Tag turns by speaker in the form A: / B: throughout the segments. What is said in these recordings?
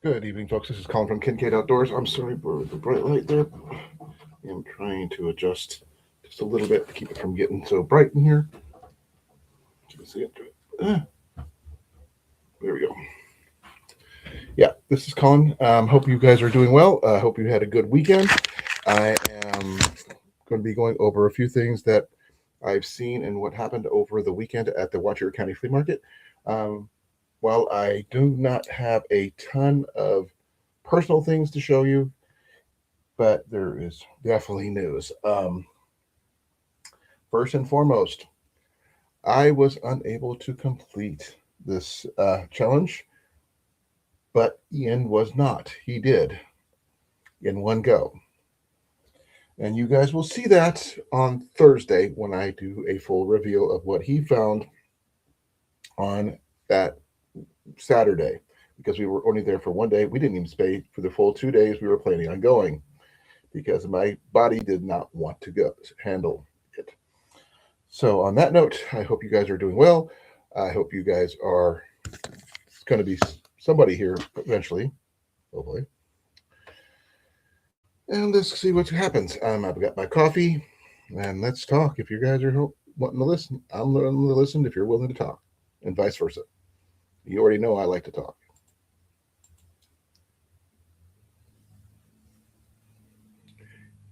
A: Good evening, folks. This is Colin from Kincaid Outdoors. I'm sorry for the bright light there. I'm trying to adjust just a little bit to keep it from getting so bright in here. You can see it. There we go. Yeah, this is Colin. Hope you guys are doing well. Hope you had a good weekend. I am going to be going over a few things that I've seen and what happened over the weekend at the Watcher County Flea Market. Um, while I do not have a ton of personal things to show you, but there is definitely news. First and foremost, I was unable to complete this challenge, but Ian was not. He did in one go. And you guys will see that on Thursday when I do a full reveal of what he found on that Saturday. Because we were only there for one day. We didn't even stay for the full 2 days we were planning on going because my body did not want to go handle it. So, on that note, I hope you guys are doing well. I hope you guys are going to be somebody here eventually, hopefully. And let's see what happens. I've got my coffee, and let's talk. If you guys are wanting to listen, I'm willing to listen if you're willing to talk, and vice versa. You already know I like to talk.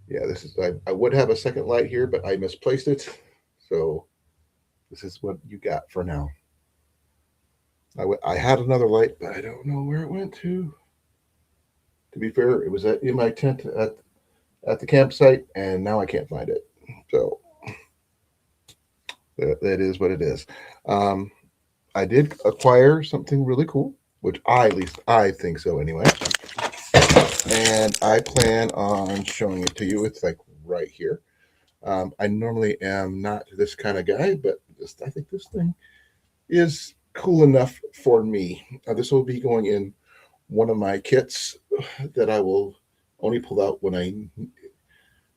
A: Yeah, this is. I would have a second light here, but I misplaced it. So this is what you got for now. I had another light, but I don't know where it went to. To be fair, it was in my tent at the campsite, and now I can't find it. So that is what it is. Um, I did acquire something really cool, which at least I think so anyway. And I plan on showing it to you. It's like right here. I normally am not this kind of guy, but I think this thing is cool enough for me. This will be going in one of my kits that I will only pull out when I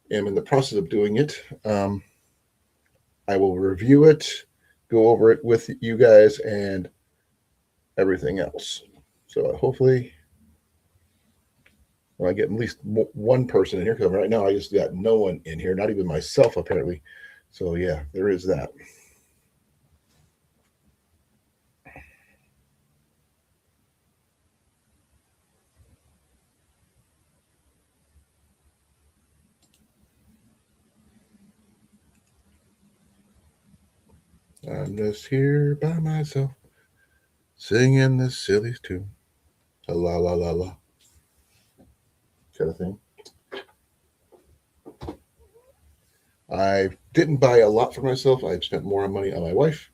A: am in the process of doing it. I will review it, go over it with you guys, and everything else. So hopefully, I get at least one person in here because right now I just got no one in here, not even myself apparently. So yeah, there is that. I'm just here by myself, singing this silly tune, la la la la, kind of thing. I didn't buy a lot for myself. I've spent more money on my wife,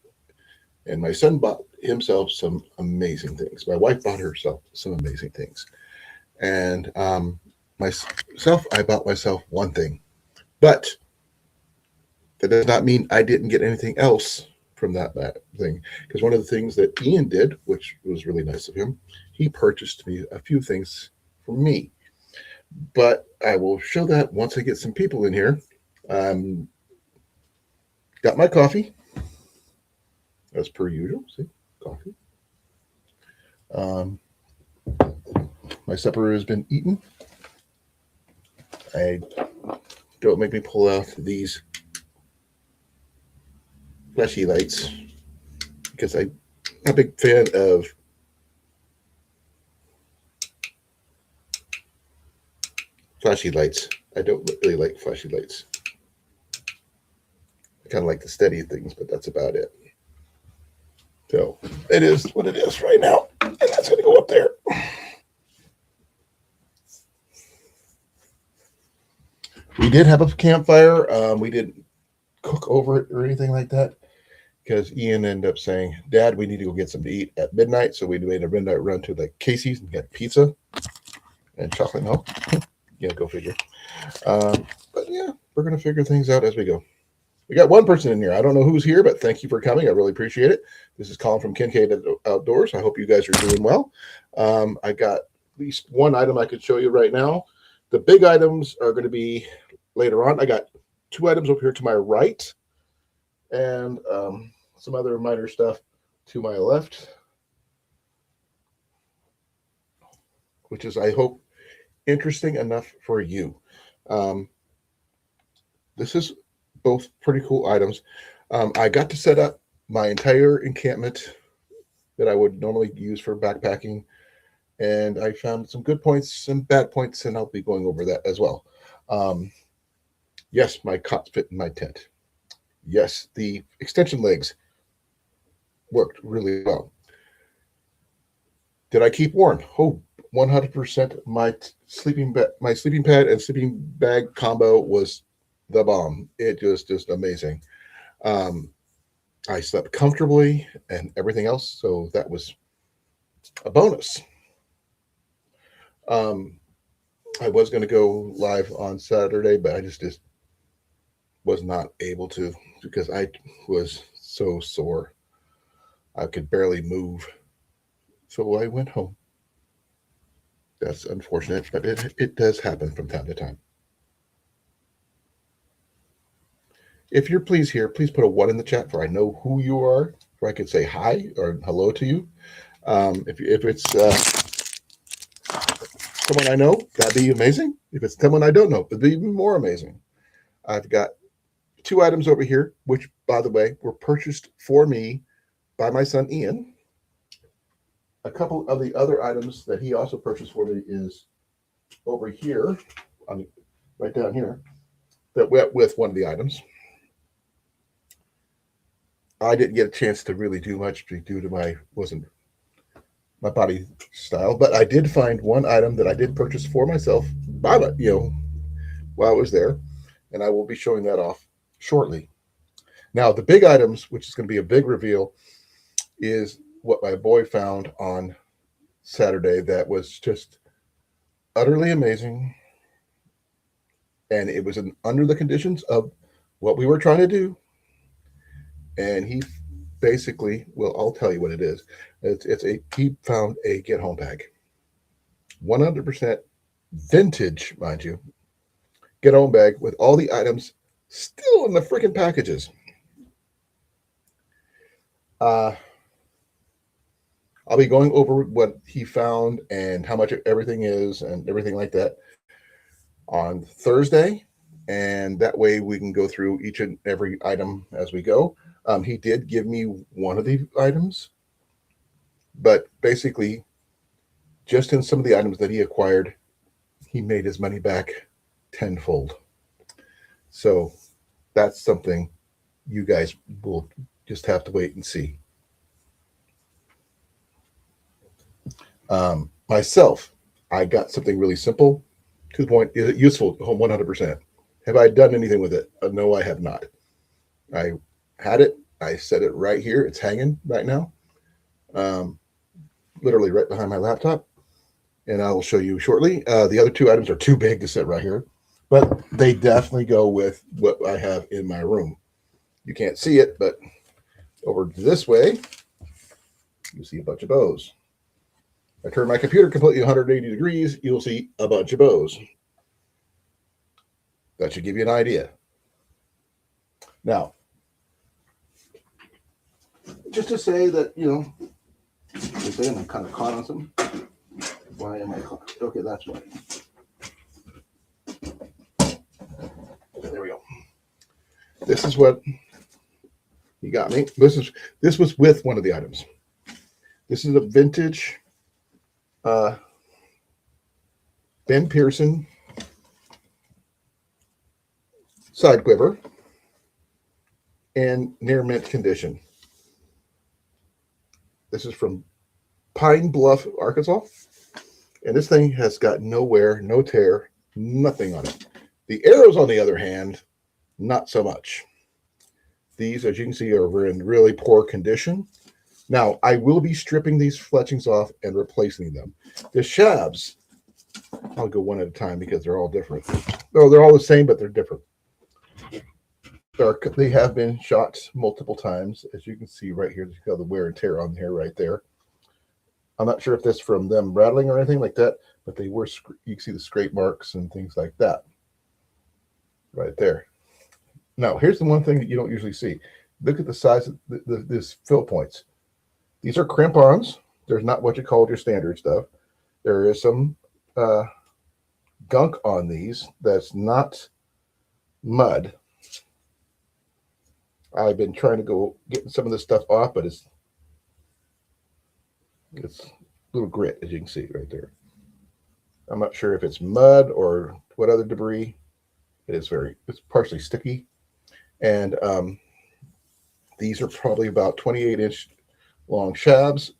A: and my son bought himself some amazing things. My wife bought herself some amazing things, and myself, I bought myself one thing, but that does not mean I didn't get anything else from that thing. Because one of the things that Ian did, which was really nice of him, he purchased me a few things for me. But I will show that once I get some people in here. Um, got my coffee, as per usual. See, coffee. Um, my supper has been eaten. I don't make me pull out these fleshy lights because I'm a big fan of flashy lights. I don't really like flashy lights. I kind of like the steady things, but that's about it. So it is what it is right now, and that's going to go up there. We did have a campfire. We didn't cook over it or anything like that because Ian ended up saying, "Dad, we need to go get something to eat at midnight." So we made a midnight run to like Casey's and got pizza and chocolate milk. Yeah, go figure. But yeah, we're gonna figure things out as we go. We got one person in here. I don't know who's here, but thank you for coming. I really appreciate it. This is Colin from Kincaid Outdoors. I hope you guys are doing well. I got at least one item I could show you right now. The big items are going to be later on. I got two items over here to my right and some other minor stuff to my left. which is, I hope, interesting enough for you. Um, this is both pretty cool items. I got to set up my entire encampment that I would normally use for backpacking, and I found some good points, some bad points, and I'll be going over that as well. Um, yes, my cots fit in my tent. Yes, the extension legs worked really well. Did I keep warm? Oh, 100%. My sleeping pad and sleeping bag combo was the bomb. It was just amazing. Um, I slept comfortably and everything else, so that was a bonus. Um, I was going to go live on Saturday, but I just was not able to because I was so sore. I could barely move, so I went home. That's unfortunate, but it does happen from time to time. If you're please here, please put a one in the chat for I know who you are, so I can say hi or hello to you. If it's someone I know, that'd be amazing. If it's someone I don't know, it'd be even more amazing. I've got two items over here, which, by the way, were purchased for me by my son Ian. A couple of the other items that he also purchased for me is over here, on, right down here, that went with one of the items. I didn't get a chance to really do much due to wasn't my body style, but I did find one item that I did purchase for myself by while I was there, and I will be showing that off shortly. Now, the big items, which is going to be a big reveal, is what my boy found on Saturday that was just utterly amazing, and it was under the conditions of what we were trying to do, and he basically, well, I'll tell you what it is. He found a get home bag, 100% vintage, mind you, get home bag with all the items still in the freaking packages. I'll be going over what he found and how much everything is and everything like that on Thursday, and that way we can go through each and every item as we go. He did give me one of the items, but basically, just in some of the items that he acquired, he made his money back tenfold. So that's something you guys will just have to wait and see. Myself, I got something really simple to the point. Is it useful? 100%. Have I done anything with it? No, I have not. I had it. I set it right here. It's hanging right now, literally right behind my laptop, and I will show you shortly. The other two items are too big to sit right here, but they definitely go with what I have in my room. You can't see it, but over this way, you see a bunch of bows. I turn my computer completely 180 degrees, you'll see a bunch of bows. That should give you an idea. Now, just to say that, you're saying I'm kind of caught on something. Why am I caught? Okay, that's why. There we go. This is what he got me. This was with one of the items. This is a vintage Ben Pearson side quiver in near mint condition. This is from Pine Bluff, Arkansas. And this thing has got no wear, no tear, nothing on it. The arrows, on the other hand, not so much. These, as you can see, are in really poor condition. Now, I will be stripping these fletchings off and replacing them. The shabs, I'll go one at a time because they're all different. No, they're all the same, but they're different. They have been shot multiple times. As you can see right here, there's the wear and tear on here right there. I'm not sure if that's from them rattling or anything like that, but they were, you can see the scrape marks and things like that right there. Now, here's the one thing that you don't usually see. Look at the size of this fill points. These are crimp-ons. There's not what you call your standard stuff. There is some uh, gunk on these that's not mud. I've been trying to go getting some of this stuff off, but it's a little grit, as you can see right there. I'm not sure if it's mud or what other debris. It's partially sticky. And these are probably about 28-inch long shabs,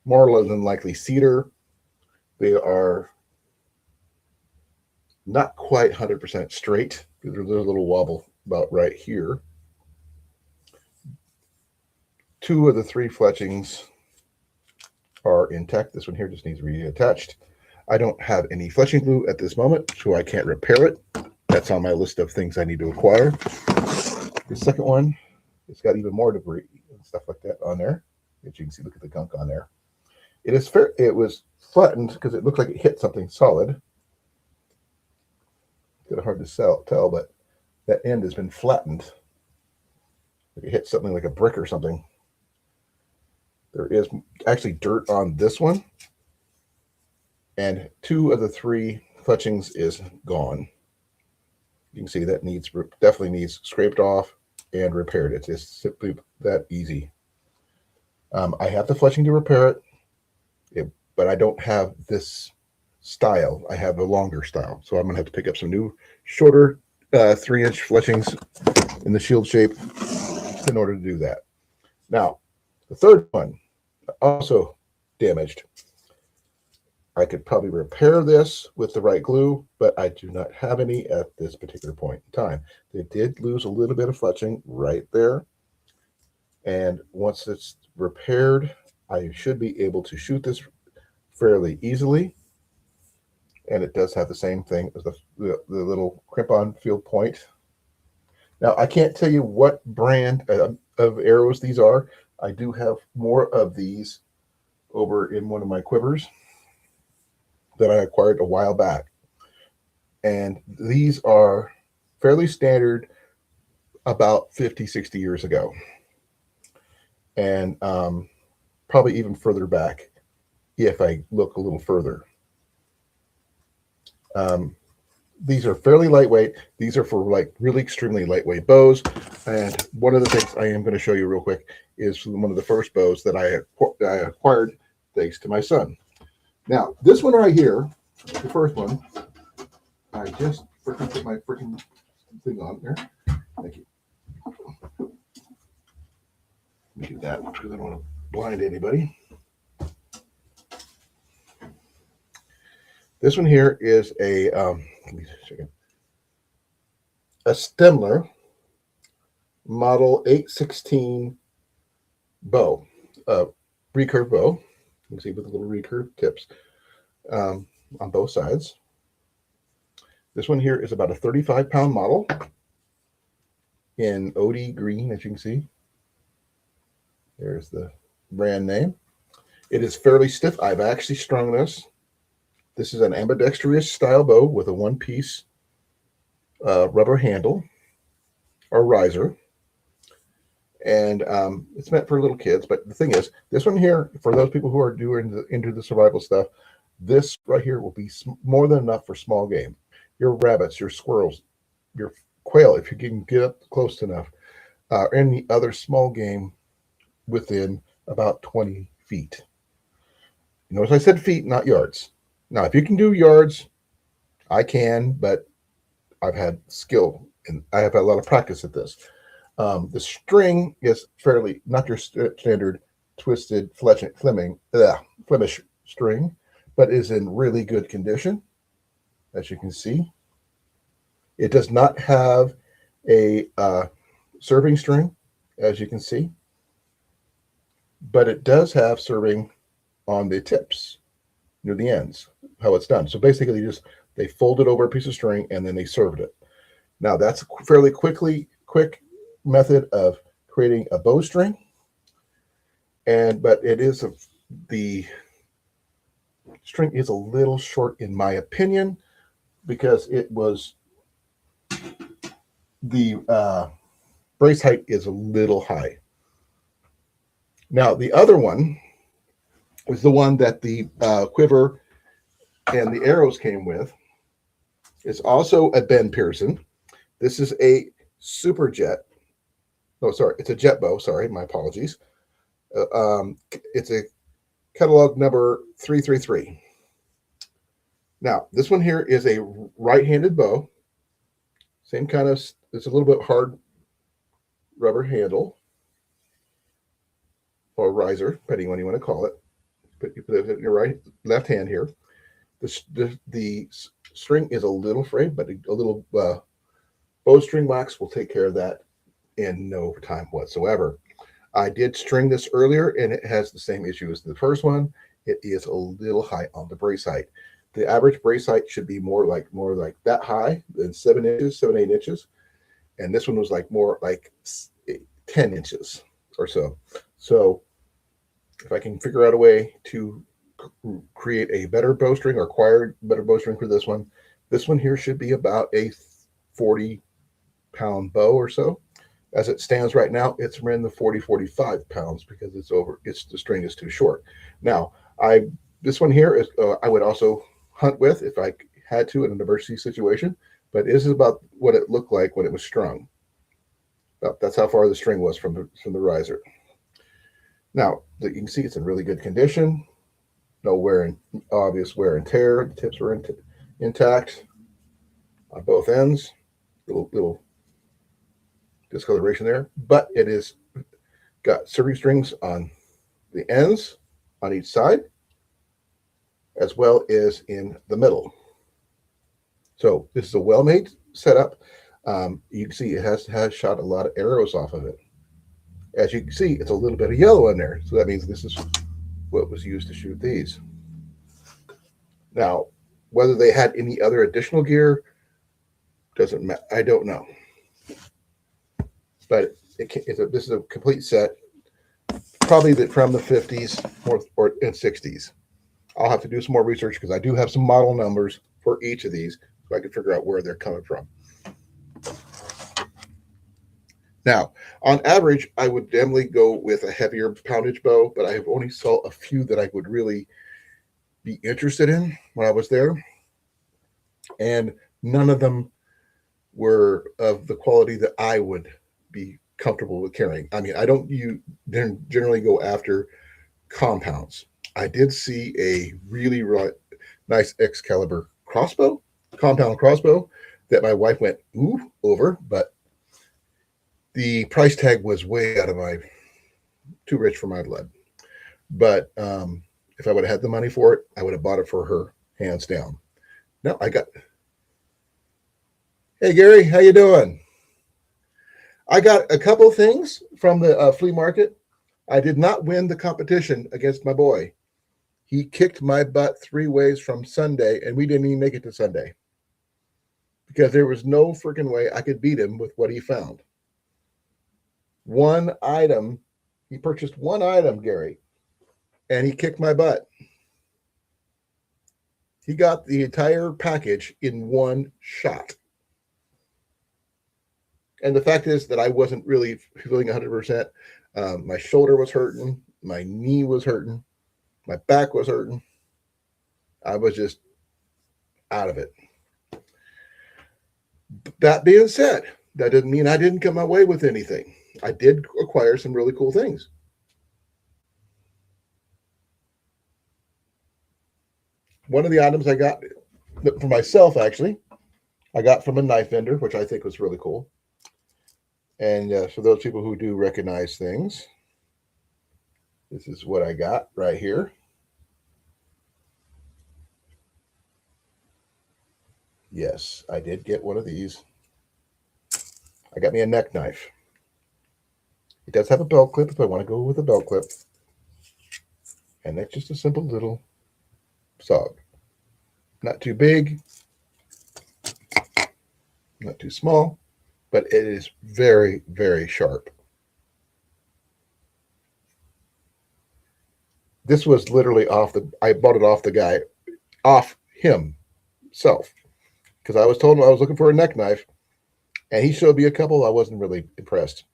A: more than likely cedar. They are not quite 100% straight. There's a little wobble about right here. Two of the three fletchings are intact. This one here just needs reattached. I don't have any fletching glue at this moment, so I can't repair it. That's on my list of things I need to acquire. The second one, it's got even more debris and stuff like that on there. As you can see, look at the gunk on there. It is fair. It was flattened because it looked like it hit something solid. It's hard to tell, but that end has been flattened. If it hit something like a brick or something. There is actually dirt on this one, and two of the three fletchings is gone. You can see that definitely needs scraped off and repaired. It's just simply that easy. I have the fletching to repair it, but I don't have this style. I have a longer style, so I'm gonna have to pick up some new, shorter 3-inch fletchings in the shield shape in order to do that. Now, the third one, also damaged. I could probably repair this with the right glue, but I do not have any at this particular point in time. They did lose a little bit of fletching right there. And once it's repaired, I should be able to shoot this fairly easily. And it does have the same thing as the little crimp-on field point. Now, I can't tell you what brand of arrows these are. I do have more of these over in one of my quivers that I acquired a while back. And these are fairly standard about 50, 60 years ago. And probably even further back if I look a little further. These are fairly lightweight. These are for like really extremely lightweight bows. And one of the things I am going to show you real quick is one of the first bows that I acquired thanks to my son. Now, this one right here, the first one, I just freaking put my freaking thing on there. Thank you. Let me do that because I don't want to blind anybody. This one here is a Stemler model 816 bow, recurve bow. You can see with the little recurve tips on both sides. This one here is about a 35-pound model in OD green, as you can see. There's the brand name. It is fairly stiff. I've actually strung this. This is an ambidextrous style bow with a one-piece rubber handle or riser. And it's meant for little kids. But the thing is, this one here, for those people who are into the survival stuff, this right here will be more than enough for small game. Your rabbits, your squirrels, your quail, if you can get up close enough, any other small game within about 20 feet. Notice I said feet, not yards. Now, if you can do yards, I can, but I've had skill and I have had a lot of practice at this. The string is fairly, not your standard twisted Flemish string, but is in really good condition, as you can see. It does not have a serving string, as you can see, but it does have serving on the tips near the ends, how it's done. So basically they folded over a piece of string and then they served it. Now that's a fairly quick method of creating a bowstring, but the string is a little short in my opinion because the brace height is a little high. Now the other one was the one that the quiver and the arrows came with is also a Ben Pearson. This is a super jet. Oh, sorry, it's a jet bow. Sorry, my apologies. It's a catalog number 333. Now, this one here is a right-handed bow. Same kind of, it's a little bit hard rubber handle or riser, depending on what you want to call it. But you put it in your left hand here. The string is a little frayed, but a little bowstring wax will take care of that in no time whatsoever. I did string this earlier, and it has the same issue as the first one. It is a little high on the brace height. The average brace height should be more like that high than 7 inches, 7, 8 inches, and this one was like more like 10 inches or so. So if I can figure out a way to create a better bowstring or acquire better bowstring for this one here should be about a 40-pound bow or so. As it stands right now, it's around the 45 pounds because the string is too short. Now, this one here is I would also hunt with if I had to in an emergency situation, but this is about what it looked like when it was strung. That's how far the string was from the riser. Now, you can see it's in really good condition. No obvious wear and tear. The tips were intact on both ends. Little discoloration there, but it is got serving strings on the ends on each side, as well as in the middle. So this is a well-made setup. You can see it has shot a lot of arrows off of it. As you can see, it's a little bit of yellow in there, so that means this is what was used to shoot these. Now, whether they had any other additional gear doesn't matter. I don't know. But this is a complete set, probably from the 50s and 60s. I'll have to do some more research because I do have some model numbers for each of these so I can figure out where they're coming from. Now, on average, I would definitely go with a heavier poundage bow, but I have only saw a few that I would really be interested in when I was there. And none of them were of the quality that I would be comfortable with carrying. I mean, I don't generally go after compounds. I did see a really nice Excalibur compound crossbow that my wife went ooh over, but the price tag was way out of too rich for my blood. But if I would have had the money for it, I would have bought it for her, hands down. No, hey Gary, how you doing? I got a couple things from the flea market. I did not win the competition against my boy. He kicked my butt 3 ways from Sunday, and we didn't even make it to Sunday because there was no freaking way I could beat him with what he found. One item, he purchased one item, Gary, and he kicked my butt. He got the entire package in one shot. And the fact is that I wasn't really feeling 100%. My shoulder was hurting. My knee was hurting. My back was hurting. I was just out of it. That being said, that doesn't mean I didn't come away with anything. I did acquire some really cool things. One of the items I got for myself, actually, I got from a knife vendor, which I think was really cool. And for those people who do recognize things, this is what I got right here. Yes, I did get one of these. I got me a neck knife. It does have a belt clip if I want to go with a belt clip. And that's just a simple little saw. Not too big, not too small, but it is very, very sharp. This was literally I bought it off himself, because I was told I was looking for a neck knife, and he showed me a couple. I wasn't really impressed.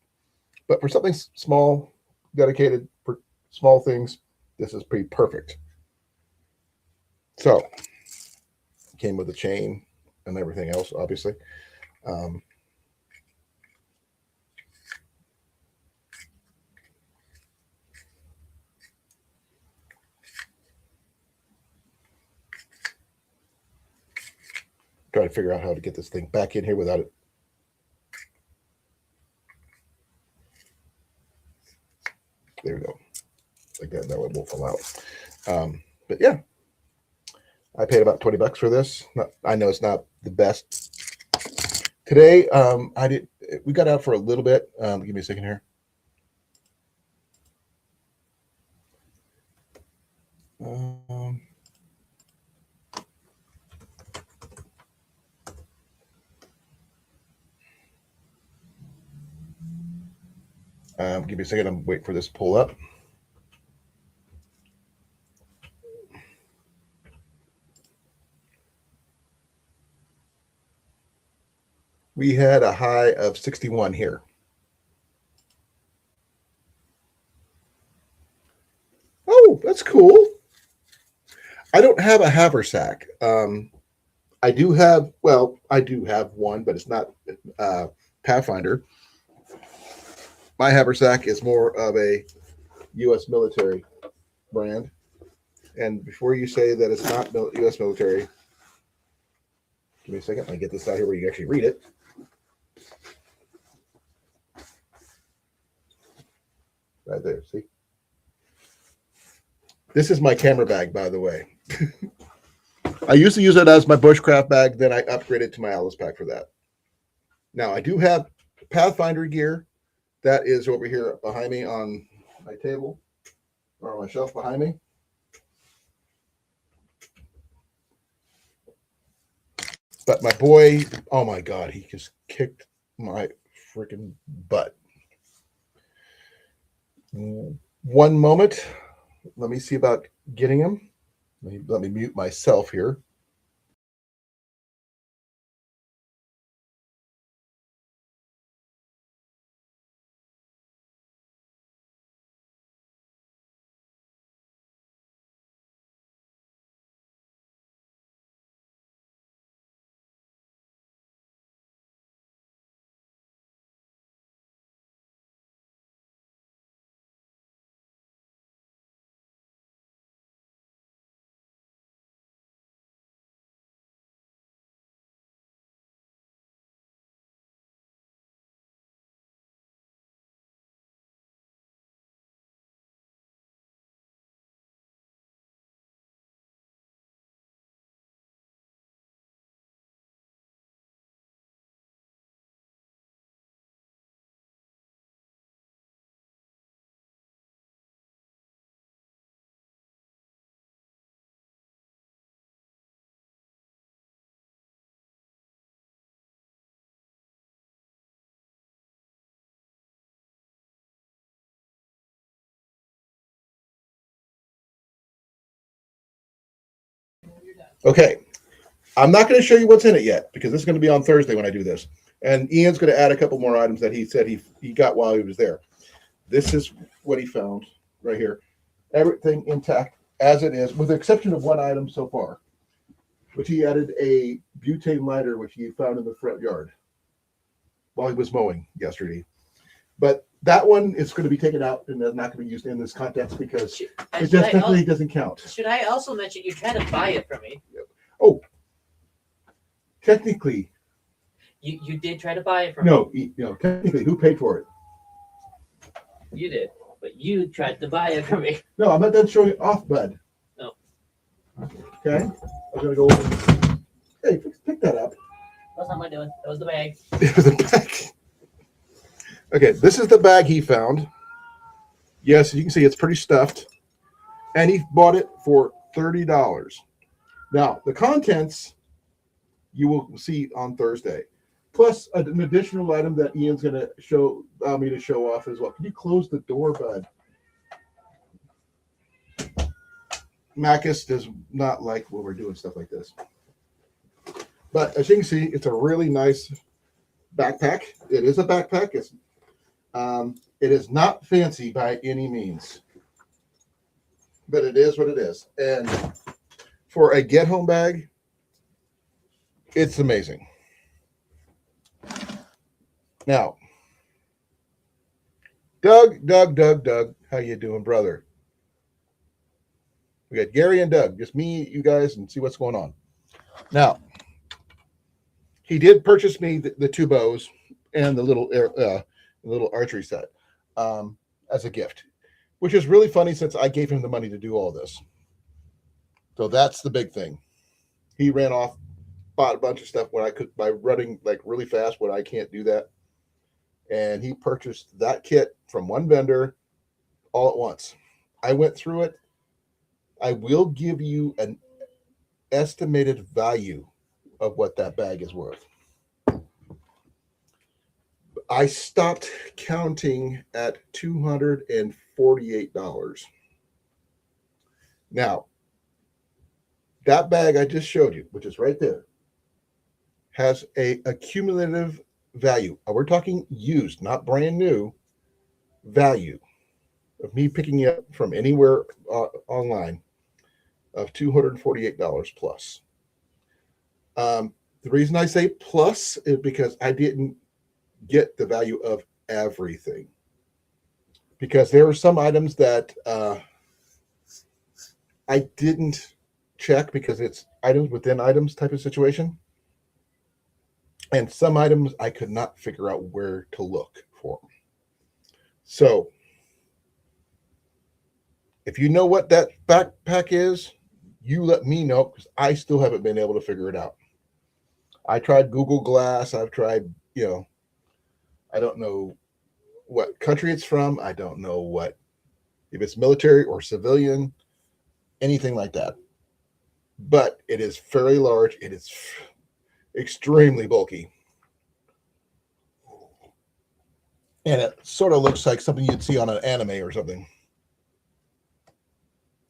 A: But for something small, dedicated for small things, this is pretty perfect. So came with a chain and everything else, obviously. Um, try to figure out how to get this thing back in here without it. There we go. Like that. That way it won't fall out. But yeah, I paid about $20 for this. I know it's not the best. Today, we got out for a little bit. Give me a second here. Give me a second. I'm waiting for this to pull up. We had a high of 61 here. Oh, that's cool. I don't have a haversack. I do have one, but it's not Pathfinder. My haversack is more of a U.S. military brand. And before you say that it's not U.S. military, give me a second. Let me get this out here where you can actually read it. Right there, see? This is my camera bag, by the way. I used to use it as my bushcraft bag, then I upgraded to my Alice pack for that. Now, I do have Pathfinder gear. That is over here behind me on my table, or on my shelf behind me. But my boy, oh my God, he just kicked my freaking butt. One moment. Let me see about getting him. Let me mute myself here. Okay, I'm not going to show you what's in it yet because this is going to be on Thursday when I do this. And Ian's going to add a couple more items that he said he got while he was there. This is what he found right here. Everything intact as it is, with the exception of one item so far, which he added a butane lighter, which he found in the front yard while he was mowing yesterday. But that one is going to be taken out and not going to be used in this context because it just technically doesn't count.
B: Should I also mention you tried to buy it from me?
A: Oh, technically.
B: You did try to buy it from
A: me. No, technically, who paid for it?
B: You did, but you tried to buy it from me.
A: No, I'm not done showing it off, bud.
B: No.
A: Okay, I'm going to go over. Hey, pick that up.
B: That's not my doing. That was the bag.
A: It was a bag. Okay, this is the bag he found. Yes, you can see it's pretty stuffed. And he bought it for $30. Now, the contents you will see on Thursday. Plus an additional item that Ian's going to allow me to show off as well. Can you close the door, bud? Macus does not like when we're doing stuff like this. But as you can see, it's a really nice backpack. It is a backpack. It is not fancy by any means, but it is what it is. And for a get-home bag, It's amazing. Now, Doug, how you doing, brother? We got Gary and Doug, just me, you guys, and see what's going on. Now, he did purchase me the two bows and the little archery set as a gift, which is really funny since I gave him the money to do all this. So that's the big thing. He ran off, bought a bunch of stuff when I could by running like really fast when I can't do that, and he purchased that kit from one vendor all at once. I went through it. I will give you an estimated value of what that bag is worth. I stopped counting at $248. Now, that bag I just showed you, which is right there, has a accumulative value. We're talking used, not brand new value of me picking it up from anywhere online of $248 plus. The reason I say plus is because I didn't get the value of everything. Because there are some items that I didn't check because it's items within items type of situation. And some items I could not figure out where to look for. So, if you know what that backpack is, you let me know because I still haven't been able to figure it out. I tried Google Glass. I've tried, I don't know what country it's from. I don't know if it's military or civilian, anything like that. But it is fairly large. It is extremely bulky. And it sort of looks like something you'd see on an anime or something.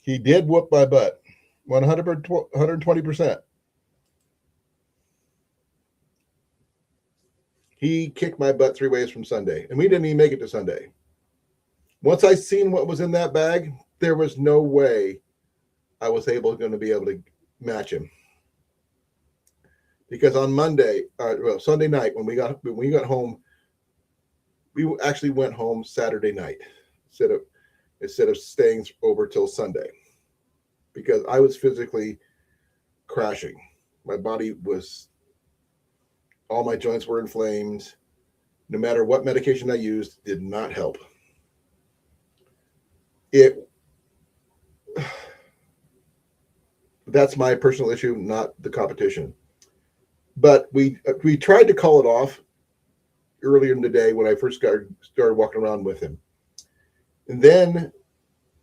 A: He did whoop my butt 120%. He kicked my butt 3 ways from Sunday, and we didn't even make it to Sunday. Once I seen what was in that bag, there was no way I was going to be able to match him. Because on Sunday night when we got home, we actually went home Saturday night instead of staying over till Sunday, because I was physically crashing. My body was, all my joints were inflamed. No matter what medication I used, did not help. That's my personal issue, not the competition. But we tried to call it off earlier in the day when I first started walking around with him. And then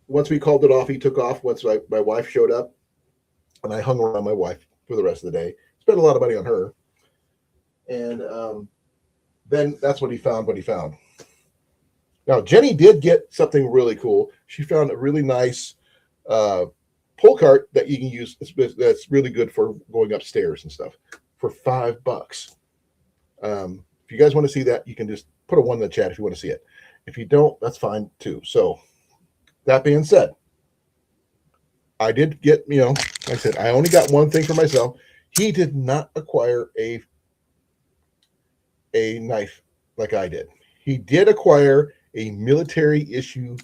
A: once we called it off, he took off once my wife showed up, and I hung around my wife for the rest of the day. Spent a lot of money on her. And then that's what he found. Now, Jenny did get something really cool. She found a really nice pull cart that you can use that's really good for going upstairs and stuff for $5. If you guys want to see that, you can just put a 1 in the chat if you want to see it. If you don't, that's fine too. So that being said, I did get, like I said, I only got one thing for myself. He did not acquire a knife like I did. He did acquire a military issue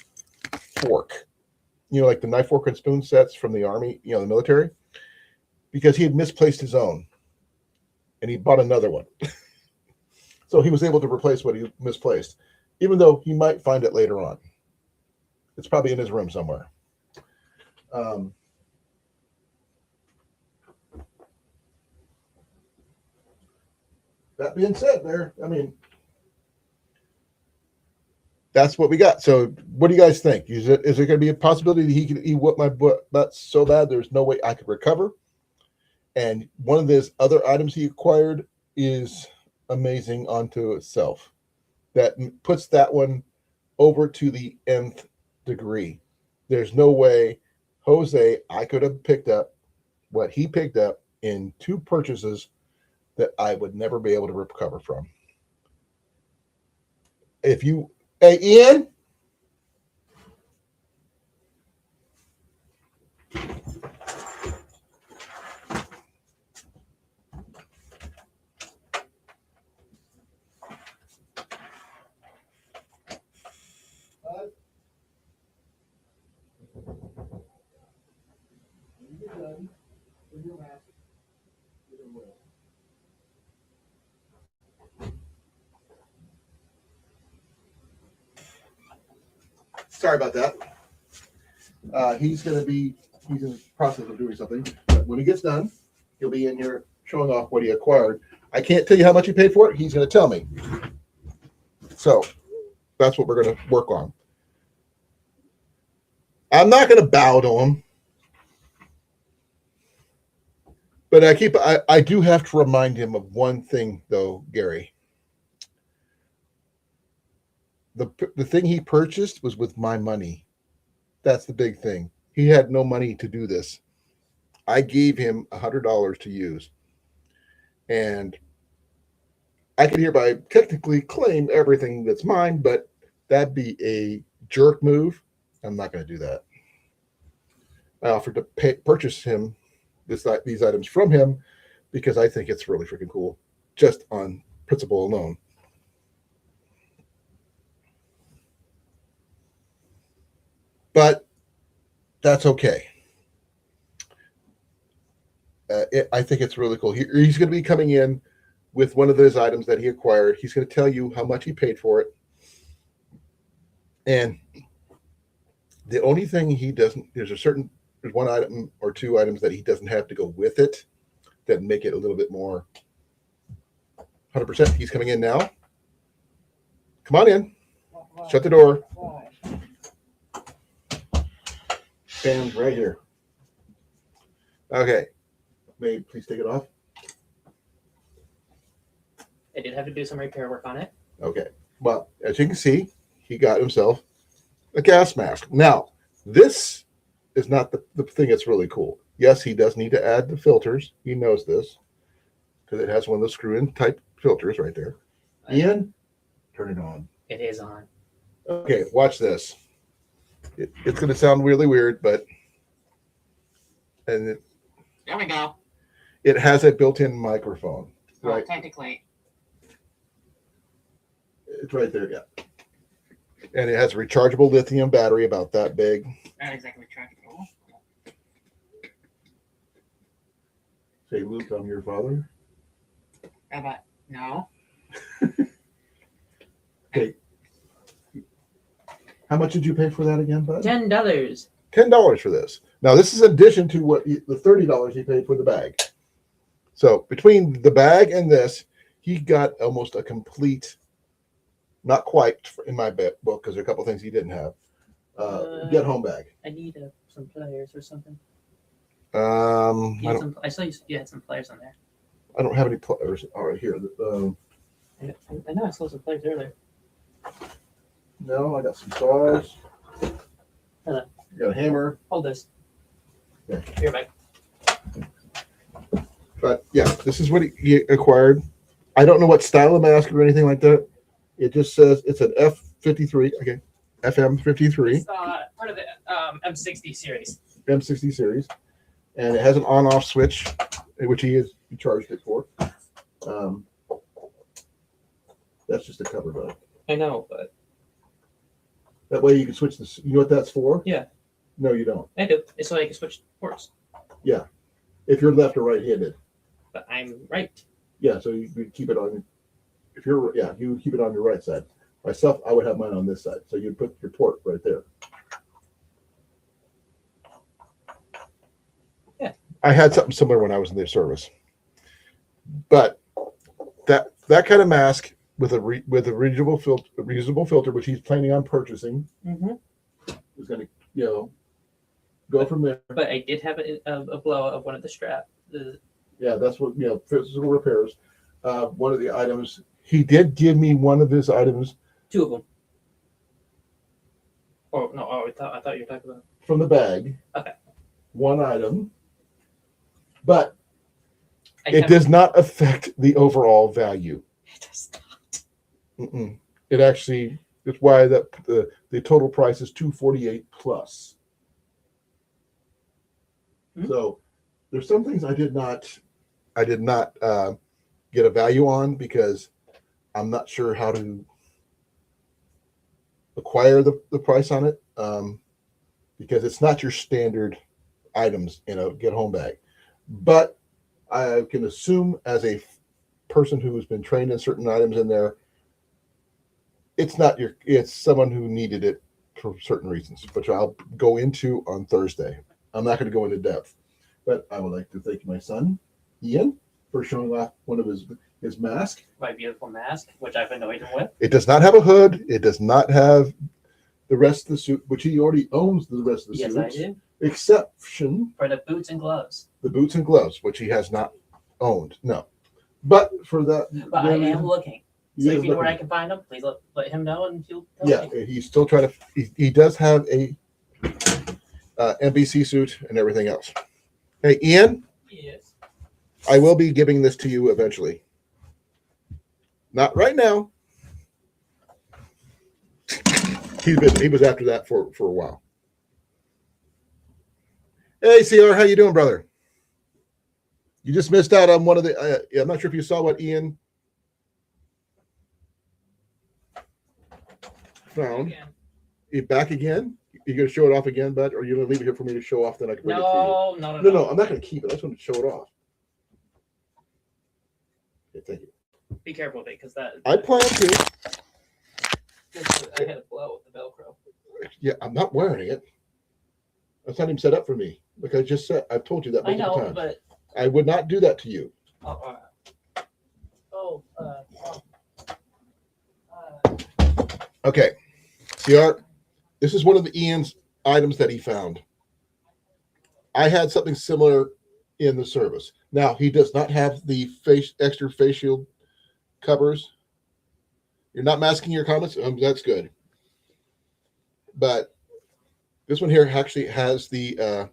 A: fork, like the knife, fork, and spoon sets from the Army, the military, because he had misplaced his own and he bought another one. So he was able to replace what he misplaced, even though he might find it later on. It's probably in his room somewhere. That being said, that's what we got. So what do you guys think? Is it going to be a possibility that he whooped my butt so bad there's no way I could recover? And one of those other items he acquired is amazing onto itself. That puts that one over to the nth degree. There's no way, Jose, I could have picked up what he picked up in 2 purchases that I would never be able to recover from. Hey, Ian? sorry about that. He's in the process of doing something. But when he gets done, he'll be in here showing off what he acquired. I can't tell you how much he paid for it. He's going to tell me. So that's what we're going to work on. I'm not going to bow to him, but I do have to remind him of one thing, though, Gary. The thing he purchased was with my money. That's the big thing. He had no money to do this. I gave him $100 to use, and I could hereby technically claim everything that's mine, but that'd be a jerk move. I'm not going to do that. I offered to purchase him these items from him because I think it's really freaking cool, just on principle alone. But that's okay. I think it's really cool. He's going to be coming in with one of those items that he acquired. He's going to tell you how much he paid for it. And the only thing he doesn't, there's one item or two items that he doesn't have to go with it that make it a little bit more 100%. He's coming in now. Come on in. Shut the door. Stand right here. Okay. May you please take it off?
B: I did have to do some repair work on it.
A: Okay. Well, as you can see, he got himself a gas mask. Now, this is not the thing that's really cool. Yes, he does need to add the filters. He knows this because it has one of the screw-in type filters right there. Ian, turn it on.
B: It is on.
A: Okay, watch this. It's going to sound really weird, but
B: There we go.
A: It has a built-in microphone.
B: Right. Technically.
A: It's right there, yeah. And it has a rechargeable lithium battery about that big.
B: Not exactly rechargeable.
A: Say, Luke, I'm your father.
B: How about no?
A: Okay. How much did you pay for that again, bud?
B: $10.
A: $10 for this. Now, this is in addition to the $30 he paid for the bag. So between the bag and this, he got almost a complete, not quite in my book, because there are a couple of things he didn't have. Get home bag.
B: I need some pliers or something.
A: I
B: I saw you had some pliers on there.
A: I don't have any pliers. All right, here.
B: I know I saw some pliers earlier.
A: No, I got some saws.
B: Hello.
A: Got a hammer.
B: Hold this.
A: Yeah.
B: Here, back.
A: But yeah, this is what he acquired. I don't know what style of mask or anything like that. It just says it's an F53. Okay, FM53.
B: It's part of the M60 series.
A: M60 series, and it has an on-off switch, which he charged it for. That's just a cover, though.
B: I know, but
A: That way you can switch this. You know what that's for?
B: Yeah.
A: No, you don't.
B: I do. It's so I can switch ports.
A: Yeah. If you're left or right-handed.
B: But I'm right.
A: Yeah, so you keep it on. If you're, yeah, you would keep it on your right side. Myself, I would have mine on this side. So you'd put your port right there.
B: Yeah.
A: I had something similar when I was in the service. But that kind of mask with a reusable filter, which he's planning on purchasing, is going to, go from there.
B: But I did have a blowout of one of the straps.
A: Yeah, that's what, physical repairs. One of the items, he did give me one of his items.
B: Two of them. Oh, no, I thought you were talking about.
A: From the bag.
B: Okay.
A: One item. But it does not affect the overall value.
B: It does not.
A: It actually, it's why the total price is $248 plus. So there's some things I did not get a value on because I'm not sure how to acquire the price on it, because it's not your standard items in a get home bag. But I can assume, as a person who has been trained in certain items in there, it's someone who needed it for certain reasons, which I'll go into on Thursday. I'm not going to go into depth, but I would like to thank my son, Ian, for showing off one of his mask.
B: My beautiful mask, which I've annoyed him with.
A: It does not have a hood. It does not have the rest of the suit, which he already owns the rest of the
B: Yes,
A: suits.
B: I do.
A: Exception
B: For the boots and gloves.
A: the boots and gloves, which he has not owned. No. But for that.
B: But I am looking. So if you know where I
A: looking.
B: can find him, please let him know and he'll tell me.
A: He's still trying to. He does have a NBC suit and everything else. Hey, Ian,
B: Yes.
A: I will be giving this to you eventually. Not right now. He was after that for a while. Hey, CR, how you doing, brother? You just missed out on one of the. I'm not sure if you saw what Ian found.
B: Again.
A: You back again? You gonna show it off again, bud, or you gonna leave it here for me to show off? Then I can bring it to
B: No,
A: you.
B: no.
A: No, I'm not gonna keep it. I just want to show it off. Okay, thank you.
B: Be careful with it, because that.
A: I plan to.
B: I had a blow with the Velcro.
A: Yeah, I'm not wearing it. That's not even set up for me. Like I just said, I've told you that
B: I
A: multiple
B: know,
A: times.
B: but.
A: I would not do that to you. Okay, CR, this is one of the Ian's items that he found. I had something similar in the service. Now, he does not have the extra face shield covers. You're not masking your comments? That's good. But this one here actually has the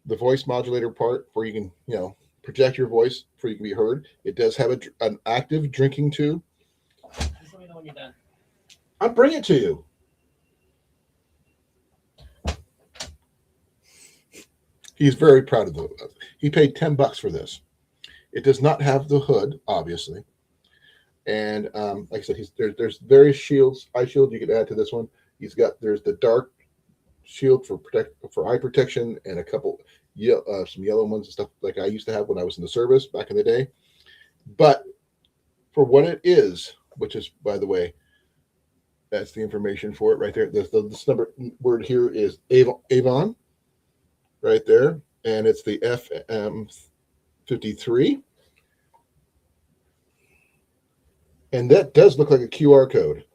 A: voice modulator part where you can, project your voice where you can be heard. It does have an active drinking tube.
B: Just let me know when you're done.
A: I'll bring it to you. He's very proud of it. He paid $10 for this. It does not have the hood, obviously. And like I said, there's various shields, eye shield you can add to this one. There's the dark shield for eye protection, and a couple some yellow ones and stuff like I used to have when I was in the service back in the day. But for what it is, which is, by the way, that's the information for it right there. This number word here is Avon, right there, and it's the FM53. And that does look like a QR code.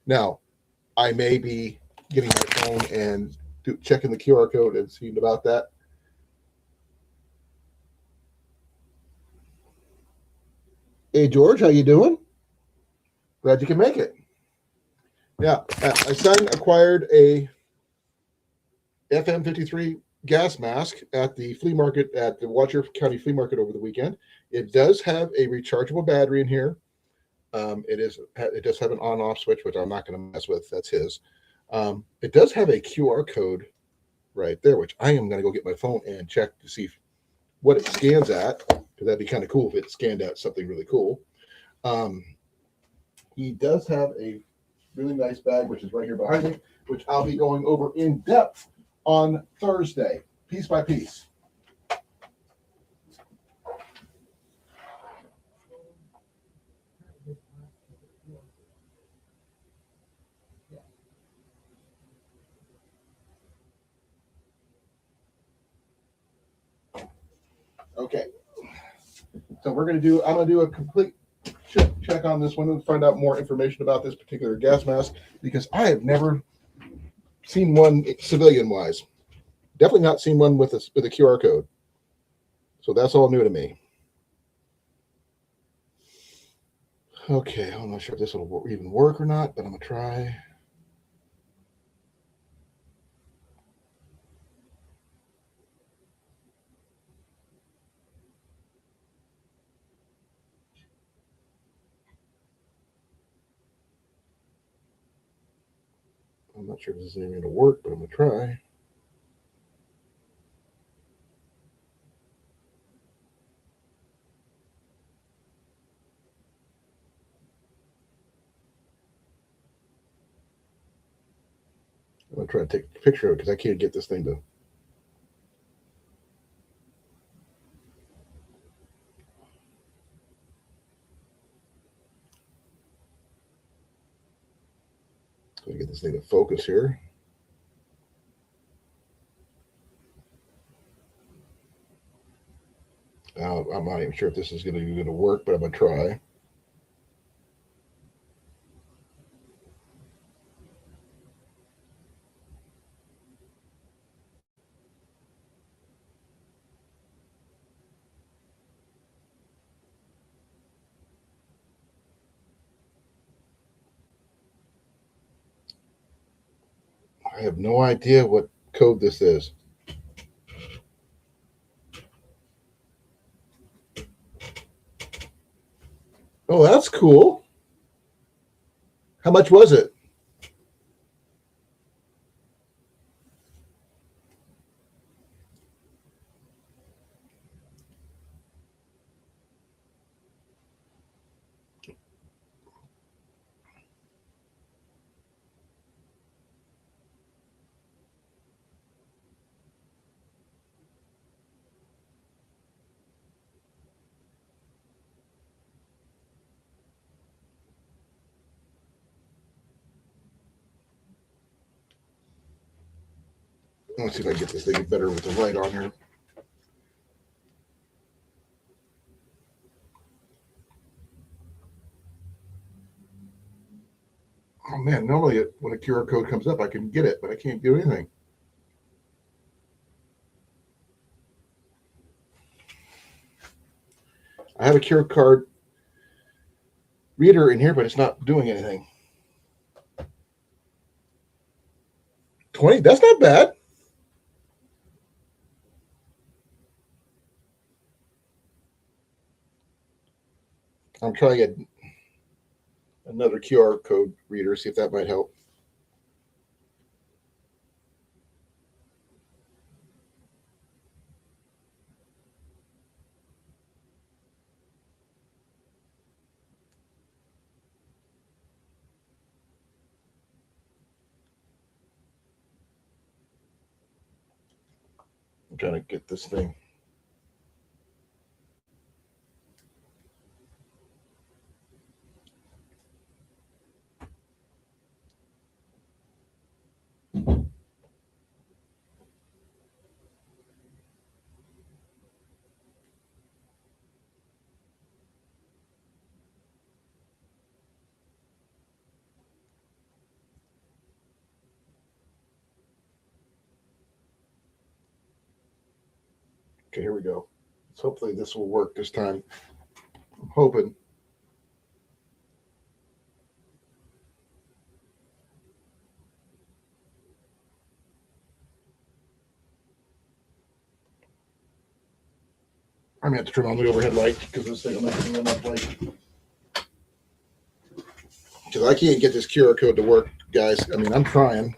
A: Now, I may be getting my phone and checking the QR code and seeing about that. Hey, George, how you doing? Glad you can make it. Yeah, my son acquired a FM53 gas mask at the flea market at the Washoe County Flea Market over the weekend. It does have a rechargeable battery in here. It does have an on-off switch, which I'm not going to mess with. That's his. It does have a QR code right there, which I am going to go get my phone and check to see what it scans at, because that'd be kind of cool if it scanned out something really cool. He does have a really nice bag, which is right here behind me, which I'll be going over in depth on Thursday, piece by piece. Okay. So I'm going to do a complete check on this one and find out more information about this particular gas mask, because I have never seen one civilian wise. Definitely not seen one with a QR code. So that's all new to me. Okay, I'm not sure if this will even work or not, but I'm going to try. I'm not sure if this is even going to work, but I'm going to try. I'm going to try to take a picture of it because I can't get this thing to. So I get this thing to focus here. I'm not even sure if this is going to work, but I'm going to try. I have no idea what code this is. Oh, that's cool. How much was it? Let's see if I can get this thing better with the light on here. Oh man, normally when a QR code comes up, I can get it, but I can't do anything. I have a QR card reader in here, but it's not doing anything. 20? That's not bad. I'm trying another QR code reader, see if that might help. I'm trying to get this thing. Okay, here we go. So hopefully this will work this time. I'm hoping. I'm going to have to turn on the overhead light because this thing will not give me enough light. Because I can't get this QR code to work, guys. I mean, I'm trying.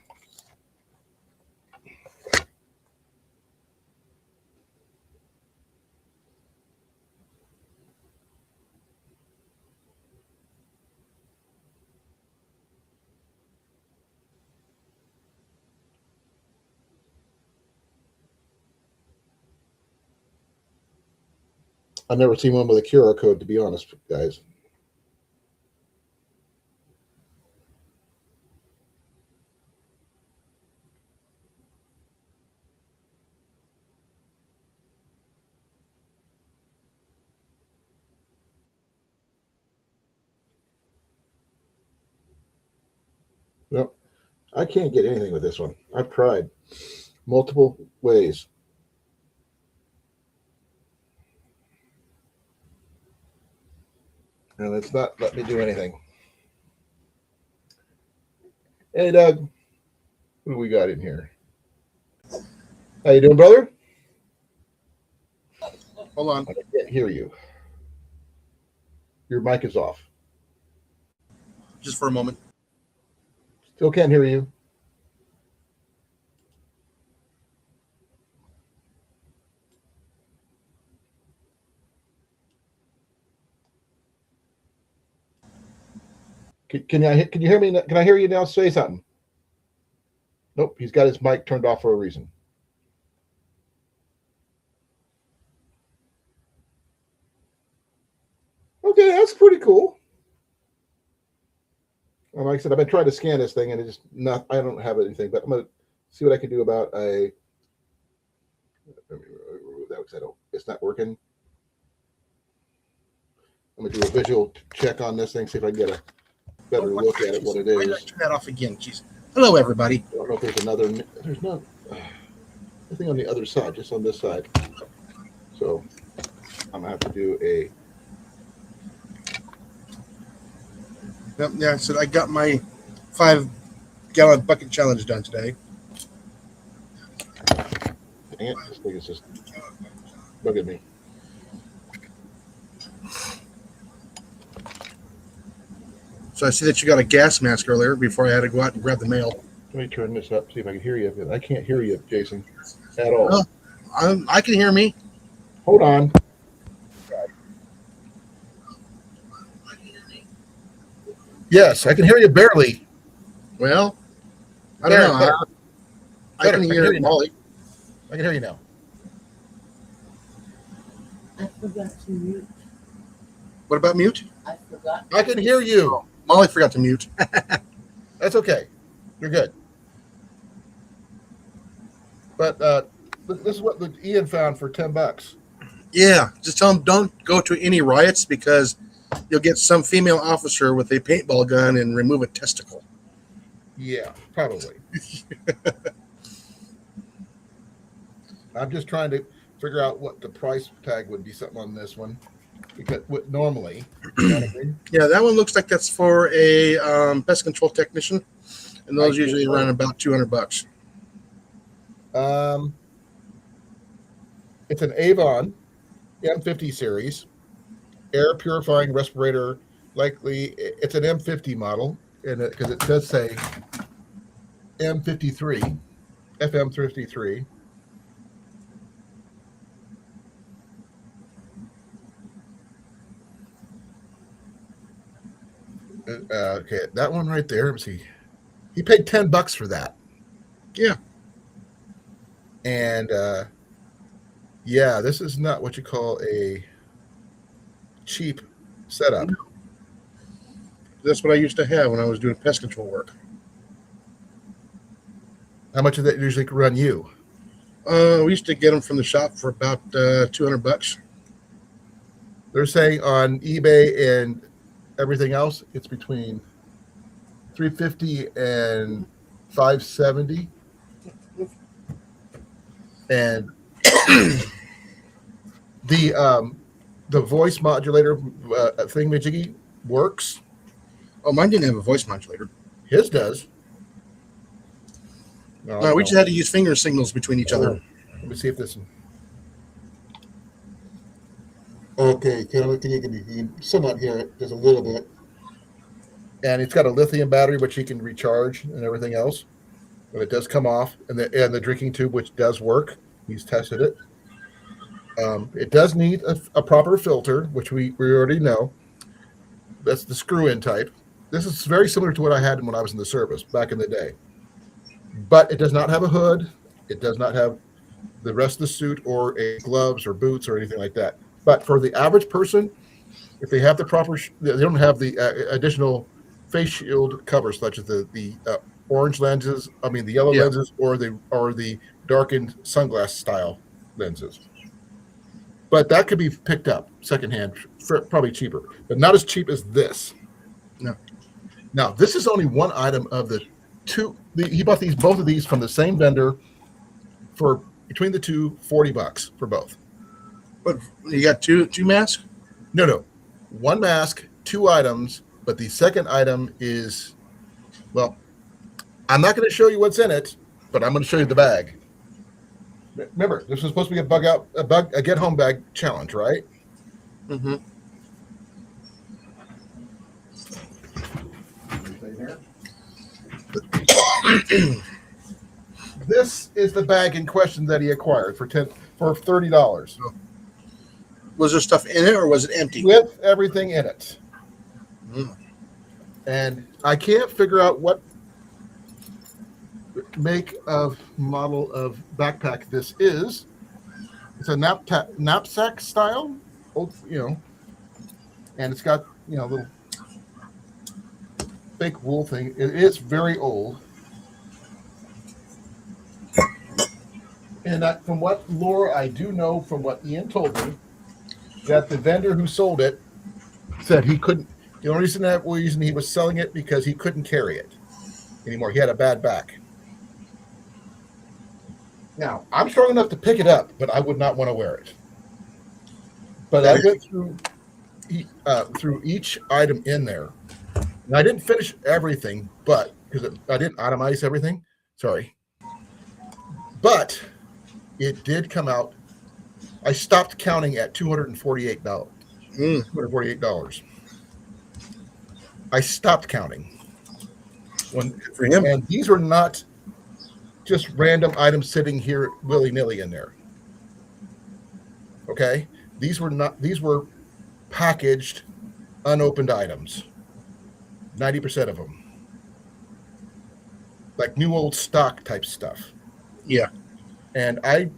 A: I've never seen one with a QR code, to be honest, guys. Nope. I can't get anything with this one. I've tried multiple ways. And it's not letting me do anything. Hey, Doug. What do we got in here? How you doing, brother?
C: Hold on.
A: I can't hear you. Your mic is off.
C: Just for a moment.
A: Still can't hear you. Can you hear me? Can I hear you now? Say something. Nope, he's got his mic turned off for a reason. Okay, that's pretty cool. I'm like I said, I've been trying to scan this thing, and it just not. I don't have anything, but I'm gonna see what I can do about a. Let me remove that because I don't. It's not working. I'm gonna do a visual check on this thing, see if I can get a better look at it. What it
C: Why did I
A: is.
C: turn that off again? Jeez. Hello, everybody.
A: I don't know if there's another. There's no. Nothing on the other side, just on this side. So I'm gonna have to do a.
C: Yep, yeah, so I got my 5-gallon bucket challenge done today.
A: Dang it! This thing is just bugging me.
C: So I see that you got a gas mask earlier before I had to go out and grab the mail.
A: Let me turn this up, see if I can hear you. I can't hear you, Jason, at all.
C: Well, I can hear me.
A: Hold on. Yes, I can hear you barely.
C: Well, I
A: There,
C: don't know.
A: there.
C: I can hear
A: you
C: Molly.
A: I can hear you now.
B: I forgot to mute.
C: What about mute?
B: I forgot.
A: I can hear you.
C: Molly forgot to mute.
A: That's okay. You're good. But this is what the Ian found for $10.
C: Yeah, just tell them don't go to any riots because you'll get some female officer with a paintball gun and remove a testicle.
A: Yeah, probably. I'm just trying to figure out what the price tag would be something on this one. Because normally, you know what I mean?
C: Yeah, that one looks like that's for a pest control technician, and those usually run about $200.
A: It's an Avon M50 series air purifying respirator. Likely, it's an M50 model, and because it does say M53, FM53. Okay, that one right there. Let me see. He paid $10 for that.
C: Yeah.
A: And yeah, this is not what you call a cheap setup.
C: That's what I used to have when I was doing pest control work.
A: How much did that usually run you?
C: We used to get them from the shop for about $200.
A: They're saying on eBay and everything else, it's between $350 and $570. And the voice modulator thingamajiggy works.
C: Oh, mine didn't have a voice modulator.
A: His does.
C: No, we just had to use finger signals between each other.
A: Let me see if this. Okay, can you somewhat hear it just a little bit? And it's got a lithium battery which you can recharge and everything else. But it does come off, and the drinking tube which does work. He's tested it. It does need a proper filter, which we already know. That's the screw-in type. This is very similar to what I had when I was in the service back in the day. But it does not have a hood. It does not have the rest of the suit or gloves or boots or anything like that. But for the average person, if they have the proper, they don't have the additional face shield cover, such as the orange lenses. I mean, the yellow lenses or the darkened sunglass style lenses. But that could be picked up secondhand, for probably cheaper, but not as cheap as this.
C: No.
A: Now, this is only one item of the two. He bought both of these from the same vendor for between the two, $40 for both.
C: But you got two masks?
A: No. One mask, 2 items, but the second item is, well, I'm not going to show you what's in it, but I'm going to show you the bag. Remember, this was supposed to be a get home bag challenge, right?
C: Mm-hmm.
A: This is the bag in question that he acquired for $30
C: Was there stuff in it or was it empty?
A: with everything in it.
C: Mm.
A: And I can't figure out what make of model of backpack this is. It's a knapsack style, old, and it's got little fake wool thing. It is very old. And from what lore I do know, from what Ian told me, that the vendor who sold it said he couldn't. The only reason he was selling it because he couldn't carry it anymore. He had a bad back. Now I'm strong enough to pick it up, but I would not want to wear it. But I went through each item in there, and I didn't finish everything, but because I didn't itemize everything. Sorry, but it did come out. I stopped counting at $248. $248. I stopped counting.
C: For him.
A: And these were not just random items sitting here willy-nilly in there. Okay? These were packaged, unopened items. 90% of them. Like new old stock type stuff.
C: Yeah.
A: And I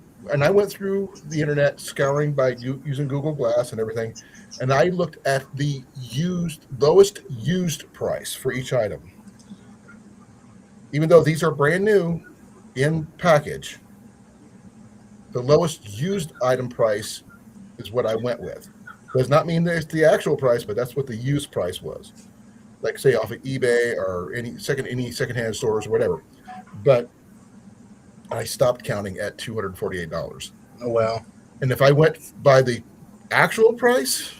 A: went through the internet scouring by using Google Glass and everything, and I looked at the lowest used price for each item. Even though these are brand new in package, the lowest used item price is what I went with. Does not mean that it's the actual price, but that's what the used price was. Like say off of eBay or any secondhand stores or whatever. But I stopped counting at $248.
C: Oh wow.
A: And if I went by the actual price,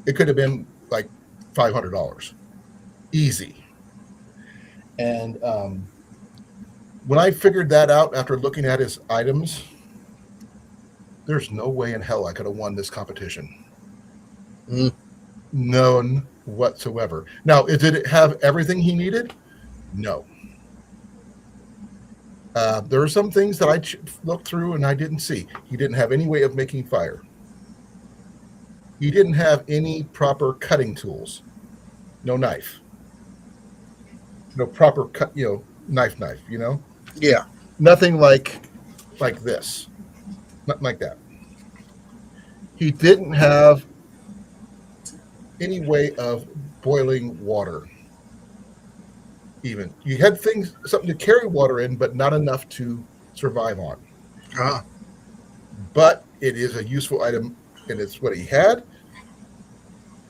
A: it could have been like $500. Easy. And when I figured that out after looking at his items, there's no way in hell I could have won this competition. None whatsoever. Now, did it have everything he needed? No. There are some things that I looked through and I didn't see. He didn't have any way of making fire. He didn't have any proper cutting tools. No knife. No proper cut, knife,
C: Yeah.
A: Nothing like this. Nothing like that. He didn't have any way of boiling water. Even you had something to carry water in, but not enough to survive on. But it is a useful item, and it's what he had.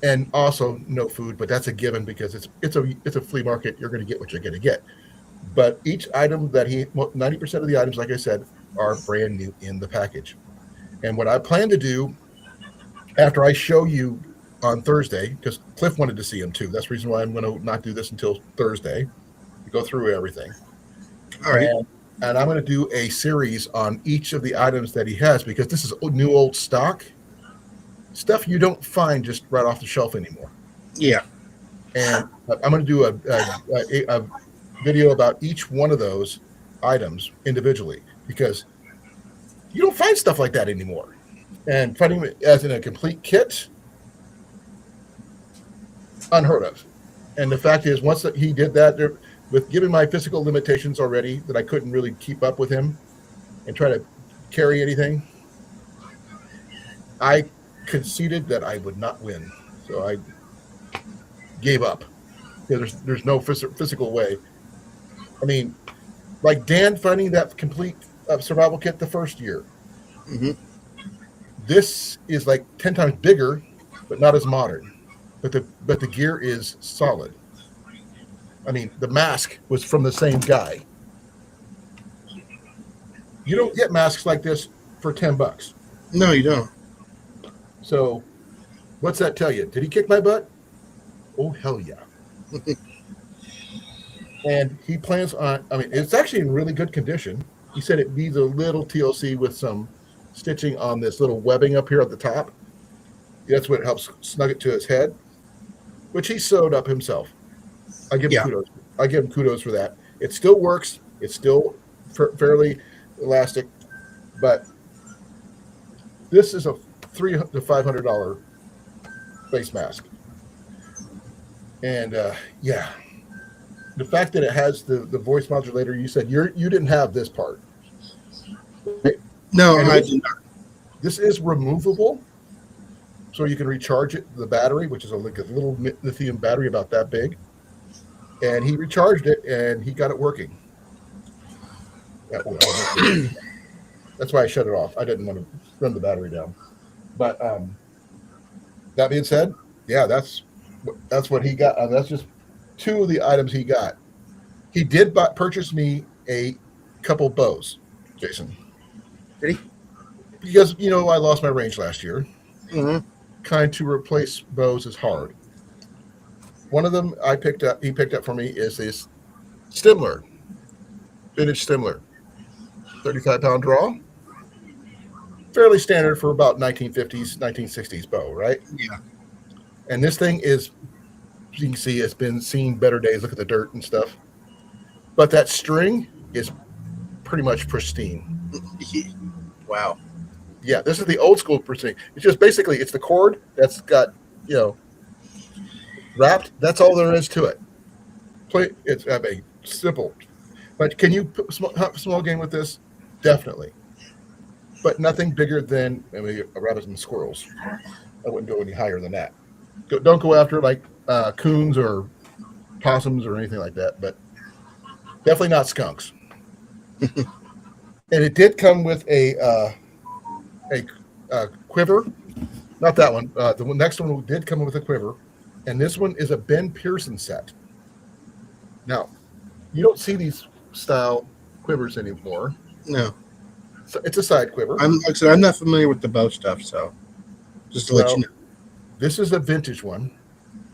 A: And also no food, but that's a given because it's a flea market. You're going to get what you're going to get. But each item 90% of the items, like I said, are brand new in the package. And what I plan to do after I show you on Thursday, because Cliff wanted to see them too. That's the reason why I'm going to not do this until Thursday. To go through everything.
C: All right.
A: And I'm going to do a series on each of the items that he has because this is new old stock stuff you don't find just right off the shelf anymore.
C: Yeah.
A: And I'm going to do a video about each one of those items individually because you don't find stuff like that anymore. And finding it as in a complete kit, unheard of. And the fact is, once he did that, with given my physical limitations already, that I couldn't really keep up with him and try to carry anything, I conceded that I would not win. So I gave up. There's no physical way. I mean, like Dan finding that complete survival kit the first year.
C: Mm-hmm.
A: This is like 10 times bigger, but not as modern. But the gear is solid. I mean, the mask was from the same guy. You don't get masks like this for $10.
C: No, you don't.
A: So, what's that tell you? Did he kick my butt? Oh, hell yeah. And he plans on, it's actually in really good condition. He said it needs a little TLC with some stitching on this little webbing up here at the top. That's what helps snug it to his head, which he sewed up himself. I give him kudos. I give him kudos for that. It still works. It's still fairly elastic, but this is a $300 to $500 face mask. And the fact that it has the voice modulator, you said you didn't have this part.
C: No, I did not.
A: This is removable, so you can recharge it. The battery, which is like a little lithium battery about that big. and he recharged it, and he got it working. That's why I shut it off. I didn't want to run the battery down. But that being said, yeah, that's what he got. That's just two of the items he got. He did purchase me a couple bows, Jason.
C: Did he?
A: Because I lost my range last year.
C: Mm-hmm.
A: Kind to replace bows is hard. One of them he picked up for me is this Stimler, vintage Stimler, 35-pound draw, fairly standard for about 1950s, 1960s bow, right?
C: Yeah.
A: And this thing is, you can see, it's been seen better days. Look at the dirt and stuff. But that string is pretty much pristine.
C: Wow.
A: Yeah, this is the old school pristine. It's just basically it's the cord that's got wrapped. That's all there is to it. It's a simple. But can you put small game with this? Definitely. But nothing bigger than rabbits and squirrels. I wouldn't go any higher than that. Don't go after like coons or possums or anything like that. But definitely not skunks. And it did come with a quiver. Not that one. The next one did come with a quiver. And this one is a Ben Pearson set. Now, you don't see these style quivers anymore.
C: No.
A: So it's a side quiver.
C: Like I said, I'm not familiar with the bow stuff, so just to let you know.
A: This is a vintage one.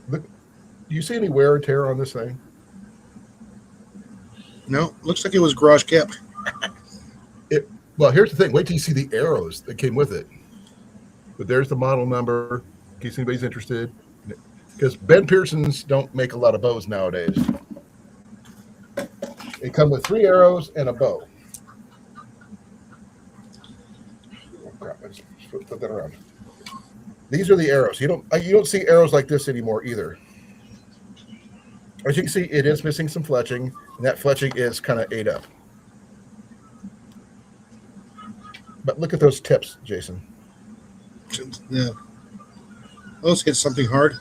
A: Look, do you see any wear and tear on this thing?
C: No, looks like it was garage kept.
A: Well, here's the thing. Wait till you see the arrows that came with it. But there's the model number, in case anybody's interested. Because Ben Pearsons don't make a lot of bows nowadays. They come with 3 arrows and a bow. Oh, crap. I just put that around. These are the arrows. You don't see arrows like this anymore either. As you can see, it is missing some fletching, and that fletching is kind of ate up. But look at those tips, Jason.
C: Yeah. Those hit something hard.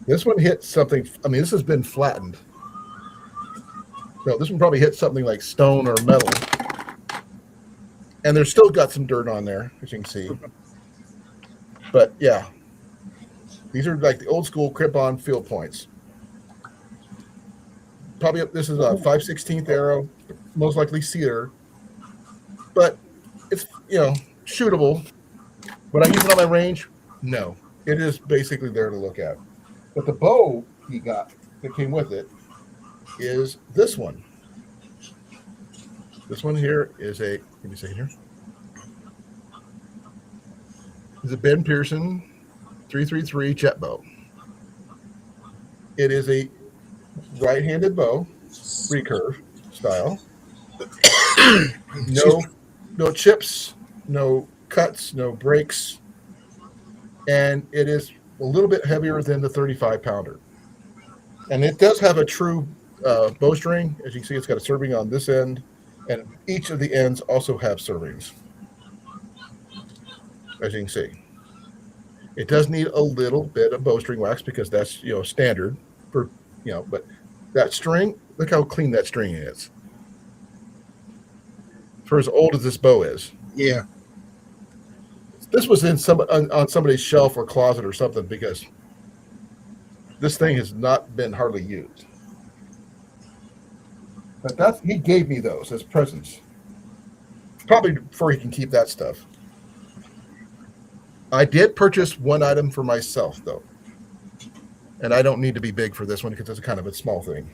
A: This one hit something. I mean, this has been flattened. No, this one probably hit something like stone or metal. And there's still got some dirt on there, as you can see. But yeah, these are like the old school clip-on field points. Probably this is a 5/16 arrow, most likely cedar. But it's shootable. Would I use it on my range? No. It is basically there to look at. But the bow he got that came with it is this one. This one here is give me a second here. Is a Ben Pearson 333 jet bow. It is a right-handed bow, recurve style. No chips, no cuts, no breaks, and it is a little bit heavier than the 35-pounder. And it does have a true bowstring. As you can see, it's got a serving on this end, and each of the ends also have servings. As you can see, it does need a little bit of bowstring wax because that's standard for But that string, look how clean that string is. For as old as this bow is.
C: Yeah.
A: This was in on somebody's shelf or closet or something because this thing has not been hardly used. But he gave me those as presents. Probably before he can keep that stuff. I did purchase one item for myself though. And I don't need to be big for this one because it's kind of a small thing.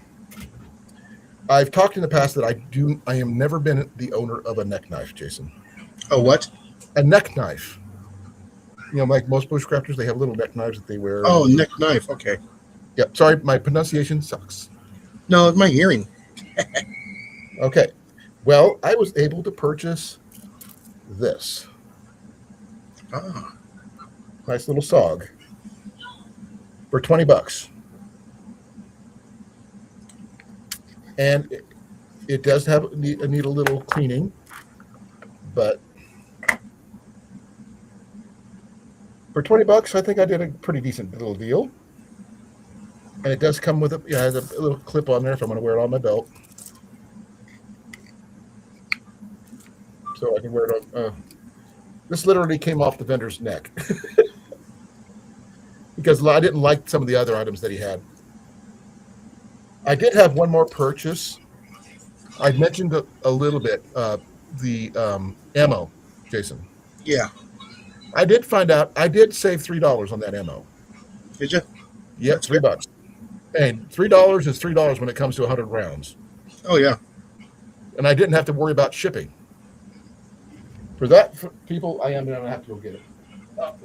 A: I've talked in the past that I am never been the owner of a neck knife, Jason.
C: A what?
A: A neck knife. Like most bushcrafters, they have little neck knives that they wear.
C: Oh, neck knife. Okay.
A: Yep. Sorry, my pronunciation sucks.
C: No, it's my hearing.
A: Okay. Well, I was able to purchase this.
C: Ah.
A: Nice little SOG. For $20. And it does need a little cleaning, but for $20, I think I did a pretty decent little deal. And it does come with a, yeah, it has a little clip on there if I'm going to wear it on my belt. So I can wear it on. This literally came off the vendor's neck because I didn't like some of the other items that he had. I did have one more purchase. I mentioned a little bit the ammo, Jason.
C: Yeah.
A: I did find out I did save $3 on that ammo.
C: Did you?
A: Yep,
C: That's
A: $3. And $3 is $3 when it comes to 100 rounds.
C: Oh yeah.
A: And I didn't have to worry about shipping. For that, for people, I am going to have to go get it.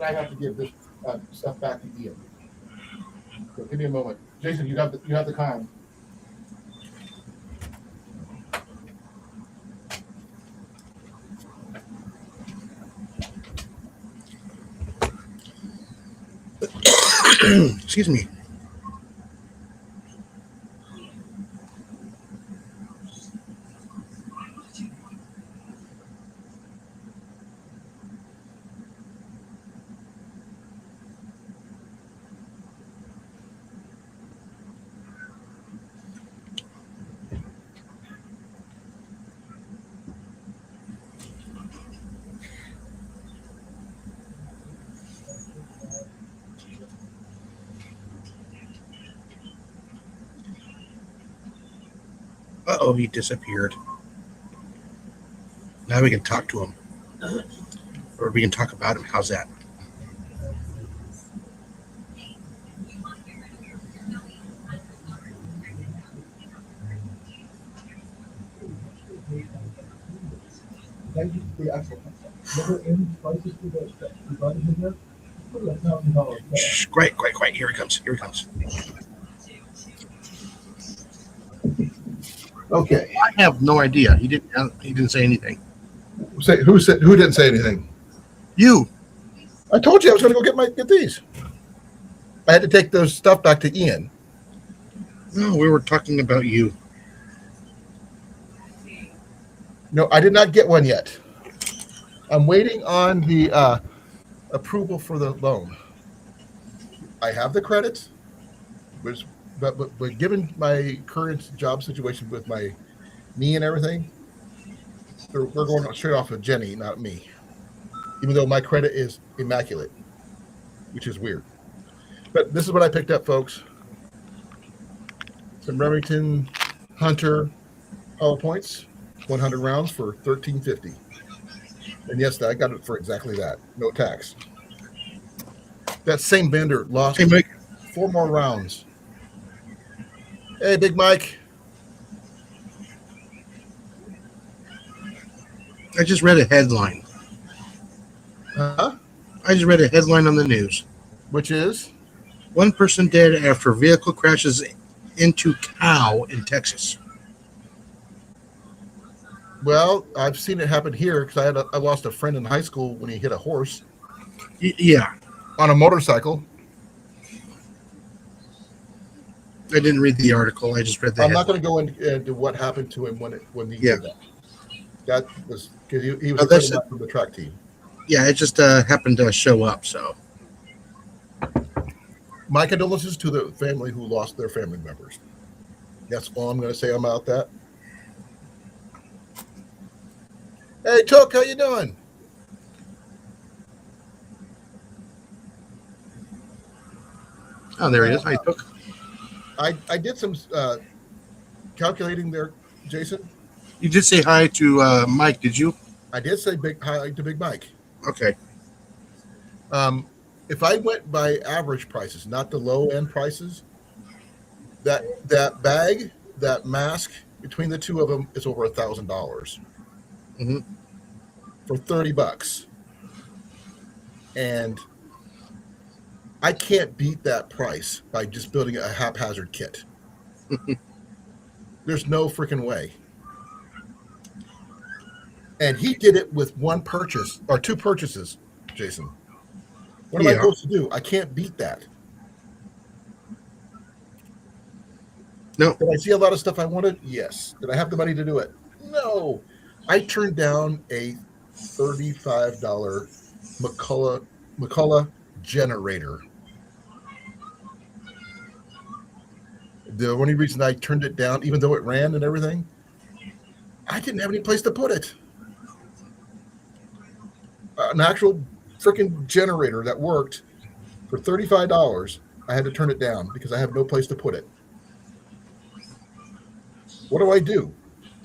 A: I have to give this stuff back to Ian. So give me a moment, Jason. You have the time.
C: Excuse me. Uh-oh, he disappeared. Now we can talk to him. Or we can talk about him. How's that? Shh, quiet. Here he comes.
A: Okay.
C: I have no idea. He didn't say anything.
A: Who didn't say anything?
C: You.
A: I told you I was going to go get these. I had to take those stuff back to Ian.
C: No, we were talking about you.
A: No, I did not get one yet. I'm waiting on the approval for the loan. I have the credits, but given my current job situation with my knee and everything, we're going straight off of Jenny, not me. Even though my credit is immaculate, which is weird. But this is what I picked up, folks. Some Remington Hunter hollow points, 100 rounds for $13.50. And yes, I got it for exactly that. No tax. That same vendor lost 4 more rounds. Hey, Big Mike.
C: I just read a headline.
A: Huh?
C: I just read a headline on the news.
A: Which is?
C: 1 person dead after vehicle crashes into cow in Texas.
A: Well, I've seen it happen here because I lost a friend in high school when he hit a horse.
C: Yeah.
A: On a motorcycle.
C: I didn't read the article. I just read the
A: I'm not going to go into what happened to him when he did that. That was because he was a friend of mine from the track team.
C: Yeah, it just happened to show up. So,
A: my condolences to the family who lost their family members. That's all I'm going to say about that. Hey, Took, how you doing?
C: Oh, there he is. Hi, Took.
A: I did some calculating there, Jason.
C: You did say hi to Mike, did you?
A: I did say hi to Big Mike.
C: Okay.
A: If I went by average prices, not the low end prices, that bag, that mask, between the two of them is over $1,000 for $30, and I can't beat that price by just building a haphazard kit. There's no freaking way. And he did it with 1 purchase or 2 purchases, Jason. What am I supposed to do? I can't beat that.
C: No.
A: Did I see a lot of stuff I wanted? Yes. Did I have the money to do it? No. I turned down a $35 McCullough generator. The only reason I turned it down, even though it ran and everything, I didn't have any place to put it. An actual freaking generator that worked for $35, I had to turn it down because I have no place to put it. What do I do?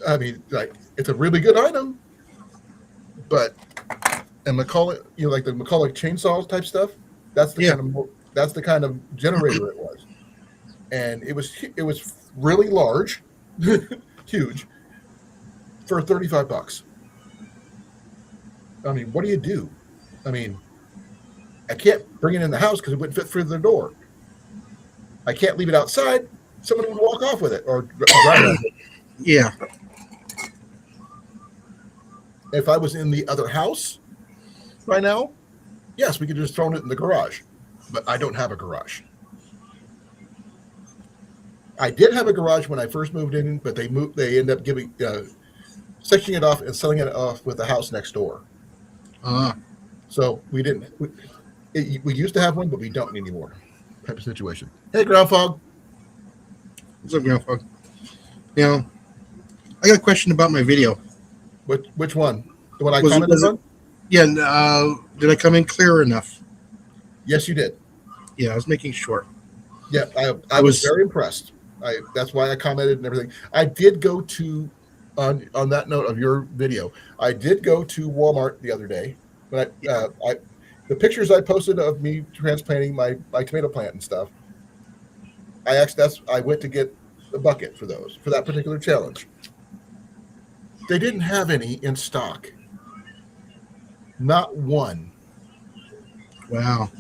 A: I mean, like, it's a really good item, but and McCulloch, like the McCulloch chainsaw type stuff. That's the
C: Yeah.
A: that's the kind of generator it was, and it was really large, huge, for $35. I mean, what do you do? I mean, I can't bring it in the house because it wouldn't fit through the door. I can't leave it outside. Someone would walk off with it or drive off with it.
C: Yeah.
A: If I was in the other house by now, yes, we could just throw it in the garage. But I don't have a garage. I did have a garage when I first moved in, but they ended up sectioning it off and selling it off with the house next door. So we didn't. We used to have one, but we don't anymore. Type of situation. Hey, Groundhog.
C: What's up, Groundhog? Now, I got a question about my video.
A: Which one? The one I
C: Was
A: commented on?
C: Yeah. Did I come in clear enough?
A: Yes, you did.
C: Yeah, I was making sure.
A: Yeah, I was very impressed. That's why I commented and everything. I did go to on that note of your video. I did go to Walmart the other day, but the pictures I posted of me transplanting my tomato plant and stuff. I went to get a bucket for that particular challenge. They didn't have any in stock. Not one.
C: Wow.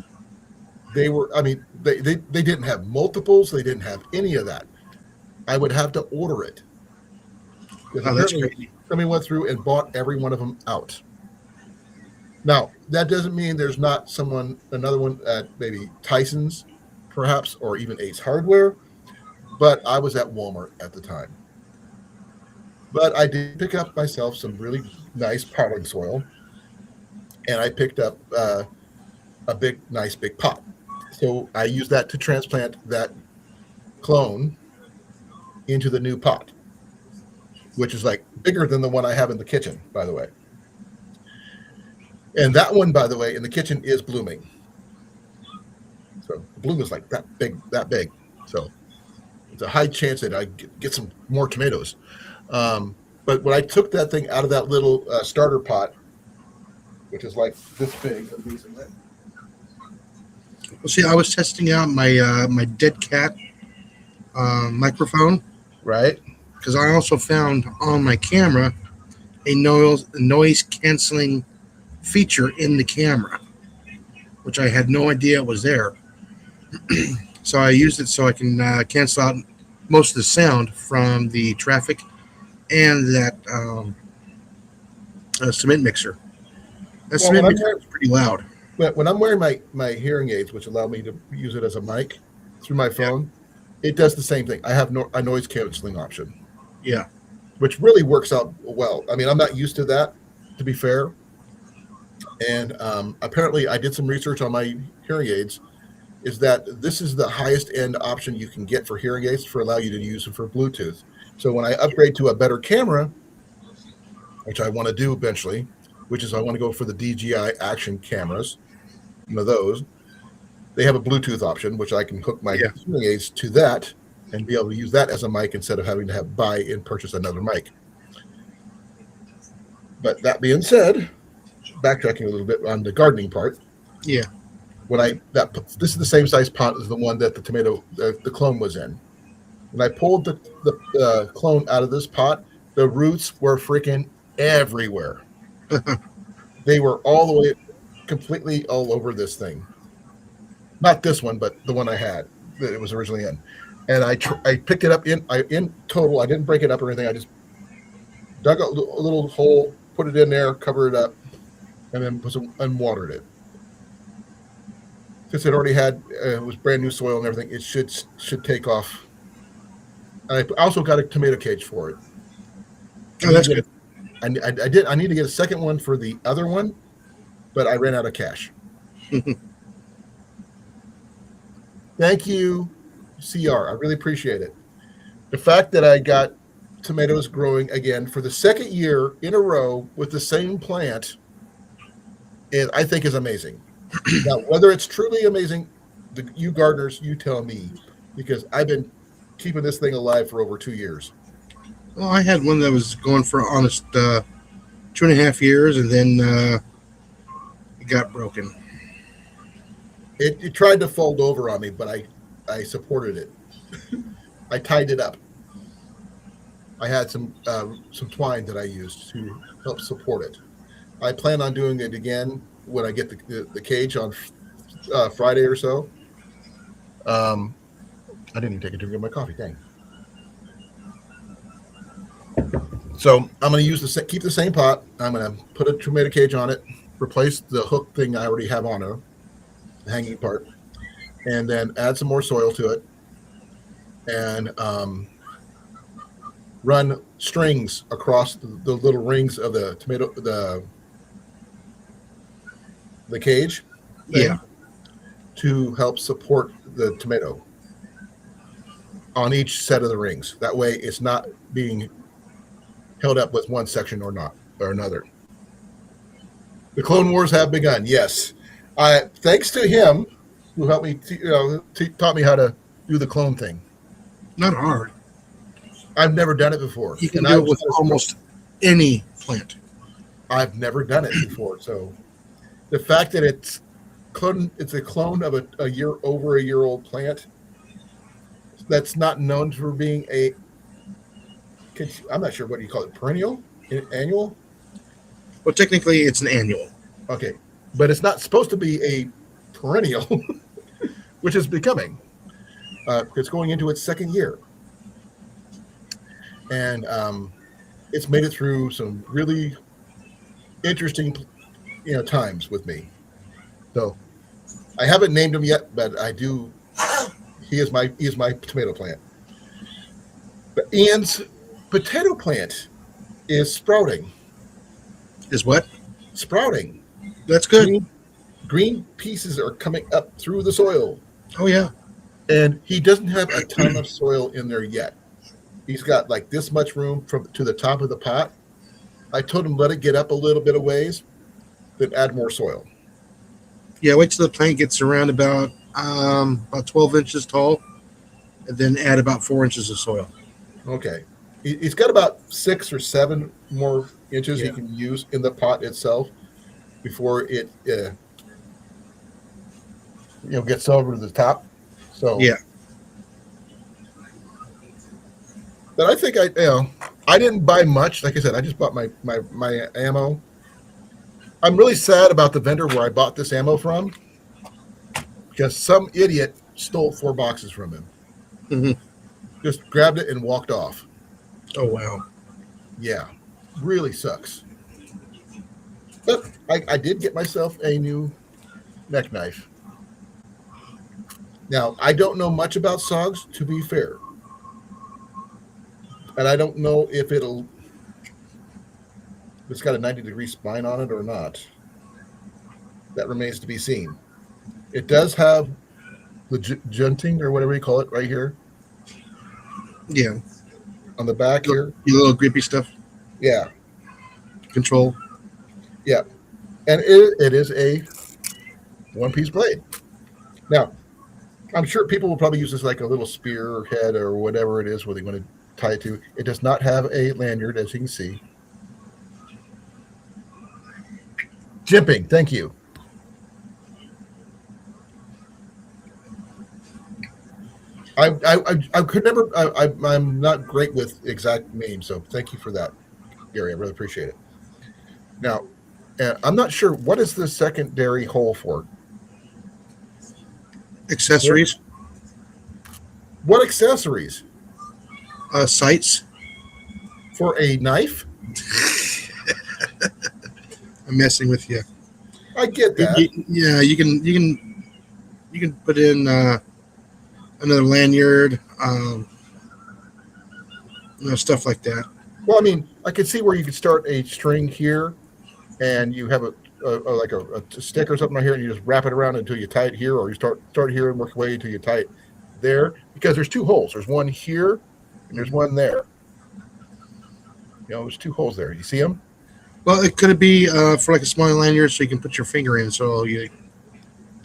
A: They didn't have multiples. They didn't have any of that. I would have to order it.
C: Oh, that's crazy.
A: Somebody went through and bought every one of them out. Now, that doesn't mean there's not another one at maybe Tyson's, perhaps, or even Ace Hardware, but I was at Walmart at the time. But I did pick up myself some really nice potting soil, and I picked up a nice big pot. So I used that to transplant that clone into the new pot, which is like bigger than the one I have in the kitchen, by the way. And that one, by the way, in the kitchen is blooming. So the bloom is like that big. So it's a high chance that I get some more tomatoes. But when I took that thing out of that little starter pot, which is like this big,
C: Well, see, I was testing out my my dead cat microphone,
A: right?
C: because I also found on my camera a noise canceling feature in the camera, which I had no idea was there. So I used it so I can cancel out most of the sound from the traffic and that cement mixer. That cement mixer is pretty loud.
A: When I'm wearing my hearing aids, which allow me to use it as a mic through my phone, it does the same thing. I have a noise canceling option.
C: Yeah.
A: Which really works out well. I mean, I'm not used to that, to be fair. And apparently I did some research on my hearing aids, is that this is the highest end option you can get for hearing aids for allow you to use them for Bluetooth. So when I upgrade to a better camera, which I want to do eventually, which is I want to go for the DJI action cameras, those, they have a Bluetooth option, which I can hook my hearing aids to that and be able to use that as a mic instead of having to buy and purchase another mic. But that being said, backtracking a little bit on the gardening part.
C: Yeah.
A: This is the same size pot as the one that the clone was in. When I pulled the clone out of this pot, the roots were freaking everywhere. They were all the way, completely all over this thing. Not this one, but the one I had that it was originally in. And I picked it up in total. I didn't break it up or anything. I just dug a little hole, put it in there, covered it up, and then watered it. Since it already had it was brand new soil and everything, it should take off. And I also got a tomato cage for it.
C: Oh, that's good.
A: I need to get a second one for the other one, but I ran out of cash. Thank you, CR. I really appreciate it. The fact that I got tomatoes growing again for the second year in a row with the same plant I think is amazing. Now, whether it's truly amazing, you gardeners, you tell me, because I've been keeping this thing alive for over 2 years.
C: Well, I had one that was going for honest 2.5 years, and then it got broken.
A: It tried to fold over on me, but I supported it. I tied it up. I had some twine that I used to help support it. I plan on doing it again when I get the cage on Friday or so. I didn't even take a drink of my coffee. Dang. So I'm going to keep the same pot. I'm going to put a tomato cage on it, replace the hook thing I already have on it, the hanging part, and then add some more soil to it, and run strings across the little rings of the tomato the cage
C: Yeah.
A: to help support the tomato on each set of the rings. That way it's not being held up with one section or another. The Clone Wars have begun. Yes. Thanks to him who helped me taught me how to do the clone thing.
C: Not hard.
A: I've never done it before.
C: You can do it with almost any plant.
A: I've never done it before. So the fact that it's a clone of a year old plant that's not known for being I'm not sure what do you call it, perennial, annual.
C: Well, technically, it's an annual.
A: Okay, but it's not supposed to be a perennial, which is becoming. It's going into its second year, and it's made it through some really interesting, times with me. So I haven't named him yet, but I do. He is my tomato plant. But Ian's potato plant is sprouting.
C: Is what?
A: Sprouting.
C: That's good.
A: Green pieces are coming up through the soil.
C: Oh, yeah.
A: And he doesn't have a ton of soil in there yet. He's got like this much room to the top of the pot. I told him let it get up a little bit of ways, then add more soil.
C: Yeah, wait till the plant gets around about 12 inches tall, and then add about 4 inches of soil.
A: Okay. He's got about 6 or 7 more inches
C: Yeah.
A: he can use in the pot itself before it gets over to the top. So
C: Yeah.
A: But I think I didn't buy much. Like I said, I just bought my ammo. I'm really sad about the vendor where I bought this ammo from because some idiot stole 4 boxes from him.
C: Mm-hmm.
A: Just grabbed it and walked off.
C: Oh, wow.
A: Yeah, really sucks. But I did get myself a new neck knife. Now, I don't know much about SOGs, to be fair. And I don't know if it's got a 90-degree spine on it or not. That remains to be seen. It does have the junting or whatever you call it right here
C: Yeah.
A: on the back here.
C: Your little grippy stuff.
A: Yeah.
C: Control.
A: Yeah. And it is a one-piece blade. Now, I'm sure people will probably use this like a little spear head or whatever it is where they want to tie it to. It does not have a lanyard, as you can see. Jimping, thank you. I could never. I'm not great with exact names, so thank you for that, Gary. I really appreciate it. Now, I'm not sure what is the secondary hole for.
C: Accessories.
A: What accessories
C: Sights.
A: for a knife?
C: I'm messing with you.
A: I get that.
C: Yeah, you can put in another lanyard, stuff like that.
A: Well, I mean, I could see where you could start a string here, and you have a stick or something right here, and you just wrap it around until you tie it here, or you start here and work your way until you tie it there. Because there's 2 holes. There's one here and there's one there. There's 2 holes there. You see them?
C: Well, it could be for like a small lanyard, so you can put your finger in. So you,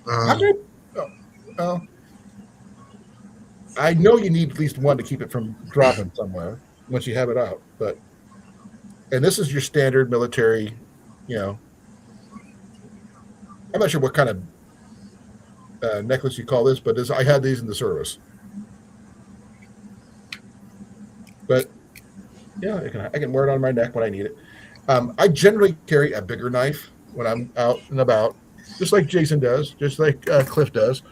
A: How good? Oh, oh. I know you need at least one to keep it from dropping somewhere once you have it out. And this is your standard military. You know, I'm not sure what kind of necklace you call this, but I had these in the service. But yeah, I can wear it on my neck when I need it. I generally carry a bigger knife when I'm out and about, just like Jason does, just like Cliff does,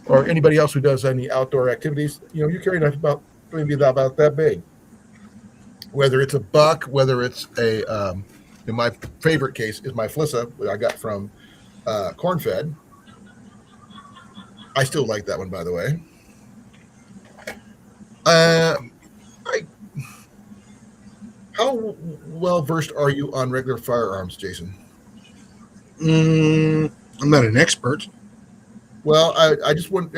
A: or anybody else who does any outdoor activities. You carry a knife maybe about that big. Whether it's a buck, whether it's in my favorite case is my Flissa that I got from Corn Fed. I still like that one, by the way. I How well versed are you on regular firearms, Jason?
C: I'm not an expert.
A: Well, I just want.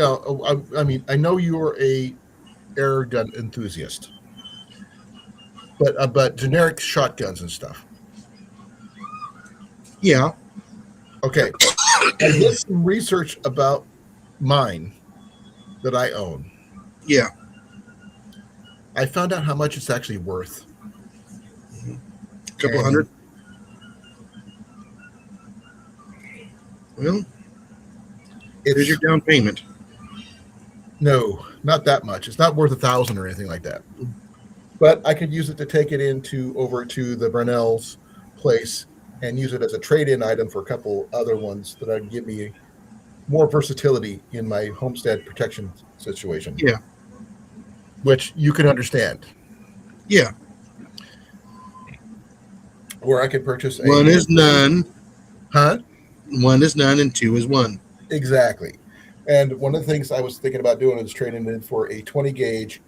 A: I mean, I know you're a air gun enthusiast, but generic shotguns and stuff.
C: Yeah.
A: Okay, I did some research about mine that I own.
C: Yeah.
A: I found out how much it's actually worth.
C: A couple hundred. Well, here's your down payment.
A: No, not that much. It's not worth $1,000 or anything like that. But I could use it to take it over to the Brunel's place and use it as a trade-in item for a couple other ones that would give me more versatility in my homestead protection situation.
C: Yeah.
A: Which you can understand.
C: Yeah.
A: Where I could purchase
C: one is none.
A: Huh?
C: One is none and 2 is 1.
A: Exactly. And one of the things I was thinking about doing is trading in for a 20 gauge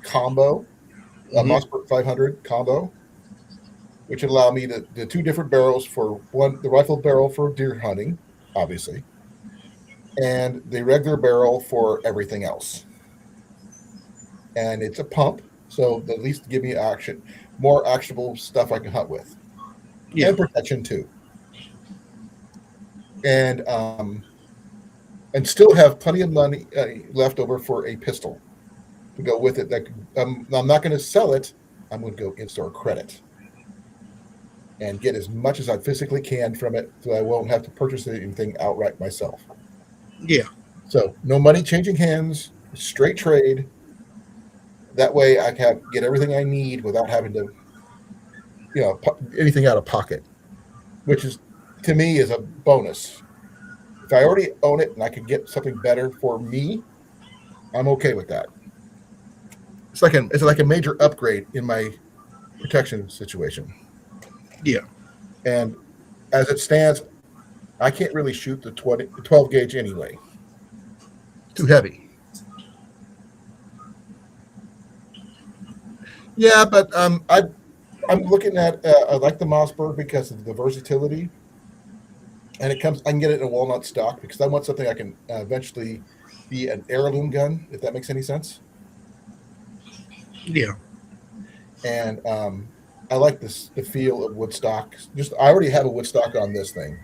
A: combo, a Mossberg 500 combo, which would allow me the 2 different barrels for the rifle barrel for deer hunting, obviously, and the regular barrel for everything else. And it's a pump, so at least give me more actionable stuff I can hunt with, and protection too. And still have plenty of money left over for a pistol to go with it. I'm not going to sell it. I'm going to go in-store credit and get as much as I physically can from it, so I won't have to purchase anything outright myself.
C: Yeah.
A: So no money changing hands, straight trade. That way I can get everything I need without having to, anything out of pocket, which is, to me, is a bonus. If I already own it and I can get something better for me, I'm okay with that. It's like a major upgrade in my protection situation.
C: Yeah.
A: And as it stands, I can't really shoot the 12 gauge anyway. Too heavy. Yeah, but I'm looking at I like the Mossberg because of the versatility, and I can get it in a walnut stock because I want something I can eventually be an heirloom gun, if that makes any sense.
C: Yeah.
A: And I like the feel of woodstock. I already have a woodstock on this thing,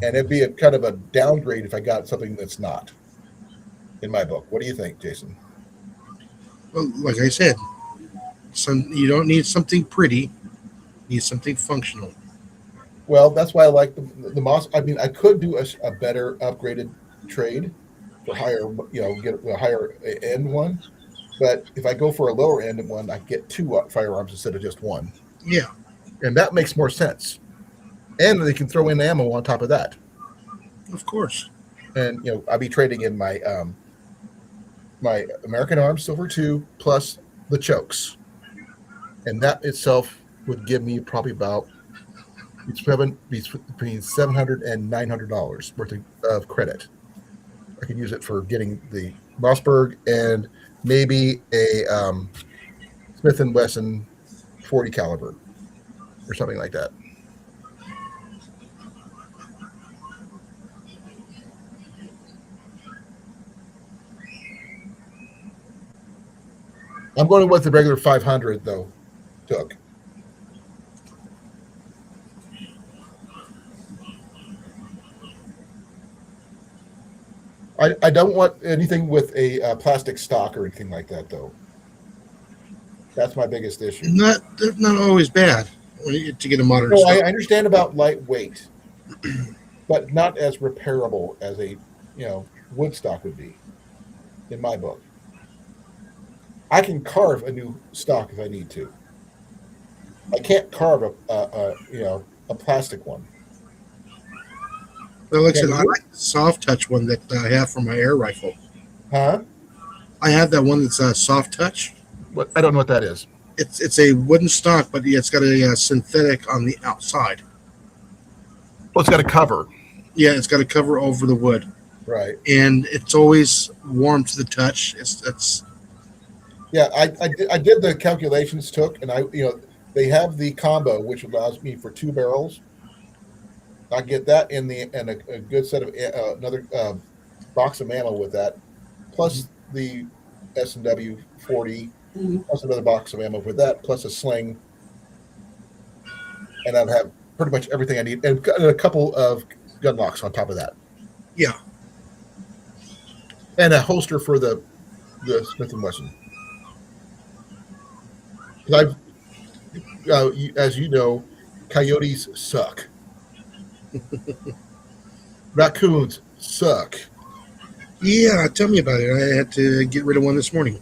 A: and it'd be a kind of a downgrade if I got something that's not. In my book, what do you think, Jason?
C: Well, like I said, you don't need something pretty. You need something functional.
A: Well, that's why I like the Moss. I mean, I could do a better upgraded trade for higher, get a higher end one. But if I go for a lower end one, I get 2 firearms instead of just 1.
C: Yeah.
A: And that makes more sense. And they can throw in ammo on top of that.
C: Of course.
A: And, I'll be trading in my my American Arms Silver 2 plus the chokes. And that itself would give me probably about between $700 and $900 worth of credit. I could use it for getting the Mossberg and maybe a Smith & Wesson 40 caliber or something like that. I'm going with the regular 500 though. Took. I don't want anything with a plastic stock or anything like that though. That's my biggest issue.
C: They're not always bad to get a modern
A: No, I
C: stock.
A: understand about lightweight, but not as repairable as a wood stock would be in my book. I can carve a new stock if I need to. I can't carve a plastic one.
C: But like I
A: Can
C: said, I
A: you?
C: like the soft touch one that I have for my air rifle.
A: Huh?
C: I have that one that's a soft touch.
A: What? I don't know what that is.
C: It's a wooden stock, but yeah, it's got a synthetic on the outside.
A: Well, it's got a cover,
C: Yeah, it's got a cover over the wood,
A: right?
C: and it's always warm to the touch. It's
A: Yeah, I did the calculations took, and they have the combo which allows me for 2 barrels. I get that in a good set of another box of ammo with that, plus the S&W 40, plus another box of ammo with that, plus a sling, and I've have pretty much everything I need, and a couple of gun locks on top of that,
C: yeah.
A: and a holster for the Smith and Wesson. 'Cause as you know, coyotes suck. Raccoons suck.
C: Yeah, tell me about it. I had to get rid of one this morning.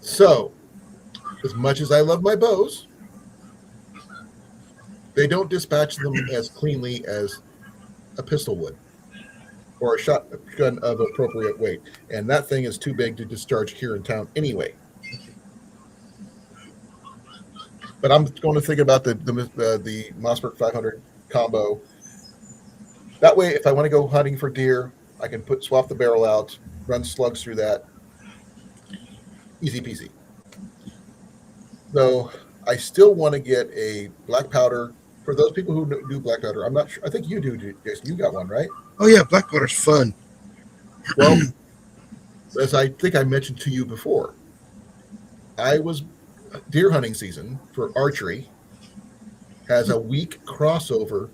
A: So, as much as I love my bows, they don't dispatch them as cleanly as a pistol would or a shotgun of appropriate weight. And that thing is too big to discharge here in town anyway. But I'm going to think about the Mossberg 500 combo. That way, if I want to go hunting for deer, I can swap the barrel out, run slugs through that. Easy peasy. Though I still want to get a black powder. For those people who do black powder, I'm not sure. I think you do, Jason. You got one, right?
C: Oh yeah, black powder's fun.
A: Well, as I think I mentioned to you before, I was deer hunting season for archery has a week crossover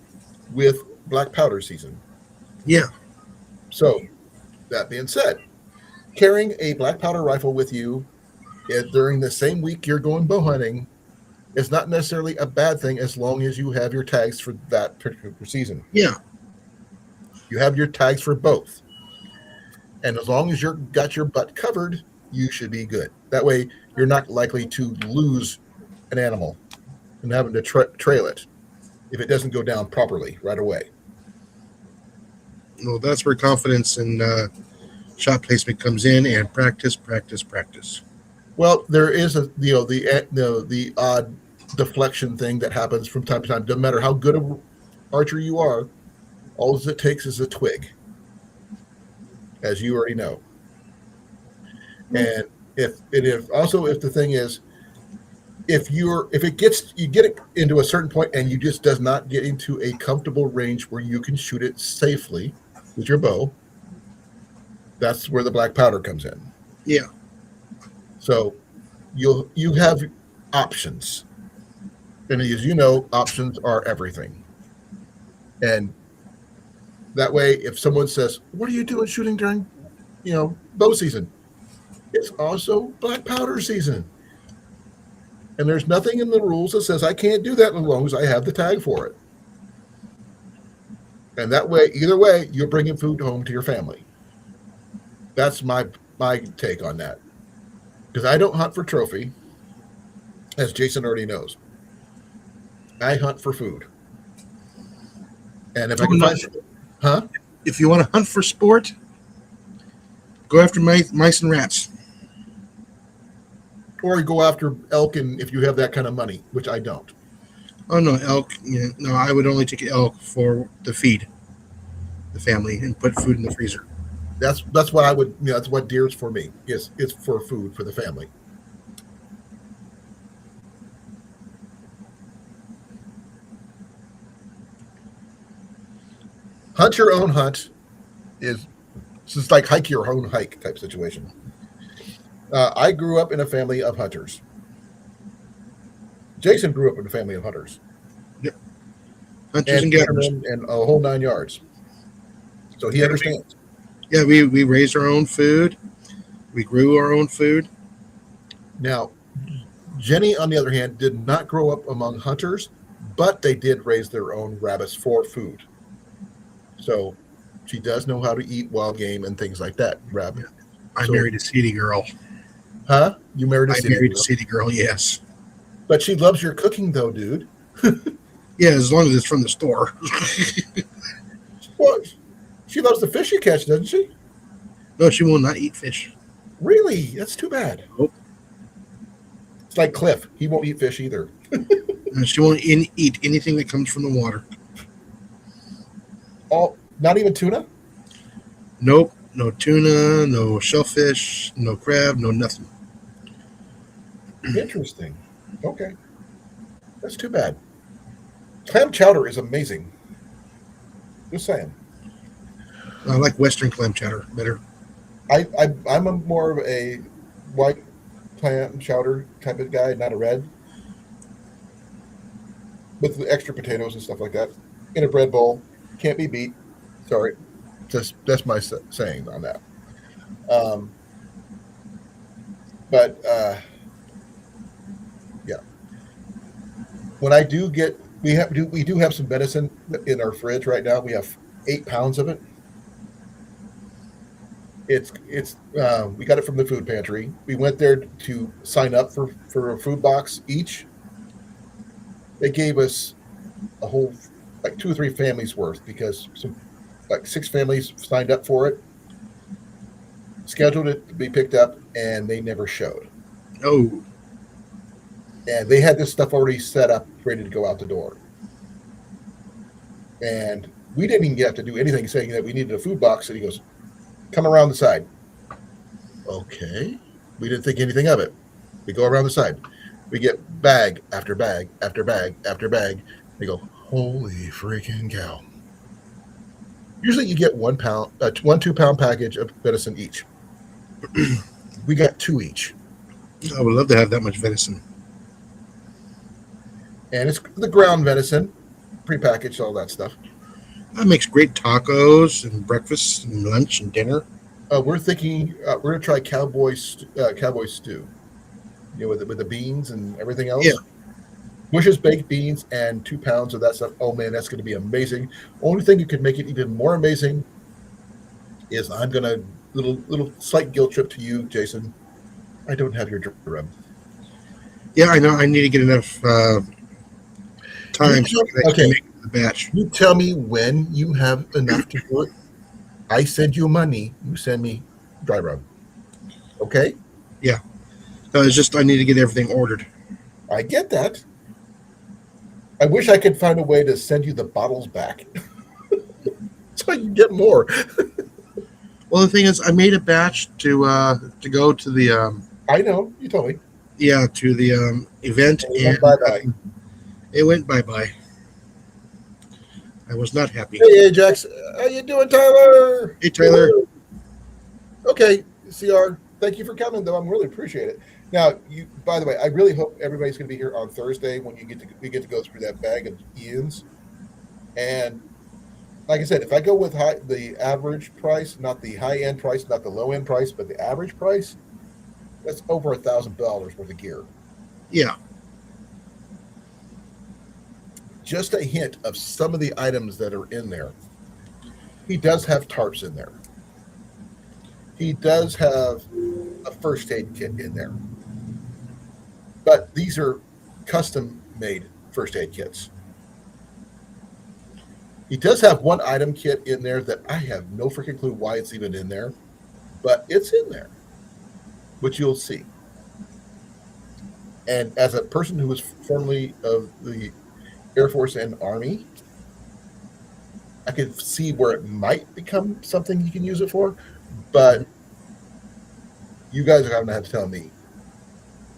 A: with black powder season.
C: Yeah,
A: So, that being said, carrying a black powder rifle with you during the same week you're going bow hunting is not necessarily a bad thing as long as you have your tags for that particular season.
C: yeah.
A: You have your tags for both. And as long as you've got your butt covered, you should be good. That way, you're not likely to lose an animal and having to trail it if it doesn't go down properly right away.
C: Well, that's where confidence and shot placement comes in, and practice, practice, practice.
A: Well, there is the odd deflection thing that happens from time to time. Doesn't matter how good an archer you are, all it takes is a twig, as you already know. And if the thing is, if you get it into a certain point and you just does not get into a comfortable range where you can shoot it safely with your bow, that's where the black powder comes in.
C: Yeah.
A: So you have options, and as you know, options are everything. And that way, if someone says, "What are you doing shooting during, bow season?" It's also black powder season, and there's nothing in the rules that says I can't do that as long as I have the tag for it. And that way, either way, you're bringing food home to your family. That's my take on that. Because I don't hunt for trophy, as Jason already knows. I hunt for food. And if I can find,
C: If you want to hunt for sport, go after mice and rats.
A: or go after elk, and if you have that kind of money, which I don't.
C: Oh no, elk. Yeah, no, I would only take elk for the feed the family and put food in the freezer.
A: That's what I would. That's what deer's for me. It's for food for the family. Hunt your own hunt is just like hike your own hike type situation. I grew up in a family of hunters. Jason grew up in a family of hunters
C: Hunters
A: and
C: and gatherers.
A: fishermen and a whole 9 yards. So he understands.
C: Yeah, we raised our own food. We grew our own food.
A: Now, Jenny, on the other hand, did not grow up among hunters, but they did raise their own rabbits for food. So she does know how to eat wild game and things like that. Rabbit.
C: I
A: So,
C: married a city girl.
A: huh? You married a
C: I
A: city
C: married a
A: girl.
C: city girl. Yes.
A: But she loves your cooking, though, dude.
C: Yeah, as long as it's from the store.
A: Well, she loves the fish you catch, doesn't she?
C: No, she will not eat fish.
A: Really? That's too bad.
C: Nope.
A: It's like Cliff. He won't eat fish either.
C: She won't eat anything that comes from the water.
A: Not even tuna?
C: Nope. No tuna, no shellfish, no crab, no nothing.
A: Interesting. Okay. That's too bad. Clam chowder is amazing. Just saying.
C: I like Western clam chowder better.
A: I'm more of a white clam chowder type of guy, not a red. With the extra potatoes and stuff like that. In a bread bowl. Can't be beat. Sorry. That's my saying on that. Um, but yeah. When I do get we do have some venison in our fridge right now. We have 8 pounds of it. It's we got it from the food pantry. We went there to sign up for a food box each. They gave us a whole like 2 or 3 families worth because some like 6 families signed up for it, scheduled it to be picked up, and they never showed.
C: Oh,
A: And they had this stuff already set up, ready to go out the door. And we didn't even get to do anything saying that we needed a food box. And he goes, come around the side. Okay. We didn't think anything of it. We go around the side. We get bag after bag after bag after bag. We go, holy freaking cow. Usually you get 1 pound, 2 pound package of venison each. We got 2 each.
C: I would love to have that much venison.
A: And it's the ground venison, prepackaged, all that stuff.
C: That makes great tacos and breakfast and lunch and dinner.
A: We're thinking we're gonna try cowboy stew, with the beans and everything else.
C: Yeah.
A: Bush's baked beans and 2 pounds of that stuff. Oh man, that's gonna be amazing. Only thing you could make it even more amazing is I'm gonna little slight guilt trip to you, Jason. I don't have your drum.
C: Yeah, I know. I need to get enough time so I can
A: Okay.
C: make the batch.
A: You tell me when you have enough to do it. I send you money. You send me dry rub. Okay?
C: No, it's just I need to get everything ordered.
A: I get that. I wish I could find a way to send you the bottles back so you can get more.
C: Well, the thing is, I made a batch to go to the
A: I know. You told me.
C: to the event, and
A: Bye-bye.
C: it went bye. I was not happy.
A: Hey, Ajax. How you doing, Tyler?
C: Hey, Tyler.
A: Okay, CR. Thank you for coming, though. I really appreciate it. Now, by the way, I really hope everybody's going to be here on Thursday when we get to go through that bag of Ian's. And like I said, if I go with the average price, not the high end price, not the low end price, but the average price, that's over $1,000 worth of gear.
C: Yeah.
A: Just a hint of some of the items that are in there. He does have tarps in there. He does have a first aid kit in there. But these are custom made first aid kits. He does have one item kit in there that I have no freaking clue why it's even in there, but it's in there, which you'll see. And as a person who was formerly of the Air Force and Army, I could see where it might become something you can use it for, but you guys are going to have to tell me.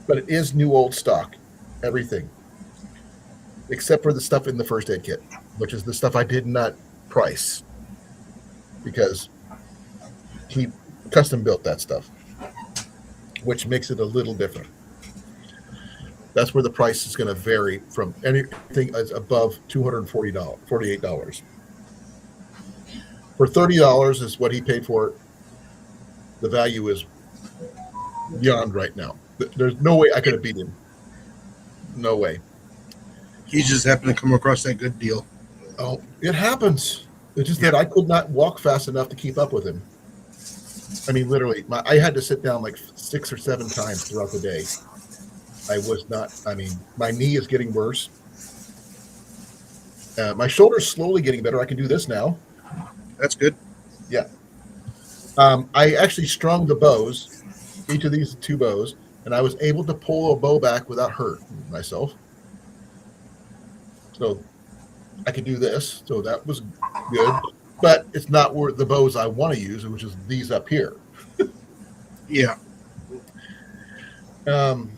A: But it is new old stock, everything, except for the stuff in the first aid kit, which is the stuff I did not price because he custom built that stuff. which makes it a little different. That's where the price is going to vary from anything that's above $248. For $30 is what he paid for it. The value is beyond right now. There's no way I could have beat him. No way.
C: He just happened to come across that good deal.
A: Oh, it happens. It's just that I could not walk fast enough to keep up with him. I mean, literally, I had to sit down like 6 or 7 times throughout the day. I was not, I mean, my knee is getting worse. My shoulder's slowly getting better. I can do this now.
C: That's good.
A: Yeah. I actually strung the bows, each of these 2 bows, and I was able to pull a bow back without hurting myself. So I could do this. So that was good. But it's not where the bows I want to use, which is these up here.
C: Yeah.
A: But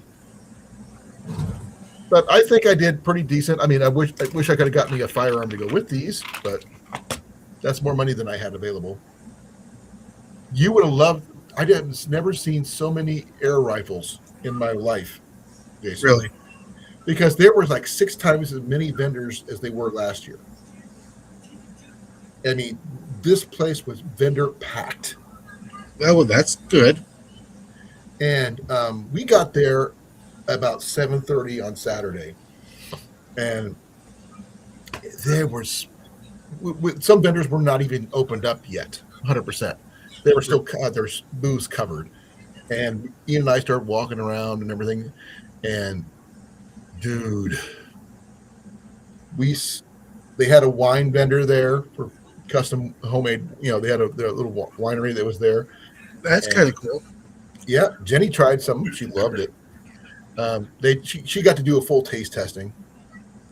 A: I think I did pretty decent. I mean, I wish I could have got me a firearm to go with these, but that's more money than I had available. You would have loved. I have never seen so many air rifles in my life, Jason.
C: Really?
A: Because there was like 6 times as many vendors as they were last year. I mean, this place was vendor packed.
C: Well, that's good.
A: And we got there about 7:30 on Saturday, and there was some vendors were not even opened up yet, 100%. They were still there's booths covered, and Ian and I started walking around and everything, and dude, they had a wine vendor there for custom homemade. You know, they had their little winery that was there.
C: That's kind of cool.
A: Yeah, Jenny tried some. She loved it. She got to do a full taste testing.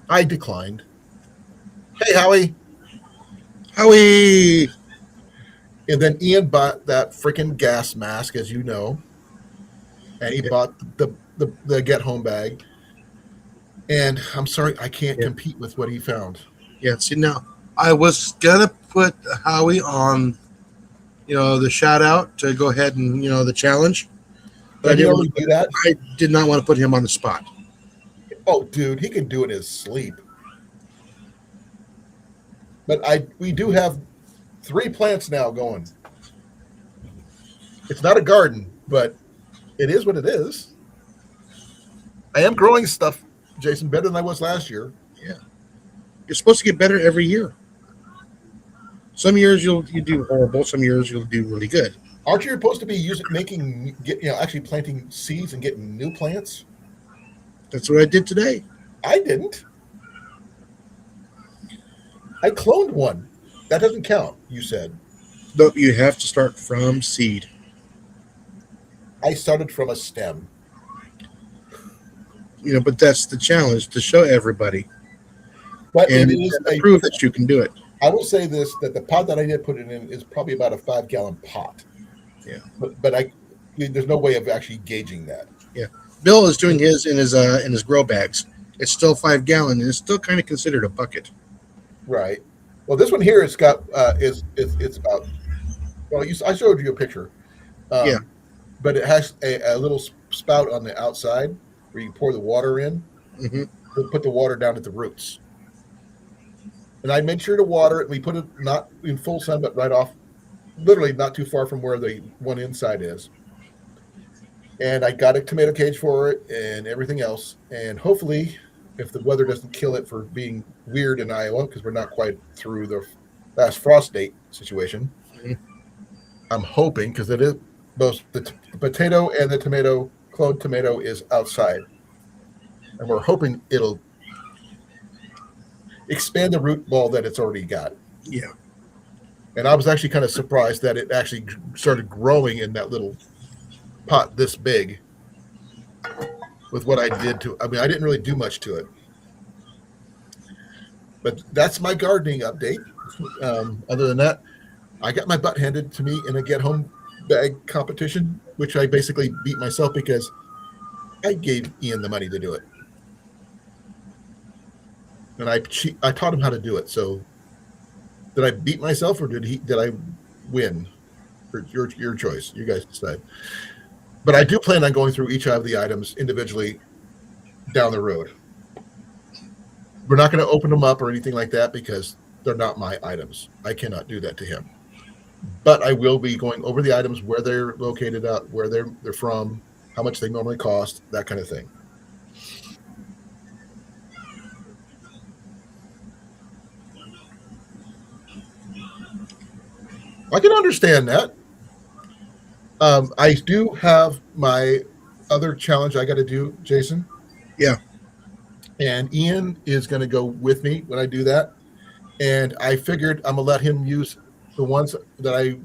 A: I declined. Hey, Howie.
C: Howie.
A: And then Ian bought that freaking gas mask, as you know, and he bought the get home bag. And I'm sorry, I can't compete with what he found.
C: Yeah. See, now I was gonna put Howie on, the shout out to go ahead and the challenge.
A: But I didn't do that.
C: I did not want to put him on the spot.
A: Oh, dude, he can do it in his sleep. But we do have 3 plants now going. It's not a garden, but it is what it is. I am growing stuff, Jason, better than I was last year.
C: Yeah. You're supposed to get better every year. Some years you do horrible. Some years you'll do really good.
A: Aren't you supposed to be actually planting seeds and getting new plants?
C: That's what I did today.
A: I didn't. I cloned one. That doesn't count, you said.
C: Nope, you have to start from seed.
A: I started from a stem.
C: But that's the challenge, to show everybody.
A: But
C: And
A: it is
C: prove that you can do it.
A: I will say this, that the pot that I did put it in is probably about a 5-gallon pot.
C: Yeah.
A: But there's no way of actually gauging that.
C: Yeah. Bill is doing his in his grow bags. It's still 5 gallon, and it's still kind of considered a bucket.
A: Right. Well, this one here, it's got it's about. Well, I showed you a picture.
C: Yeah.
A: But it has a little spout on the outside where you pour the water in.
C: Mm-hmm.
A: To put the water down at the roots. And I made sure to water it. We put it not in full sun, but right off, literally not too far from where the one inside is. And I got a tomato cage for it and everything else. And hopefully, if the weather doesn't kill it for being weird in Iowa, because we're not quite through the last frost date situation, I'm hoping, because it is both the potato and the cloned tomato is outside. And we're hoping it'll expand the root ball that it's already got.
C: Yeah.
A: And I was actually kind of surprised that it actually started growing in that little pot this big with what I did to it. I mean, I didn't really do much to it. But that's my gardening update. Other than that, I got my butt handed to me in a get-home bag competition, which I basically beat myself because I gave Ian the money to do it. And I taught him how to do it. So did I beat myself or did I win? Your choice. You guys decide. But I do plan on going through each of the items individually down the road. We're not going to open them up or anything like that because they're not my items. I cannot do that to him. But I will be going over the items, where they're located at, where they're from, how much they normally cost, that kind of thing. I can understand that. I do have my other challenge I got to do, Jason.
C: Yeah.
A: And Ian is going to go with me when I do that. And I figured I'm going to let him use the ones that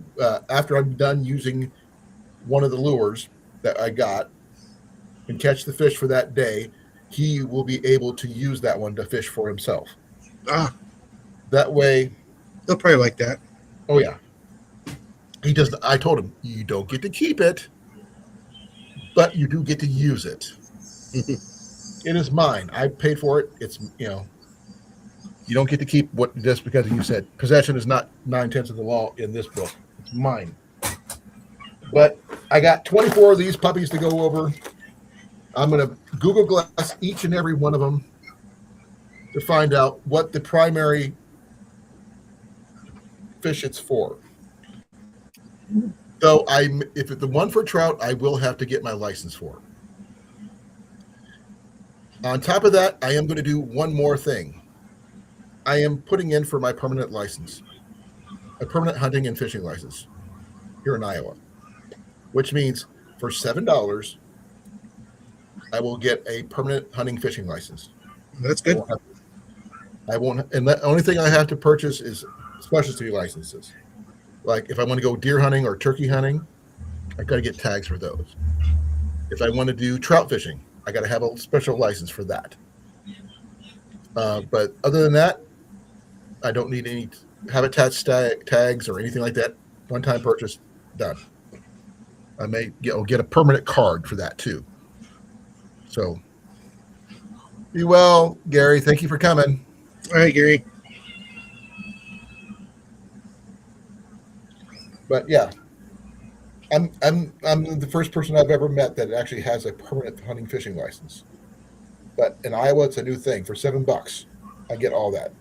A: after I'm done using one of the lures that I got and catch the fish for that day, he will be able to use that one to fish for himself. That way.
C: They'll probably like that.
A: Oh, yeah. He does. I told him, you don't get to keep it, but you do get to use it. It is mine. I paid for it. It's, you don't get to keep what just because you said. Possession is not 9/10 of the law in this book. It's mine. But I got 24 of these puppies to go over. I'm going to Google Glass each and every one of them to find out what the primary fish it's for. So if it's the one for trout, I will have to get my license for. On top of that, I am going to do one more thing. I am putting in for my permanent license, a permanent hunting and fishing license here in Iowa, which means for $7, I will get a permanent hunting fishing license.
C: That's good.
A: I won't, and the only thing I have to purchase is specialty licenses. Like if I want to go deer hunting or turkey hunting, I got to get tags for those. If I want to do trout fishing, I got to have a special license for that. But other than that, I don't need any habitat tags or anything like that. One-time purchase, done. I may get a permanent card for that too. So, be well, Gary. Thank you for coming.
C: All right, Gary.
A: But yeah, I'm the first person I've ever met that actually has a permanent hunting fishing license. But in Iowa, it's a new thing. For $7, I get all that.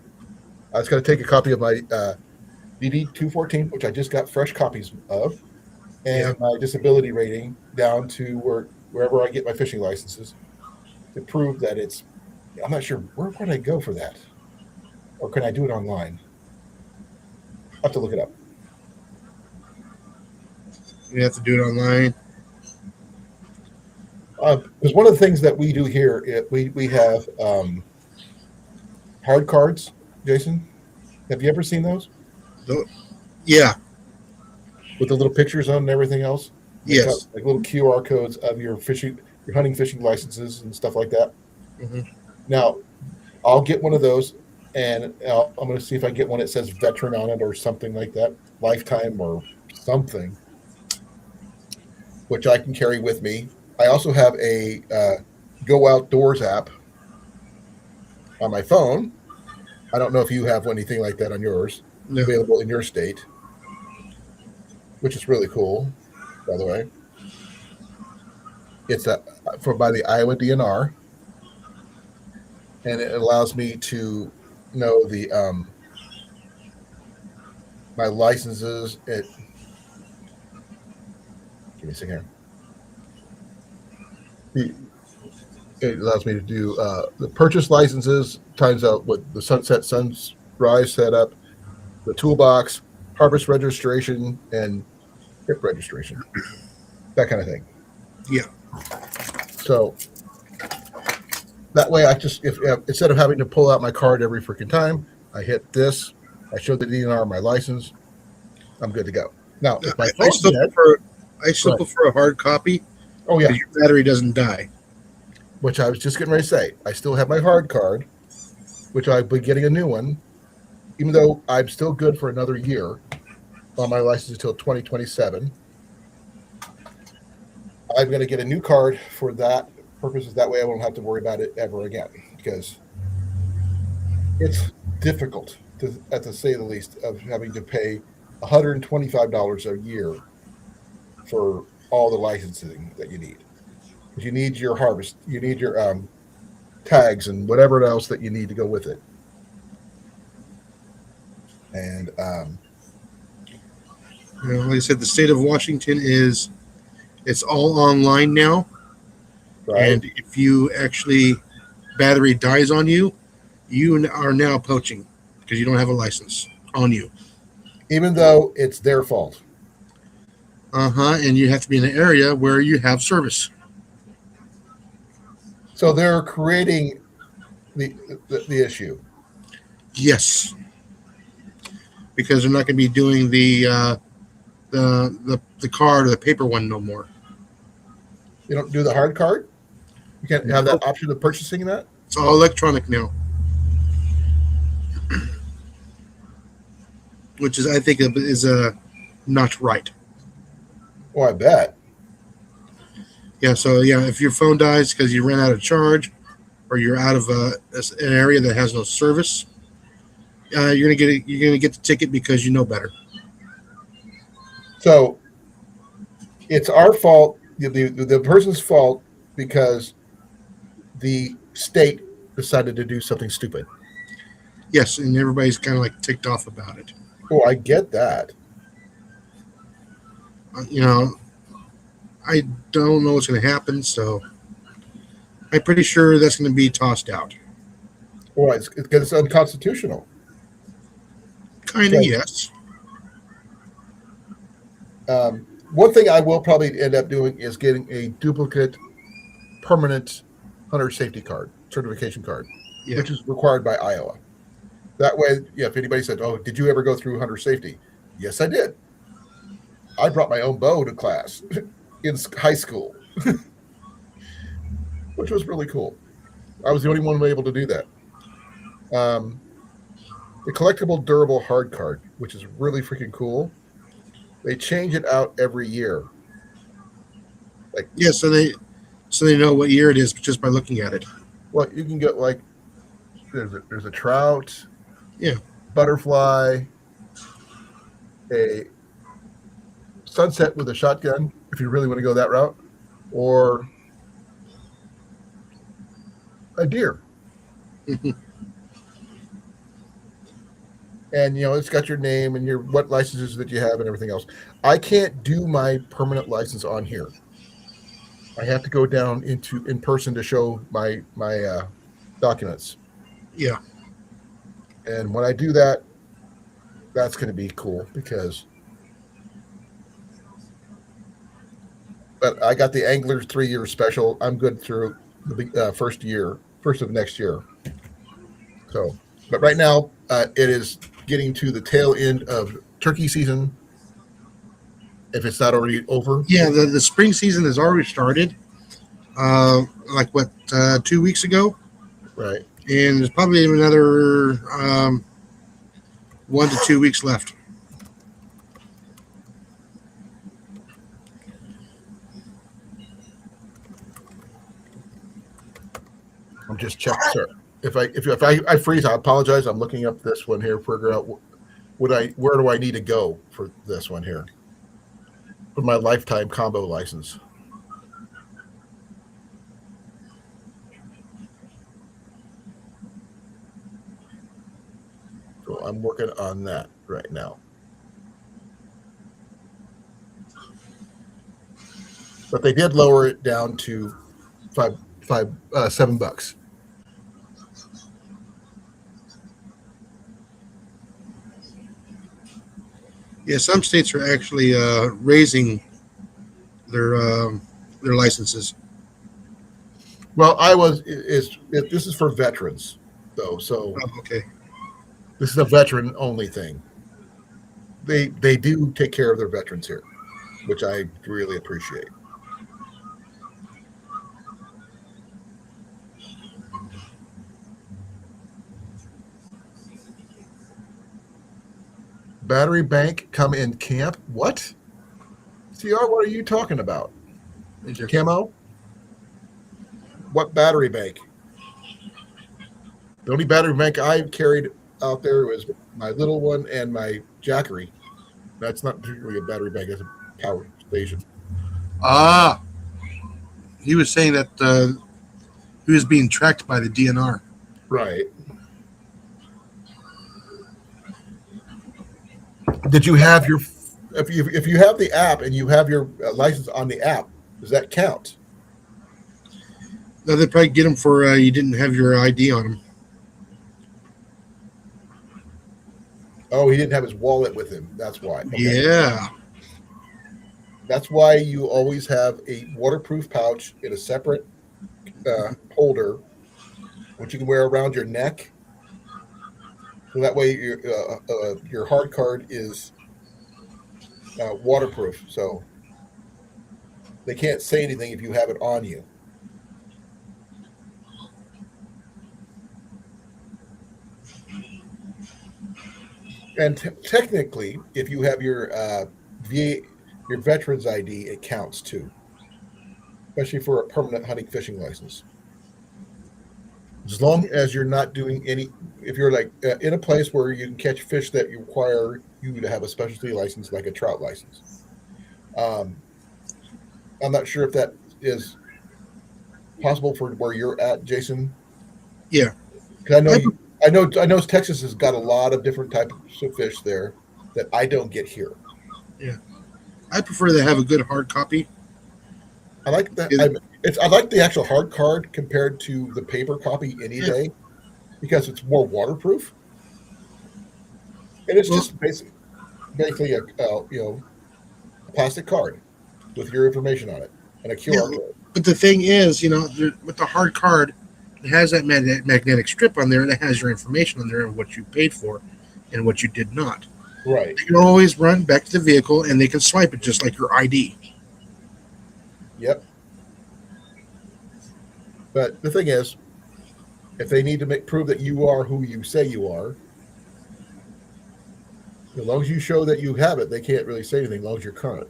A: I was going to take a copy of my DD 214, which I just got fresh copies of, and my disability rating down to wherever I get my fishing licenses to prove that it's. I'm not sure where would I go for that, or can I do it online? I have to look it up.
C: You have to do it online.
A: Because one of the things that we do here, we have hard cards. Jason, have you ever seen those?
C: Yeah.
A: With the little pictures on and everything else?
C: Yes.
A: Like little QR codes of your hunting fishing licenses and stuff like that.
C: Mm-hmm.
A: Now, I'll get one of those, and I'm going to see if I get one that says veteran on it or something like that, lifetime or something, which I can carry with me. I also have a Go Outdoors app on my phone. I don't know if you have anything like that on yours, available in your state, which is really cool, by the way. It's by the Iowa DNR, and it allows me to know the my licenses. Give me a second here. It allows me to do the purchase licenses, times out with the sunset, sunrise setup, the toolbox, harvest registration, and hip registration, that kind of thing.
C: Yeah.
A: So that way, I just if instead of having to pull out my card every freaking time, I hit this. I show the DNR my license. I'm good to go. Now, if my
C: I still prefer a hard copy.
A: Oh yeah,
C: your battery doesn't die.
A: Which I was just getting ready to say. I still have my hard card, which I'll be getting a new one, even though I'm still good for another year on my license until 2027. I'm going to get a new card for that purposes. That way I won't have to worry about it ever again, because it's difficult, to say the least, of having to pay $125 a year for all the licensing that you need. You need your harvest, you need your tags, and whatever else that you need to go with it. And
C: Like I said, the state of Washington is it's all online now,
A: right,
C: and if you actually battery dies on you, you are now poaching because you don't have a license on you.
A: even though it's their fault.
C: And you have to be in an area where you have service.
A: So they're creating the issue.
C: Yes, because they're not going to be doing the card or the paper one no more.
A: You don't do the hard card. You can't have that
C: Nope.
A: option of purchasing that.
C: It's all electronic now, which is I think is not right.
A: Oh, I bet.
C: Yeah. So yeah, if your phone dies because you ran out of charge, or you're out of an area that has no service, you're gonna get the ticket because you know better.
A: So it's our fault, the person's fault, because the state decided to do something stupid.
C: Yes, and everybody's kind of like ticked off about it.
A: Oh, I get that.
C: You know, I don't know what's going to happen, so I'm pretty sure that's going to be tossed out.
A: Well, it's because it's unconstitutional.
C: Kind of,
A: Okay.
C: yes.
A: One thing I will probably end up doing is getting a duplicate permanent hunter safety card, certification card,
C: Yeah.
A: which is required by Iowa. That way, yeah, if anybody said, "Oh, did you ever go through hunter safety?" Yes, I did. I brought my own bow to class in high school, which was really cool. I was the only one able to do that. Um, the collectible durable hard card, which is really freaking cool. They change it out every year. Like,
C: Yeah, so they know what year it is just by looking at it.
A: well, you can get like there's a trout,
C: Yeah.
A: butterfly, a sunset with a shotgun, if you really want to go that route, or a deer. And it's got your name and your what licenses that you have and everything else. I can't do my permanent license on here. I have to go down in person to show my documents.
C: Yeah.
A: And when I do that, that's going to be cool because. But I got the Angler's 3-year special. I'm good through the first of next year. So, but right now it is getting to the tail end of turkey season. If it's not already over,
C: Yeah, the spring season has already started. Like what 2 weeks ago,
A: right?
C: and there's probably another 1 to 2 weeks left.
A: I'm just checking, sir. If I freeze, I apologize. I'm looking up this one here, figure out where do I need to go for this one here for my lifetime combo license. So I'm working on that right now. But they did lower it down to $7.
C: Yeah, some states are actually raising their licenses.
A: Well, this is for veterans though, so
C: Oh, okay.
A: this is a veteran only thing. They do take care of their veterans here, which I really appreciate. Battery bank come in camp. What? CR, what are you talking about? Camo? What battery bank? The only battery bank I carried out there was my little one and my Jackery. That's not particularly a battery bank, it's a power station.
C: Ah, he was saying that he was being tracked by the DNR.
A: Right. Did you have your if you have the app and you have your license on the app, does that count?
C: Now they probably get him for you didn't have your ID on him.
A: Oh, he didn't have his wallet with him. That's why. Okay.
C: Yeah.
A: That's why you always have a waterproof pouch in a separate holder, which you can wear around your neck. So that way your hard card is waterproof. So they can't say anything if you have it on you. And technically, if you have your VA, your veterans ID, it counts too, especially for a permanent hunting fishing license. As long as you're not doing any, if you're like in a place where you can catch fish that you require you to have a specialty license, like a trout license. Um, I'm not sure if that is possible for where you're at, Jason.
C: Yeah.
A: 'Cause I know
C: I,
A: you, I know Texas has got a lot of different types of fish there that I don't get here.
C: yeah. I prefer to have a good hard copy.
A: I like that.
C: Yeah.
A: I like the actual hard card compared to the paper copy any
C: Yeah.
A: day because it's more waterproof and it's
C: Well,
A: just basically a plastic card with your information on it and a
C: yeah.
A: QR code.
C: But the thing is, with the hard card, it has that magnetic strip on there, and it has your information on there and what you paid for, and what you did not.
A: Right.
C: You can always run back to the vehicle, and they can swipe it just like your ID.
A: Yep. But the thing is, if they need to prove that you are who you say you are, as long as you show that you have it, they can't really say anything as long as you're current.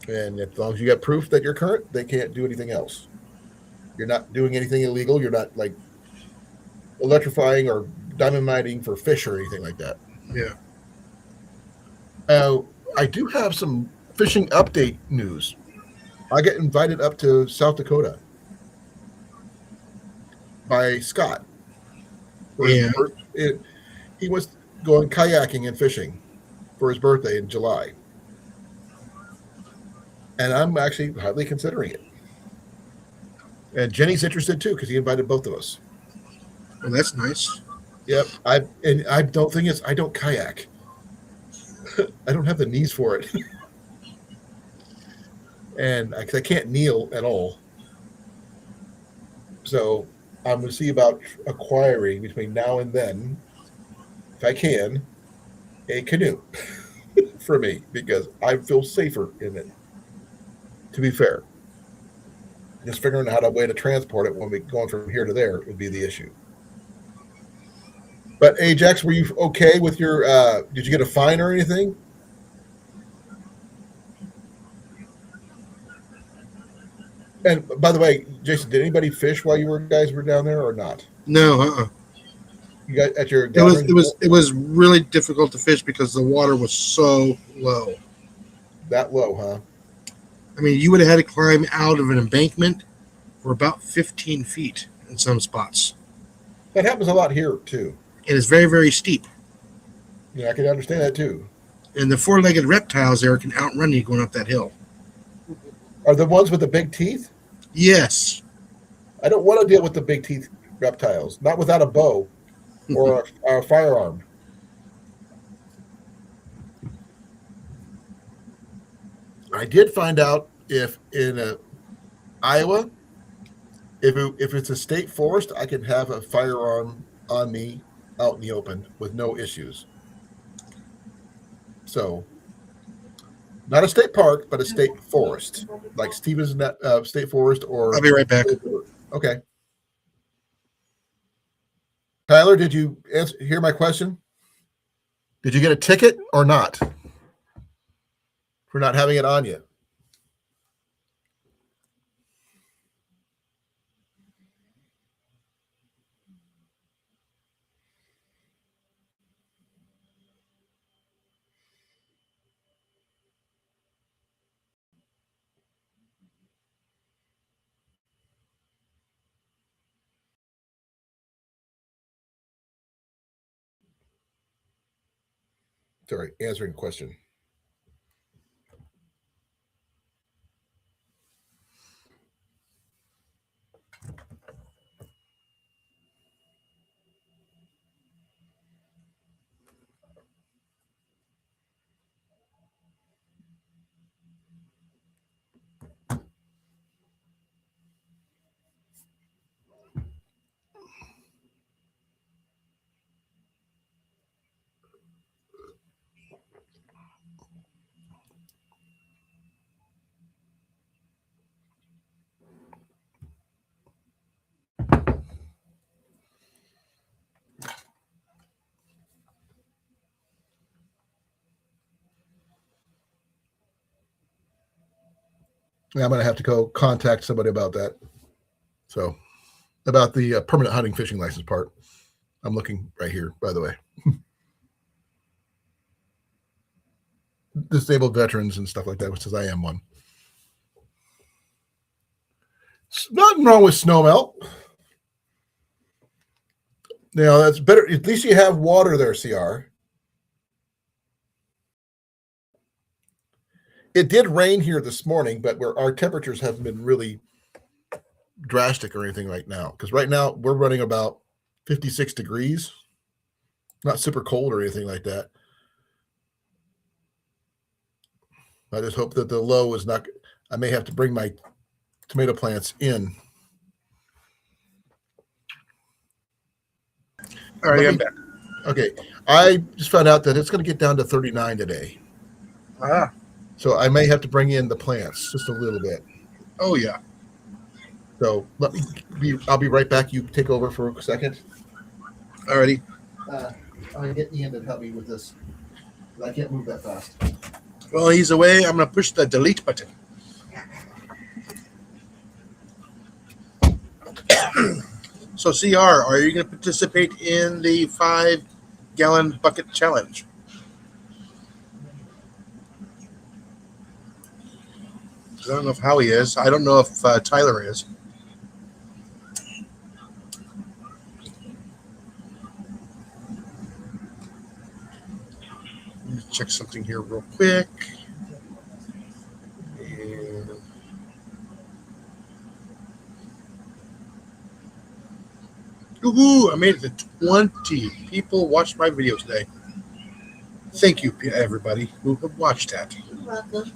A: And as long as you got proof that you're current, they can't do anything else. You're not doing anything illegal. You're not like electrifying or diamond mining for fish or anything like that.
C: Yeah.
A: Uh, I do have some fishing update news. I get invited up to South Dakota by Scott for his
C: Yeah.
A: he was going kayaking and fishing for his birthday in July, and I'm actually highly considering it. And Jenny's interested too because he invited both of us.
C: Well, that's nice.
A: Yep, I don't think I don't kayak. I don't have the knees for it, and I can't kneel at all. So I'm going to see about acquiring between now and then, if I can, a canoe for me because I feel safer in it. To be fair, just figuring out a way to transport it when we going from here to there would be the issue. But Ajax, were you okay with your? Did you get a fine or anything? And by the way, Jason, did anybody fish while guys were down there or not?
C: No,
A: You got at your
C: it was
A: gathering
C: it was it was really difficult to fish because the water was so low.
A: that low, huh?
C: I mean, you would have had to climb out of an embankment for about 15 feet in some spots.
A: That happens a lot here too.
C: It is very, very steep.
A: Yeah, I can understand that too.
C: And the four-legged reptiles there can outrun you going up that hill.
A: Are the ones with the big teeth?
C: Yes.
A: I don't want to deal with the big teeth reptiles, not without a bow or a firearm. I did find out if in Iowa, if it's a state forest, I can have a firearm on me out in the open with no issues. So, not a state park, but a state forest, like Stevens State Forest
C: I'll
A: or.
C: be right back.
A: Okay. Tyler, did you hear my question? Did you get a ticket or not for not having it on you? Sorry, answering a question. Yeah, I'm going to have to go contact somebody about that. So, about the permanent hunting fishing license part. I'm looking right here, by the way. Disabled veterans and stuff like that, which says I am one. Nothing wrong with snowmelt. Now, that's better. At least you have water there, CR. It did rain here this morning, but our temperatures haven't been really drastic or anything right now. Because right now we're running about 56 degrees. Not super cold or anything like that. I just hope that the low is not. I may have to bring my tomato plants in.
C: All right, I'm back.
A: Okay, I just found out that it's going to get down to 39 today.
C: Ah,
A: So I may have to bring in the plants just a little bit.
C: oh yeah.
A: So I'll be right back. You take over for a second.
C: Alrighty.
A: I'm going to get Ian to help me with this. I can't move that fast.
C: Well, he's away. I'm going to push the delete button. So, CR, are you going to participate in the 5-gallon bucket challenge? I don't know if Howie is. I don't know if Tyler is. Let me check something here real quick. And ooh, I made it to 20 people watched my video today. Thank you, everybody who have watched that.
B: You're welcome.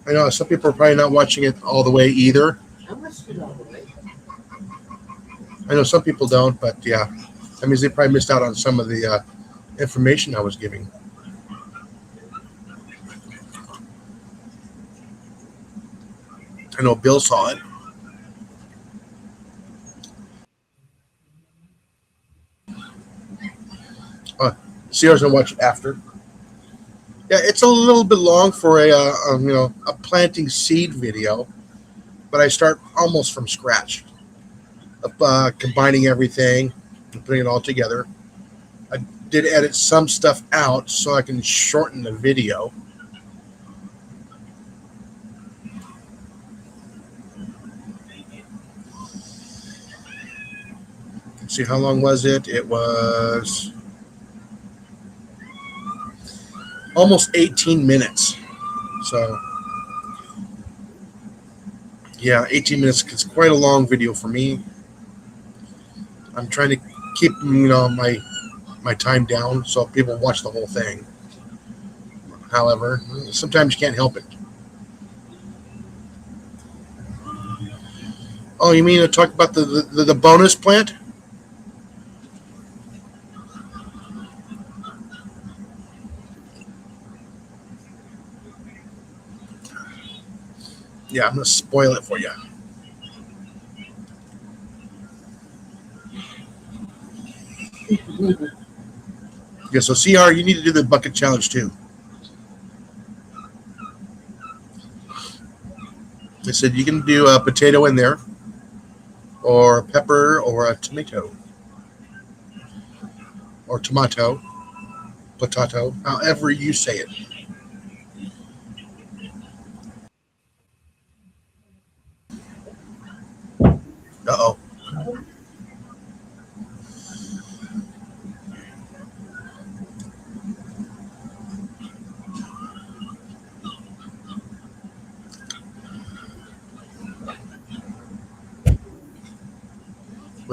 C: I know some people are probably not watching it all the way either.
B: How much did all the way?
C: I know some people don't, but yeah, that means they probably missed out on some of the information I was giving. I know Bill saw it. CR's gonna watch it after. Yeah, it's a little bit long for a planting seed video, but I start almost from scratch, of combining everything and putting it all together. I did edit some stuff out so I can shorten the video. Let's see, how long was it? It was almost 18 minutes. So, yeah, 18 minutes. It's quite a long video for me. I'm trying to keep, my time down so people watch the whole thing. However, sometimes you can't help it. Oh, you mean to talk about the bonus plant? Yeah, I'm going to spoil it for you. Yeah, so CR, you need to do the bucket challenge too. They said you can do a potato in there, or a pepper, or a tomato, or tomato, potato, however you say it. Uh-oh.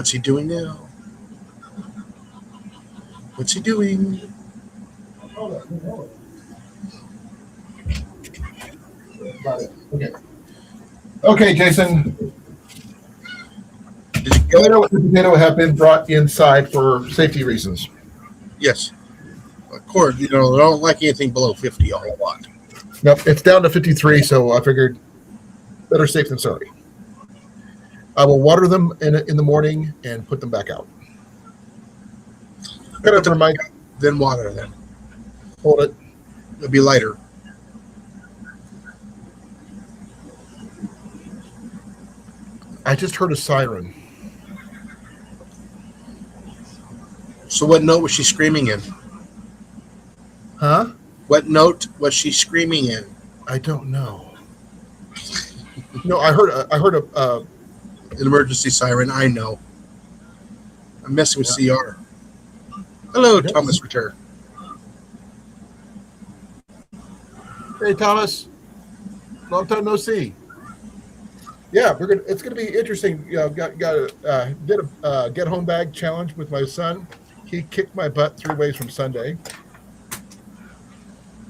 C: What's he doing now? What's he doing?
A: Okay. Okay, Jason.
C: Did you kill it?
A: The potato have been brought inside for safety reasons.
C: Yes. Of course, I don't like anything below 50 a whole lot.
A: Nope, it's down to 53, so I figured better safe than sorry. I will water them in the morning and put them back out. Kind of remind.
C: Then water them.
A: Hold it.
C: It'll be lighter.
A: I just heard a siren.
C: So what note was she screaming in?
A: Huh?
C: What note was she screaming in?
A: I don't know. No, I heard
C: An emergency siren. I know. I'm messing with CR. Hello,
A: Yes.
C: Thomas Return.
A: Hey, Thomas. Long time no see. Yeah, it's gonna be interesting. Did a get home bag challenge with my son. He kicked my butt 3 ways from Sunday,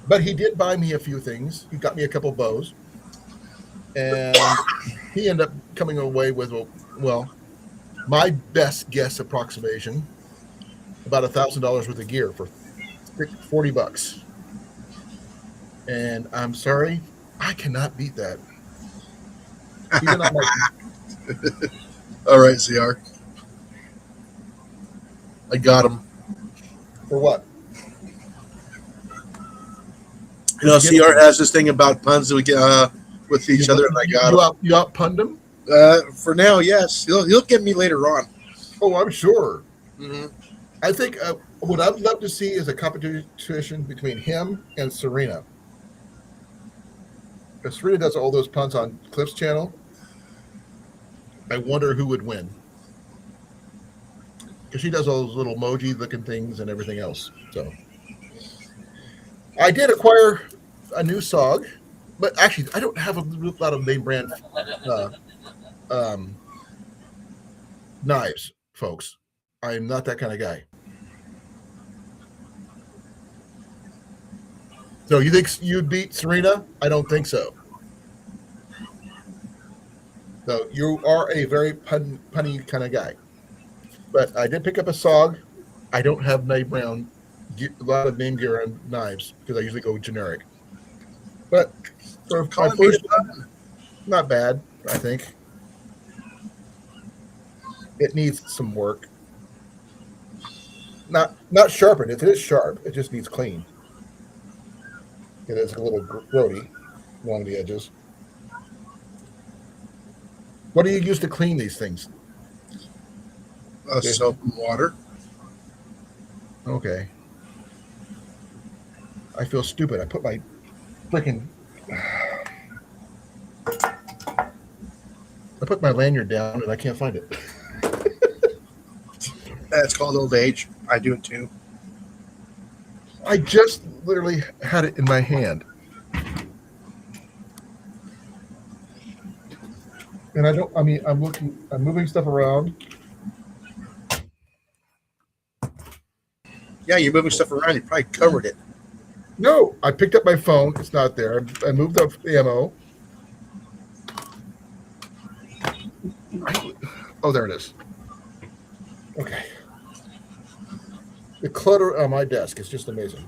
A: but he did buy me a few things. He got me a couple bows, and he ended up coming away with my best guess approximation, about $1,000 worth of gear for $40. And I'm sorry, I cannot beat that. Even on my
C: All right, CR. I got him.
A: for what?
C: CR has this thing about puns that we get with each other, and I got him.
A: You outpunned him?
C: For now, yes. He'll get me later on.
A: Oh, I'm sure.
C: Mm-hmm.
A: I think what I'd love to see is a competition between him and Serena. If Serena does all those puns on Cliff's channel, I wonder who would win. Because she does all those little emoji-looking things and everything else. So, I did acquire a new SOG, but actually, I don't have a lot of name brand knives, folks. I am not that kind of guy. So you think you'd beat Serena? I don't think so. So you are a very punny kind of guy. But I did pick up a SOG. I don't have name brand, a lot of name gear on knives because I usually go generic. But for my first one, not bad, I think. It needs some work. Not sharpened. It is sharp. It just needs clean. It is a little grody along the edges. What do you use to clean these things?
C: Soap and water.
A: Okay. I feel stupid. I put my freaking. I put my lanyard down and I can't find it.
C: That's called old age. I do it too.
A: I just literally had it in my hand. And I'm moving stuff around.
C: Yeah, you're moving stuff around. You probably covered it.
A: No, I picked up my phone. It's not there. I moved up the ammo. Oh, there it is. Okay. The clutter on my desk is just amazing.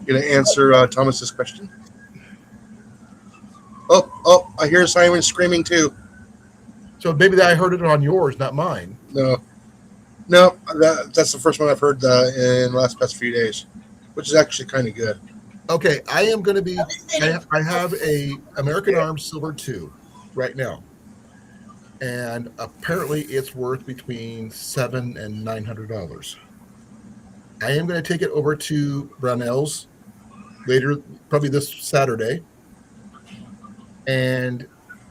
C: You gonna answer Thomas's question? Oh! I hear Simon screaming too.
A: So maybe I heard it on yours, not mine.
C: No, that's the first one I've heard in the last past few days, which is actually kind of good.
A: Okay, I am going to be. I have a American Arms Silver 2 right now, and apparently it's worth between $700 and $900. I am going to take it over to Brownell's later, probably this Saturday, and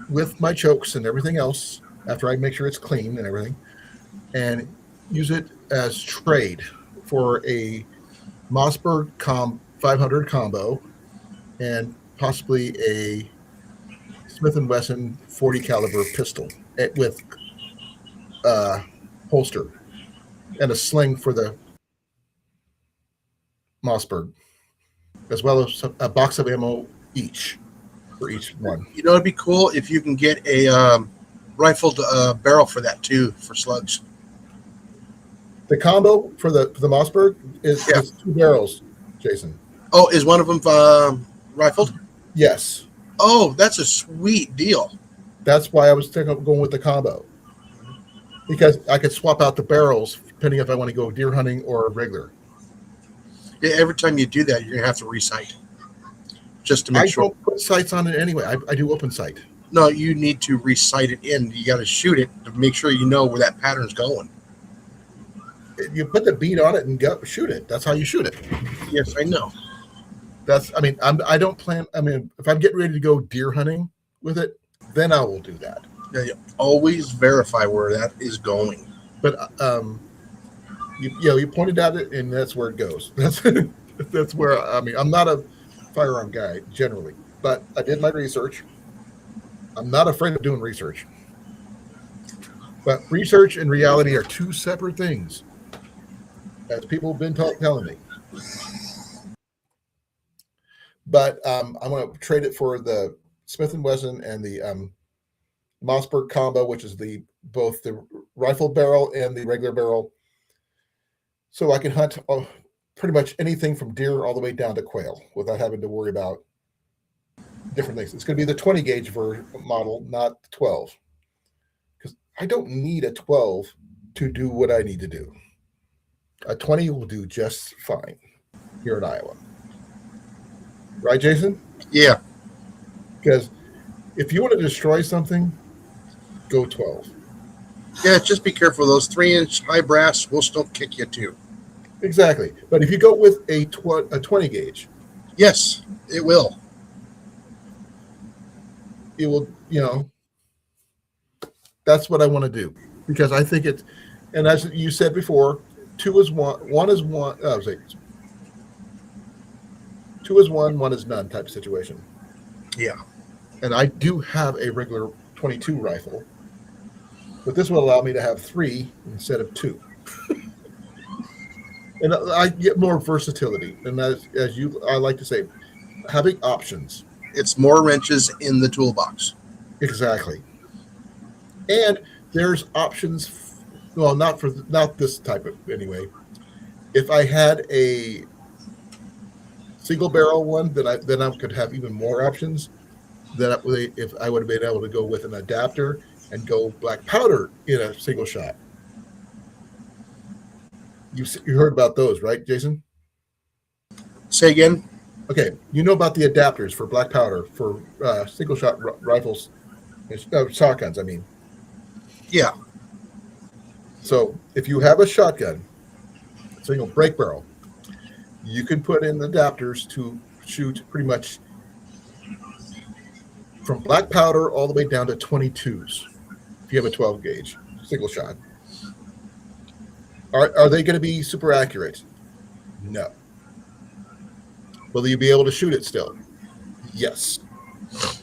A: with my chokes and everything else, after I make sure it's clean and everything, and use it as trade for a Mossberg 500 combo and possibly a Smith & Wesson 40 caliber pistol with holster and a sling for the Mossberg, as well as a box of ammo each for each one.
C: You know, it'd be cool if you can get a rifled barrel for that too, for slugs.
A: The combo for the Mossberg is
C: Yeah.
A: it's 2 barrels, Jason.
C: Oh, is one of them rifled?
A: Yes,
C: Oh, that's a sweet deal.
A: that's why I was thinking of going with the combo, because I could swap out the barrels depending if I want to go deer hunting or regular.
C: Yeah, every time you do that, you're gonna have to recite just to
A: I
C: make sure.
A: don't put sights on it anyway. I do open sight.
C: No, you need to recite it in. You got to shoot it to make sure you know where that pattern's going.
A: You put the bead on it and go shoot it. That's how you shoot it.
C: Yes, I know.
A: I don't plan. I mean, if I'm getting ready to go deer hunting with it, then I will do that.
C: Yeah, you always verify where that is going.
A: But you pointed out it, and that's where it goes. That's where I'm not a firearm guy generally, but I did my research. I'm not afraid of doing research, but research and reality are 2 separate things, as people have been telling me. But I'm going to trade it for the Smith & Wesson and the Mossberg combo, which is both the rifle barrel and the regular barrel, so I can hunt pretty much anything from deer all the way down to quail without having to worry about different things. It's going to be the 20 gauge model, not the 12, because I don't need a 12 to do what I need to do. A 20 will do just fine here in Iowa. Right, Jason?
C: Yeah.
A: Because if you want to destroy something, go 12.
C: Yeah, just be careful. Those 3-inch high brass will still kick you too.
A: Exactly. But if you go with a 20 gauge,
C: Yes, it will.
A: it will, that's what I want to do, because I think it's, and as you said before, 2 is 1 is 1. Oh, sorry. 2 is 1 is none type of situation.
C: Yeah.
A: And I do have a regular 22 rifle, but this will allow me to have 3 instead of 2. And I get more versatility. And as I like to say, having options.
C: It's more wrenches in the toolbox.
A: Exactly. And there's options. Well, not this type of anyway. If I had a single barrel one, then I could have even more options. If I would have been able to go with an adapter and go black powder in a single shot. You heard about those, right, Jason?
C: Say again?
A: Okay, you know about the adapters for black powder for single shot rifles, shotguns. I mean,
C: Yeah.
A: so if you have a shotgun, single break barrel, you can put in adapters to shoot pretty much from black powder all the way down to 22s. If you have a 12 gauge single shot, are they going to be super accurate? No. Will you be able to shoot it still? Yes.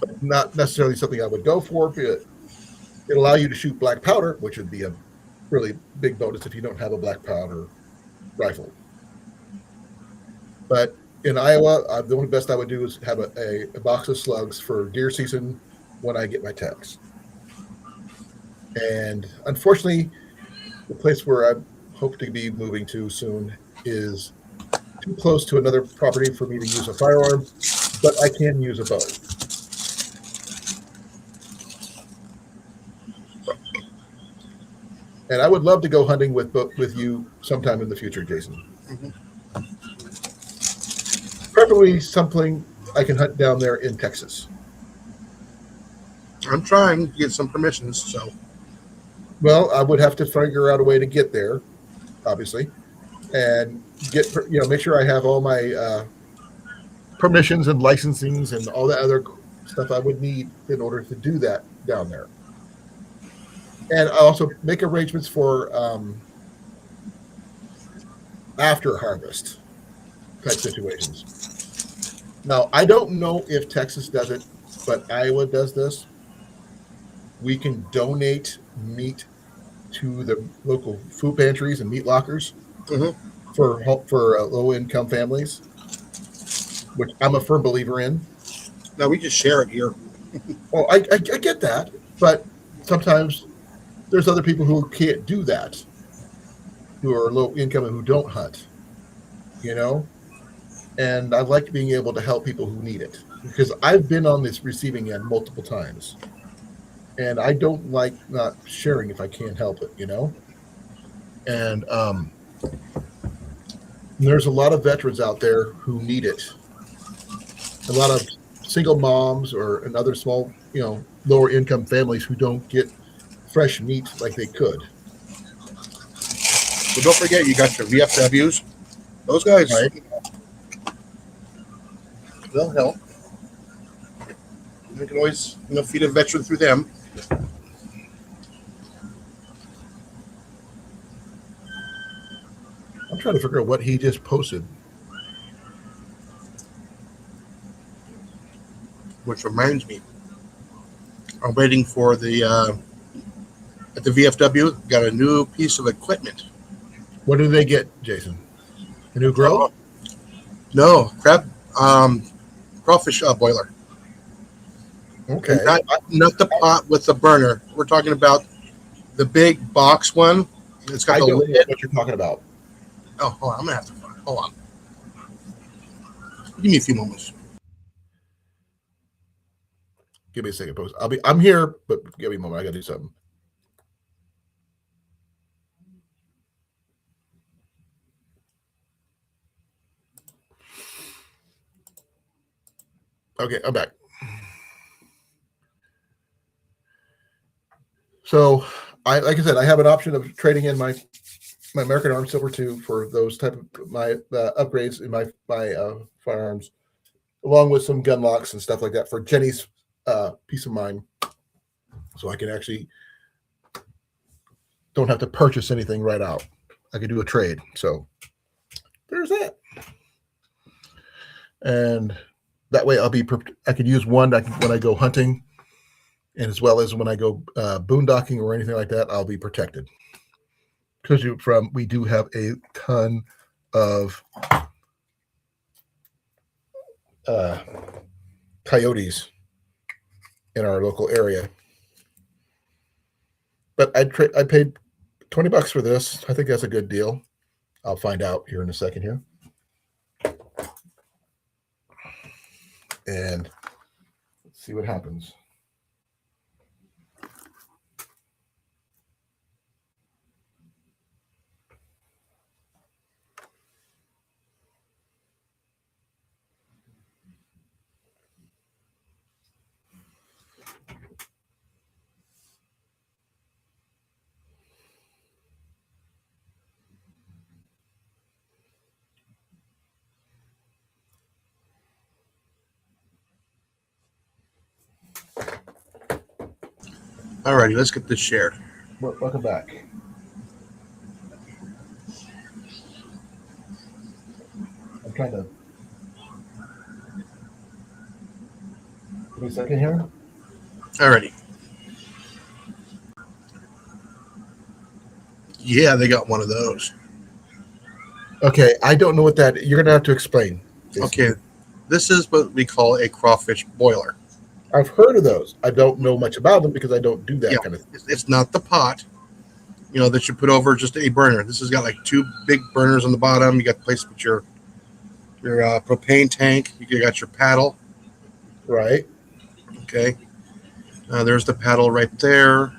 A: But not necessarily something I would go for. It'll allow you to shoot black powder, which would be a really big bonus if you don't have a black powder rifle. But in Iowa, the only best I would do is have a box of slugs for deer season when I get my tags. And unfortunately, the place where I hope to be moving to soon is too close to another property for me to use a firearm, but I can use a bow. And I would love to go hunting with you sometime in the future, Jason.
C: Mhm.
A: Preferably something I can hunt down there in Texas.
C: I'm trying to get some permissions, so.
A: Well, I would have to figure out a way to get there, obviously, and make sure I have all my permissions and licensings and all the other stuff I would need in order to do that down there. And I also make arrangements for after harvest type situations. Now, I don't know if Texas does it, but Iowa does this. We can donate meat to the local food pantries and meat lockers
C: Mhm.
A: for low income families, which I'm a firm believer in.
C: Now we just share it here.
A: Well, I get that, but sometimes there's other people who can't do that, who are low income and who don't hunt, you know. And I like being able to help people who need it because I've been on this receiving end multiple times, and I don't like not sharing if I can't help it, you know. And there's a lot of veterans out there who need it. A lot of single moms or and other small, lower income families who don't get fresh meat like they could.
C: So don't forget, you got your VFWs. Those guys,
A: Right?
C: they'll help. You can always, feed a veteran through them.
A: I'm trying to figure out what he just posted.
C: Which reminds me, I'm waiting for the at the VFW. Got a new piece of equipment.
A: What do they get, Jason? A new grill?
C: No, crawfish boiler.
A: Okay.
C: Not the pot with the burner. We're talking about the big box one. It's got
A: I
C: the
A: don't know
C: lid.
A: what you're talking about.
C: Oh, hold on. I'm gonna have to find it. Hold on. Give me a few moments.
A: Give me a second, post. I'm here, but give me a moment. I gotta do something. Okay, I'm back. So like I said, I have an option of trading in my American Arm Silver 2 for those type of my upgrades in my firearms, along with some gun locks and stuff like that for Jenny's peace of mind, so I can actually don't have to purchase anything right out. I can do a trade. So there's that, and that way I could use one when I go hunting, and as well as when I go boondocking or anything like that, I'll be protected. Because we do have a ton of coyotes in our local area. But I paid $20 for this. I think that's a good deal. I'll find out here in a second here. And let's see what happens.
C: Alrighty, let's get this shared.
A: Welcome back. I'm trying to. Give me a second here.
C: Alrighty. Yeah, they got one of those.
A: Okay, I don't know what that. You're gonna have to explain.
C: Okay, this is what we call a crawfish boiler.
A: I've heard of those. I don't know much about them because I don't do that kind of thing.
C: It's not the pot, that you put over just a burner. This has got like two big burners on the bottom. You got the place with your propane tank. You got your paddle.
A: Right.
C: Okay. There's the paddle right there.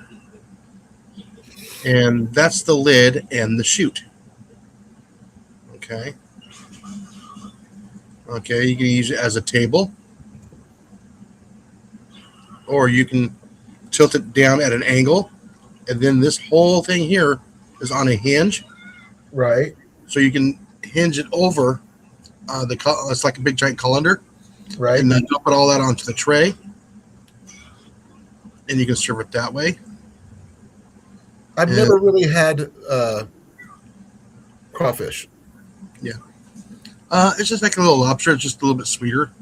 C: And that's the lid and the chute. Okay. Okay, you can use it as a table. Or you can tilt it down at an angle. And then this whole thing here is on a hinge.
A: Right.
C: So you can hinge it over it's like a big giant colander.
A: Right.
C: And then dump it all that onto the tray. And you can serve it that way.
A: I've never really had crawfish.
C: Yeah. It's just like a little lobster. It's just a little bit sweeter.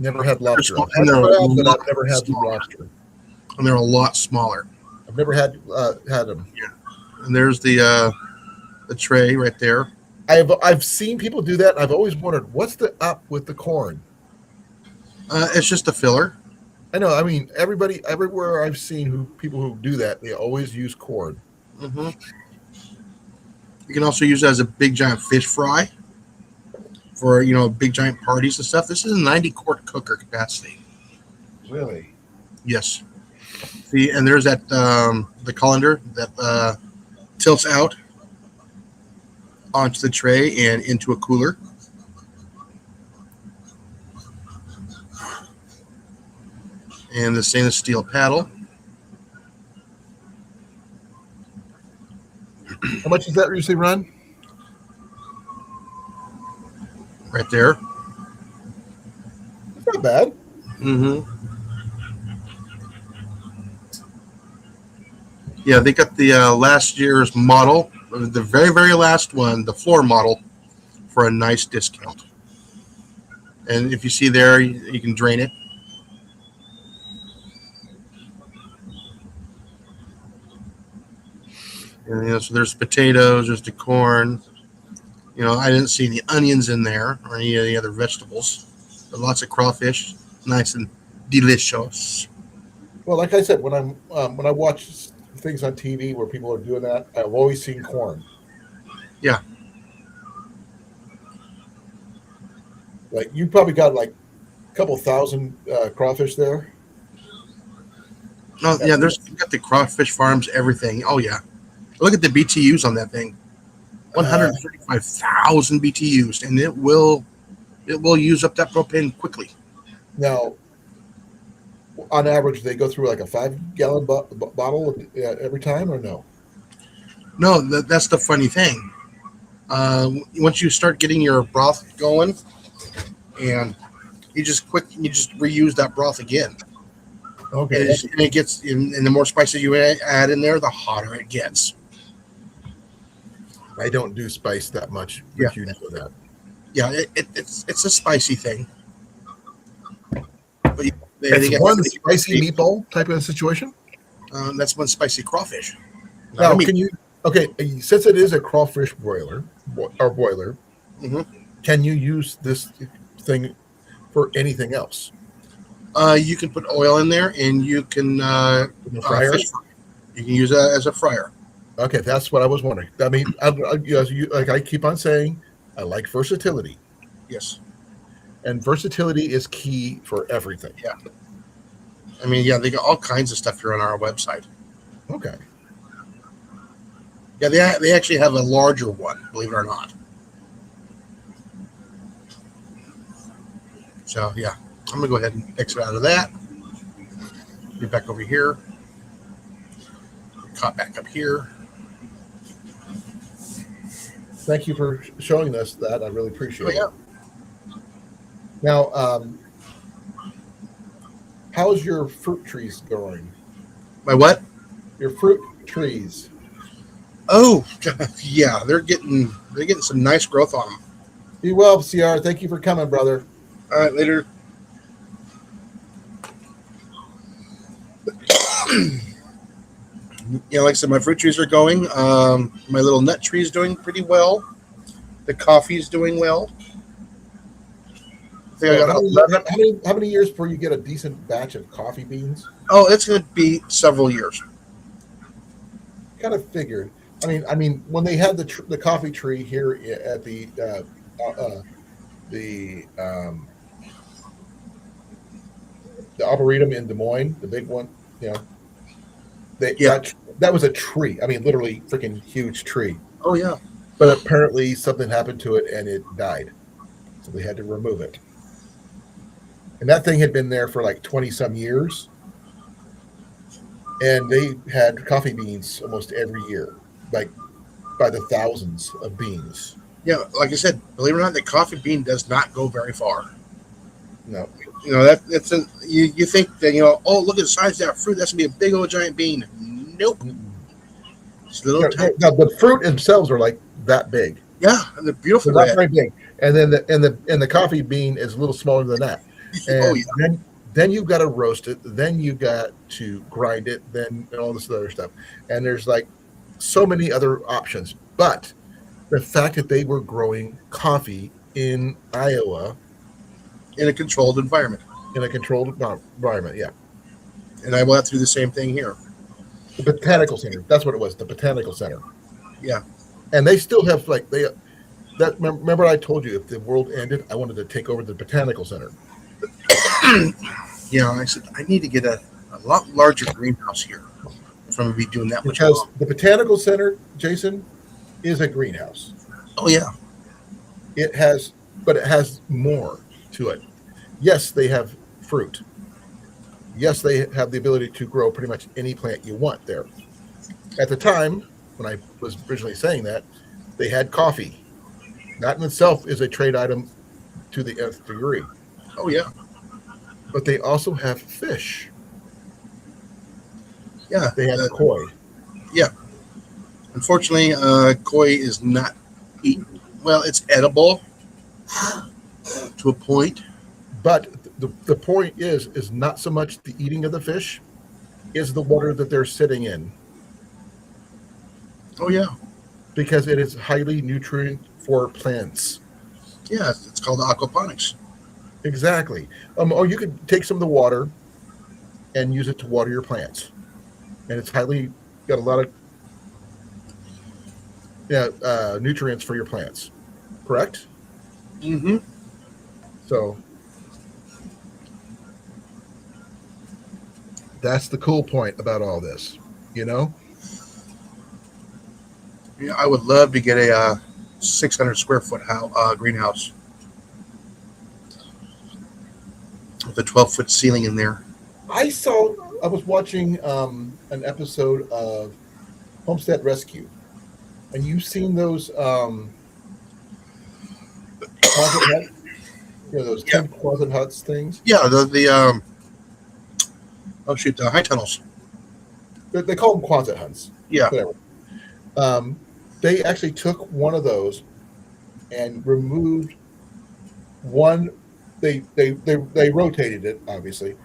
A: Never had lobster.
C: But
A: I've never had the lobster.
C: And they're a lot smaller.
A: I've never had them.
C: Yeah. And there's the tray right there.
A: I've seen people do that. I've always wondered what's the up with the corn.
C: It's just a filler.
A: I know. I mean, everybody everywhere I've seen people who do that, they always use corn.
C: Hmm. You can also use it as a big giant fish fry for big giant parties and stuff. This is a 90-quart cooker capacity.
A: Really?
C: Yes. See, and there's that the colander that tilts out onto the tray and into a cooler. And the stainless steel paddle.
A: How much does that usually run?
C: Right there.
A: It's not bad.
C: Mm-hmm. Yeah, they got the last year's model, the very, very last one, the floor model, for a nice discount. And if you see there, you can drain it. And, so there's potatoes, there's the corn. I didn't see any onions in there or any of the other vegetables. But lots of crawfish, nice and delicious.
A: Well, like I said, when I watch things on TV where people are doing that, I've always seen corn.
C: Yeah.
A: Like you probably got like a couple thousand crawfish there.
C: Oh yeah, you got the crawfish farms, everything. Oh yeah, look at the BTUs on that thing. 135,000 BTUs, and it will use up that propane quickly.
A: Now, on average, they go through like a 5-gallon bottle every time, or no?
C: No, that's the funny thing. Once you start getting your broth going, and you just reuse that broth again.
A: Okay.
C: And it gets, and the more spices you add in there, the hotter it gets.
A: I don't do spice that much.
C: Yeah.
A: You know that.
C: Yeah, it's a spicy thing. But
A: It's one spicy meatball type of situation.
C: That's one spicy crawfish.
A: Now, can you? Okay, since it is a crawfish boiler,
C: mm-hmm.
A: Can you use this thing for anything else?
C: You can put oil in there, and you can
A: fryer.
C: You can use it as a fryer.
A: Okay, that's what I was wondering. I mean, like I keep on saying, I like versatility.
C: Yes.
A: And versatility is key for everything.
C: Yeah. I mean, yeah, they got all kinds of stuff here on our website.
A: Okay.
C: Yeah, they actually have a larger one, believe it or not. So, yeah, I'm going to go ahead and exit out of that. Get back over here. Caught back up here.
A: Thank you for showing us that. I really appreciate
C: it.
A: Now, how's your fruit trees going?
C: My what?
A: Your fruit trees.
C: Oh, yeah, they're getting some nice growth on them.
A: Be well, CR. Thank you for coming, brother.
C: All right, later. Like I said, my fruit trees are going. My little nut tree is doing pretty well. The coffee is doing well. I think I got
A: how many years before you get a decent batch of coffee beans?
C: Oh, it's going to be several years.
A: Kind of figured. I mean, when they had the coffee tree here at the Arboretum in Des Moines, the big one, that was a tree. I mean, literally freaking huge tree.
C: Oh yeah.
A: But apparently something happened to it and it died, so they had to remove it. And that thing had been there for like 20 some years, and they had coffee beans almost every year, like by the thousands of beans.
C: Yeah, like I said, believe it or not, the coffee bean does not go very far.
A: No.
C: That's you think that oh, look at the size of that fruit, that's gonna be a big old giant bean. Nope. It's little tiny.
A: Now the fruit themselves are like that big.
C: Yeah, and they're beautiful.
A: They're not very big. And then the coffee bean is a little smaller than that. And then you've got to roast it, then you got to grind it, then all this other stuff. And there's like so many other options. But the fact that they were growing coffee in Iowa
C: in a controlled environment.
A: in a controlled environment, yeah.
C: And I went through the same thing here.
A: The Botanical Center. That's what it was. The Botanical Center.
C: Yeah.
A: And they still have like they that. Remember, I told you if the world ended, I wanted to take over the Botanical Center
C: Yeah, I said I need to get a lot larger greenhouse here if I'm gonna be doing that much.
A: because the Botanical Center, Jason, is a greenhouse.
C: Oh yeah.
A: It has, but it has more to it. Yes, they have fruit. Yes, they have the ability to grow pretty much any plant you want there. At the time, when I was originally saying that, they had coffee. That in itself is a trade item to the nth degree.
C: Oh yeah.
A: But they also have fish.
C: Yeah.
A: They have koi.
C: Unfortunately, koi is not eaten. Well, it's edible to a point.
A: But the point is not so much the eating of the fish, is the water that they're sitting in.
C: Oh yeah.
A: Because it is highly nutrient for plants.
C: Yeah, it's called aquaponics.
A: Exactly. Or you could take some of the water and use it to water your plants. And it's highly got a lot of nutrients for your plants. Correct?
C: Mm-hmm.
A: So that's the cool point about all this, you know?
C: Yeah, I would love to get a 600 square foot greenhouse with a 12-foot ceiling in there.
A: I was watching an episode of Homestead Rescue, and you've seen those closet huts, those tin closet huts things.
C: Yeah, the the high tunnels.
A: They call them closet huts.
C: Yeah.
A: Whatever. They actually took one of those and removed one. They rotated it obviously,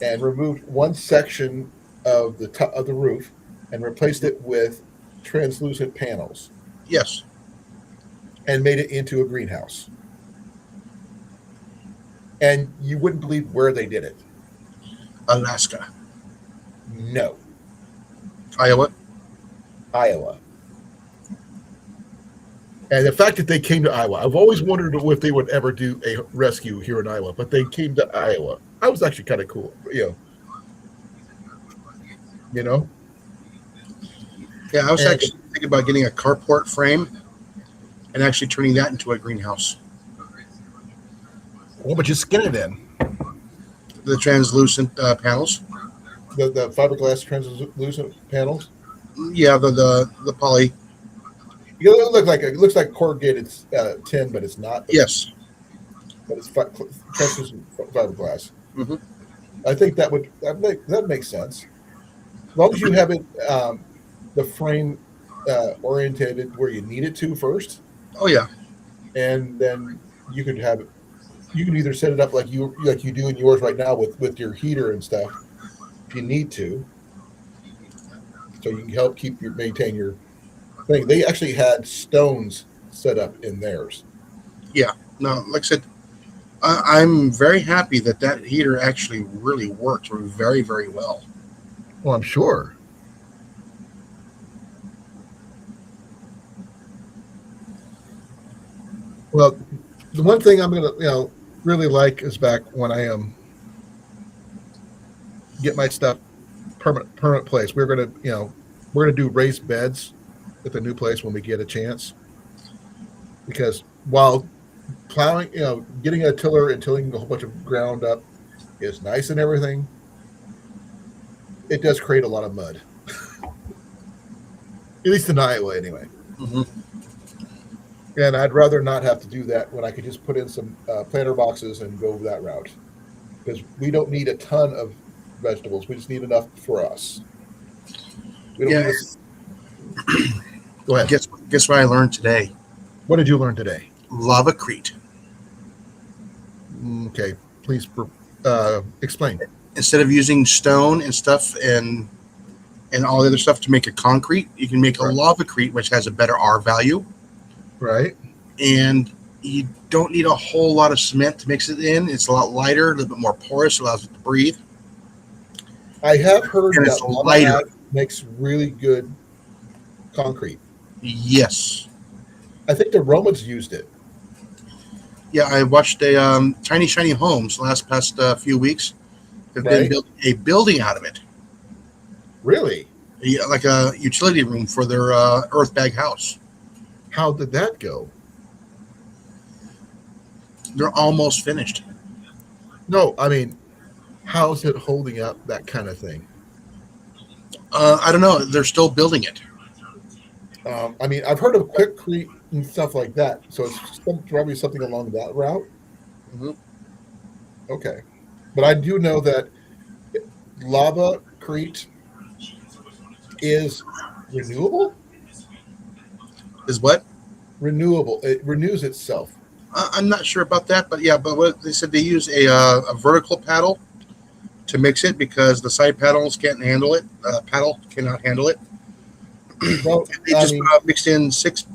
A: and removed one section of the roof and replaced it with translucent panels
C: Yes.
A: and made it into a greenhouse. And you wouldn't believe where they did it.
C: Alaska.
A: No,
C: Iowa.
A: Iowa. And the fact that they came to Iowa, I've always wondered if they would ever do a rescue here in Iowa, but they came to Iowa. I was actually kind of cool, You know.
C: Yeah, I was actually thinking about getting a carport frame and actually turning that into a greenhouse.
A: What would you skin it in?
C: The translucent panels.
A: The fiberglass translucent panels.
C: Yeah, the poly.
A: It looks like corrugated tin, but it's not.
C: Yes.
A: But it's translucent fiberglass.
C: Mm-hmm.
A: I think that makes sense. As long as you have it the frame orientated where you need it to first,
C: Oh yeah.
A: and then you could have it. You can either set it up like you do in yours right now with your heater and stuff, if you need to, so you can help maintain your thing. They actually had stones set up in theirs.
C: Yeah. No, like I said, I'm very happy that heater actually really worked very, very well.
A: Well, I'm sure. Well, the one thing I'm gonna really like is back when I get my stuff permanent place. We're gonna do raised beds at the new place when we get a chance, because while plowing, getting a tiller and tilling a whole bunch of ground up is nice and everything, it does create a lot of mud. At least in Iowa, anyway.
C: Mm-hmm.
A: And I'd rather not have to do that when I could just put in some planter boxes and go that route. Because we don't need a ton of vegetables. We just need enough for us. We don't need Go ahead.
C: Guess what I learned today?
A: What did you learn today?
C: Lavacrete.
A: Okay, please explain.
C: Instead of using stone and stuff and and all the other stuff to make a concrete. You can make a
A: Right.
C: lavacrete, which has a better R value,
A: Right.
C: and you don't need a whole lot of cement to mix it in. It's a lot lighter, a little bit more porous, allows it to breathe,
A: I have heard
C: and
A: that
C: it's
A: lava
C: lighter.
A: ash makes really good concrete.
C: Yes.
A: I think the Romans used it.
C: Yeah, I watched a Tiny Shiny Homes last past few weeks. Have been
A: Right.
C: building a building out of it,
A: Really?
C: like a utility room for their earth bag house.
A: How did that go?
C: They're almost finished.
A: No, I mean, how's it holding up that kind of thing?
C: I don't know. They're still building it.
A: I mean, I've heard of quickcrete and stuff like that, so it's probably something along that route.
C: Mhm.
A: Okay, but I do know that lava crete is renewable.
C: Is what?
A: Renewable. It renews itself.
C: I'm not sure about that, but yeah. But what they said, they use a vertical paddle to mix it because the side paddles can't handle it. Paddle cannot handle it.
A: Well,
C: They
A: I
C: just
A: mean,
C: mixed in 5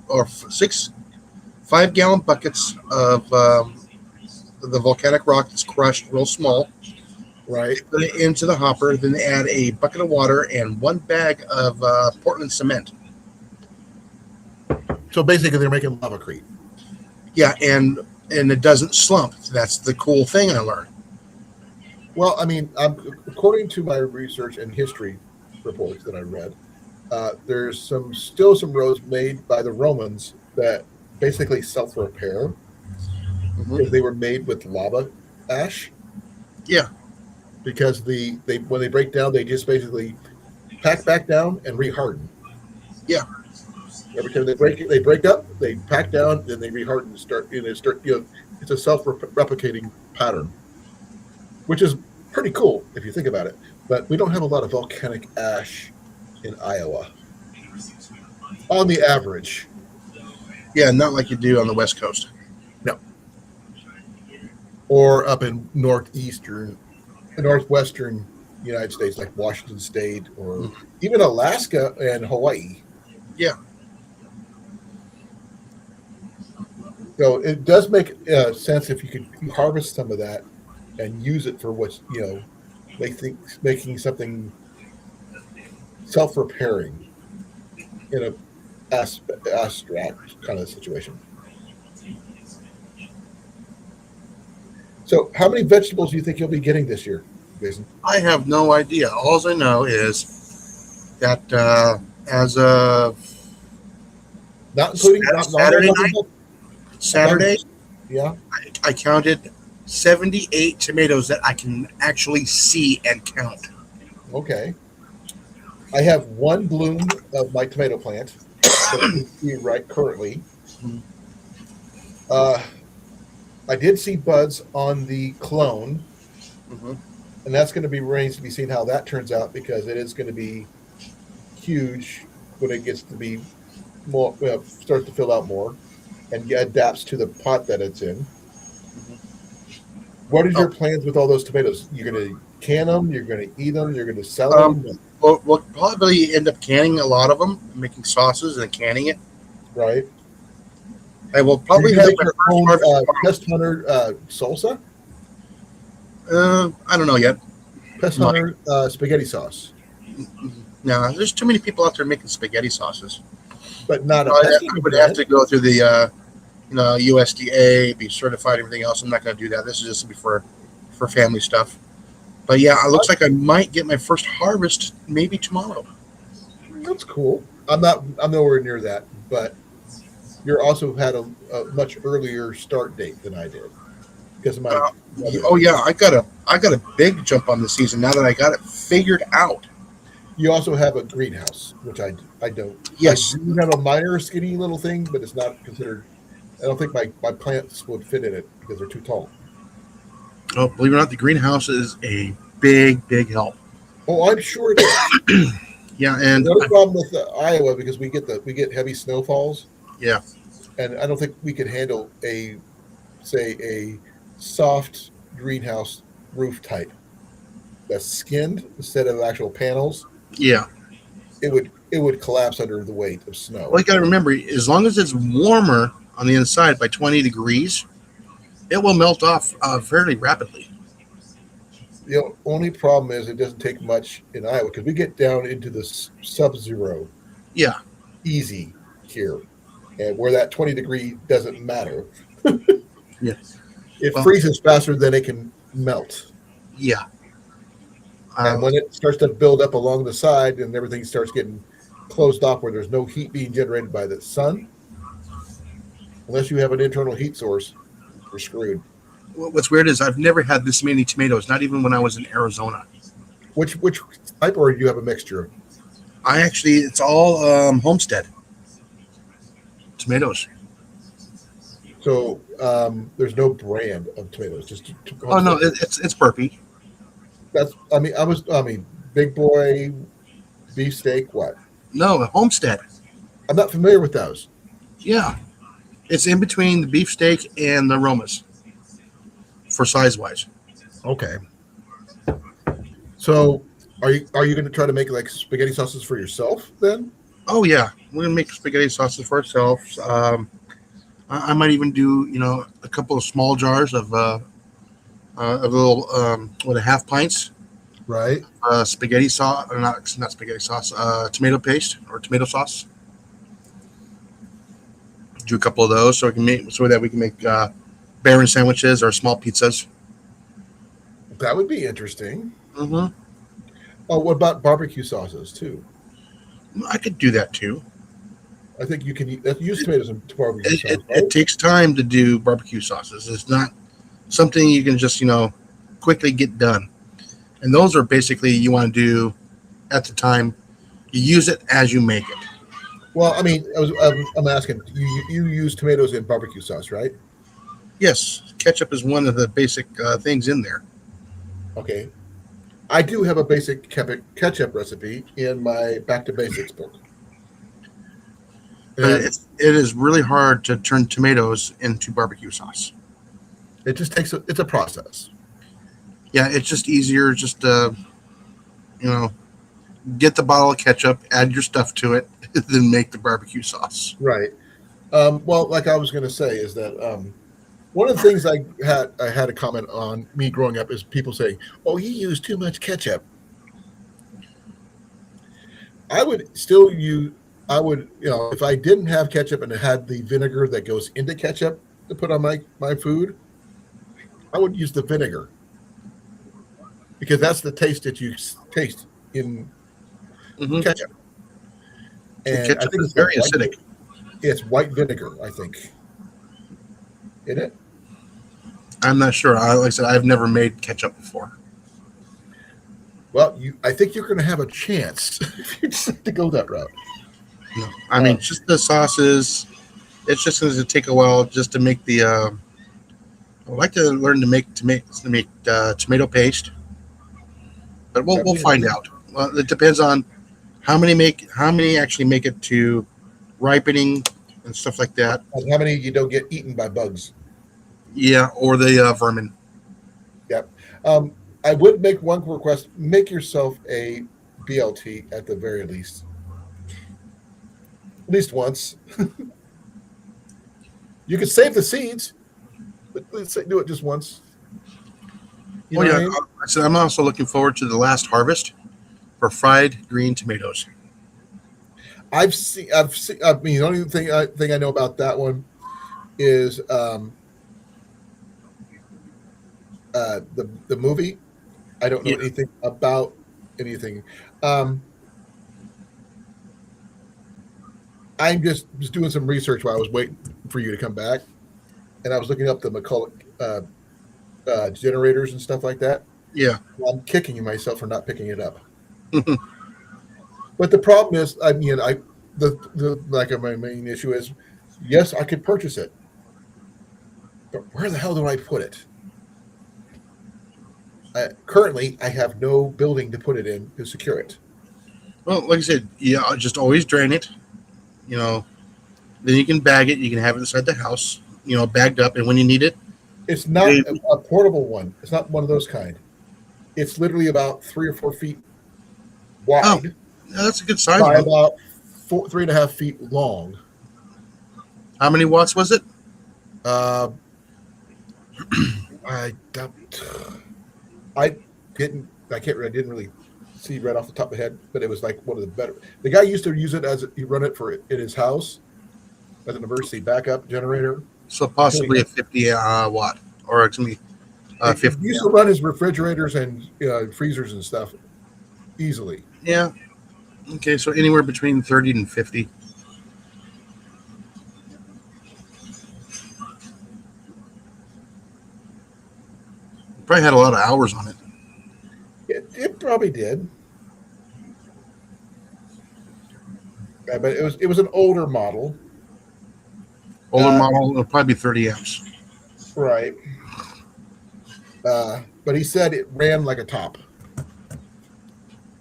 C: gallon buckets of the volcanic rock that's crushed real small.
A: right.
C: Put it into the hopper. Then they add a bucket of water and 1 bag of Portland cement.
A: So basically, they're making lava crete.
C: Yeah, and it doesn't slump. That's the cool thing I learned.
A: Well, I mean, according to my research and history reports that I read, there's still some roads made by the Romans that basically self-repair
C: Mhm.
A: because they were made with lava ash.
C: Yeah.
A: Because they when they break down, they just basically pack back down and reharden.
C: Yeah.
A: Every time they break up, they pack down, then they reharden and start. It's a self-replicating pattern, which is pretty cool if you think about it. But we don't have a lot of volcanic ash in Iowa, on the average.
C: Yeah, not like you do on the West Coast.
A: No, or up in northwestern United States, like Washington State, or even Alaska and Hawaii.
C: Yeah.
A: So it does make sense if you could harvest some of that and use it for what's making something self-repairing in a abstract kind of situation. So, how many vegetables do you think you'll be getting this year, Jason?
C: I have no idea. All I know is that as of
A: Not including not
C: Saturday
A: not-
C: night, Saturday,
A: Yeah.
C: I counted 78 tomatoes that I can actually see and count.
A: Okay. I have one bloom of my tomato plant that I can see right currently.
C: Mhm.
A: Uh, I did see buds on the clone,
C: Mhm.
A: and that's going to be remains to be seen how that turns out because it is going to be huge when it gets to be more starts to fill out more and adapts to the pot that it's in. What is
C: Oh.
A: your plans with all those tomatoes? You're going to can them, you're going to eat them, you're going to sell
C: Um,
A: them,
C: we'll probably end up canning a lot of them, making sauces and canning it.
A: right?
C: I will
A: You're
C: probably
A: going to
C: have
A: make
C: my
A: your
C: first
A: own
C: harvest tomorrow.
A: Pest Hunter salsa,
C: I don't know yet.
A: Pest
C: Mike.
A: Hunter spaghetti sauce,
C: No, there's too many people out there making spaghetti sauces.
A: but not a
C: I
A: pest
C: would have to go through the USDA, be certified, everything else. I'm not going to do that. This is just be for family stuff. But yeah, it looks like I might get my first harvest maybe tomorrow.
A: That's cool. I'm nowhere near that, but you're also had a much earlier start date than I did because of my.
C: Oh yeah, I got a big jump on the season now that I got it figured out.
A: You also have a greenhouse, which I don't.
C: Yes.
A: I do have a minor skinny little thing, but it's not considered. I don't think my plants would fit in it because they're too tall.
C: Oh, believe it or not, the greenhouse is a big help.
A: Oh, I'm sure it is.
C: Yeah, and
A: The other problem with Iowa because we get heavy snowfalls.
C: Yeah.
A: And I don't think we could handle a soft greenhouse roof type that's skinned instead of actual panels.
C: yeah,
A: it would collapse under the weight of snow.
C: Well, you got to remember, as long as it's warmer on the inside by 20 degrees, it will melt off fairly rapidly.
A: The only problem is it doesn't take much in Iowa because we get down into the sub-zero
C: Yeah,
A: easy here, and where that 20-degree doesn't matter.
C: yeah,
A: It
C: well,
A: freezes faster than it can melt.
C: yeah.
A: And when it starts to build up along the side and everything starts getting closed off where there's no heat being generated by the sun, unless you have an internal heat source, you're screwed.
C: What's weird is I've never had this many tomatoes, not even when I was in Arizona.
A: Which type, or do you have a mixture?
C: It's all homestead tomatoes.
A: So there's no brand of tomatoes. Just
C: Oh no, it's burpee.
A: that's. I mean, big boy, beefsteak. What?
C: No, homestead.
A: I'm not familiar with those.
C: Yeah, it's in between the beefsteak and the Romas for size wise.
A: Okay. So are you going to try to make like spaghetti sauces for yourself then?
C: Oh yeah, we're gonna make spaghetti sauces for ourselves. I might even do a couple of small jars of little what a half pints
A: Right.
C: spaghetti sauce, or not spaghetti sauce, tomato paste or tomato sauce. Do a couple of those so that we can make Baron sandwiches or small pizzas.
A: That would be interesting.
C: Mm-hmm.
A: Oh, what about barbecue sauces too?
C: I could do that too.
A: I think you can use tomatoes in barbecue
C: It,
A: sauce.
C: it,
A: Right?
C: it takes time to do barbecue sauces. It's not something you can just quickly get done. And those are basically you want to do at the time. You use it as you make it.
A: Well, I mean, I'm asking you use tomatoes in barbecue sauce, right?
C: Yes, ketchup is one of the basic things in there.
A: Okay. I do have a basic ketchup recipe in my Back to Basics book.
C: But
A: And
C: it is really hard to turn tomatoes into barbecue sauce.
A: it just it's a process.
C: Yeah, it's just easier just to, get the bottle of ketchup, add your stuff to it, then make the barbecue sauce.
A: Right. Well, like I was going to say is that one of the things I had a comment on me growing up is people saying, "Oh, you use too much ketchup." I would still use. I would, if I didn't have ketchup and it had the vinegar that goes into ketchup to put on my food, I would use the vinegar because that's the taste that you taste in
C: Mm-hmm.
A: ketchup. And I
C: Ketchup
A: think
C: is very acidic.
A: It's white vinegar, I think. In it.
C: I'm not sure. Like I said, I've never made ketchup before.
A: Well, I think you're going to have a chance if you decide to go that route.
C: No, I mean just the sauces. It's just going to take a while just to make the. I would like to learn to make tomato paste, but we'll find out. Well, it depends on how many actually make it to ripening and stuff like that.
A: And how many you don't get eaten by bugs?
C: Yeah, or the vermin.
A: Yep. I would make one request: make yourself a BLT at the very least. At least once. You can save the seeds, but let's say do it just once. You know what I mean?
C: So I'm also looking forward to the last harvest for fried green tomatoes.
A: I've seen. I mean, the only thing I know about that one is the movie. I don't know anything about anything. I'm just doing some research while I was waiting for you to come back, and I was looking up the McCulloch generators and stuff like that.
C: Yeah.
A: Well, I'm kicking myself for not picking it up. But the problem is, I mean, my main issue is, yes, I could purchase it, but where the hell do I put it? Currently, I have no building to put it in to secure it.
C: Well, like I said, just always drain it. Then you can bag it. You can have it inside the house. Bagged up, and when you need it,
A: It's not a portable one. It's not one of those kind. It's literally about 3 or 4 feet wide.
C: Yeah, that's a good size
A: by
C: one.
A: about 3.5 feet long.
C: How many watts was it?
A: Uh, I don't- I didn't. I can't. I didn't really see right off the top of the head, but it was like one of the better. The guy used to use it as he run it for in his house as an emergency backup generator
C: So
A: until he
C: possibly a
A: got.
C: 50 watt, or it's gonna be
A: He
C: 50
A: used to
C: amp.
A: run his refrigerators and freezers and stuff easily.
C: Yeah. Okay, so anywhere between 30 and 50. Probably had a lot of hours on it.
A: It probably did, but it was an older model,
C: Older
A: uh,
C: model, it'll probably be 30 amps.
A: right? But he said it ran like a top.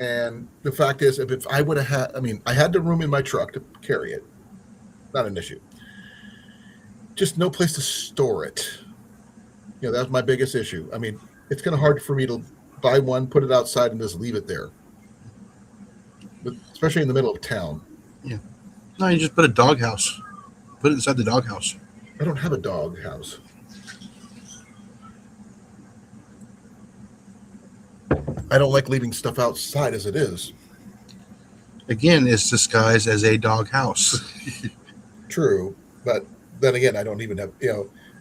A: And the fact is, if I would have had, I mean, I had the room in my truck to carry it, not an issue. Just no place to store it. That's my biggest issue. I mean, it's kind of hard for me to buy one, put it outside, and just leave it there, but especially in the middle of town.
C: Yeah. No, you just put a doghouse. Put it inside the doghouse.
A: I don't have a dog house. I don't like leaving stuff outside as it is.
C: Again, it's disguised as a doghouse.
A: True, but then again, I don't even have.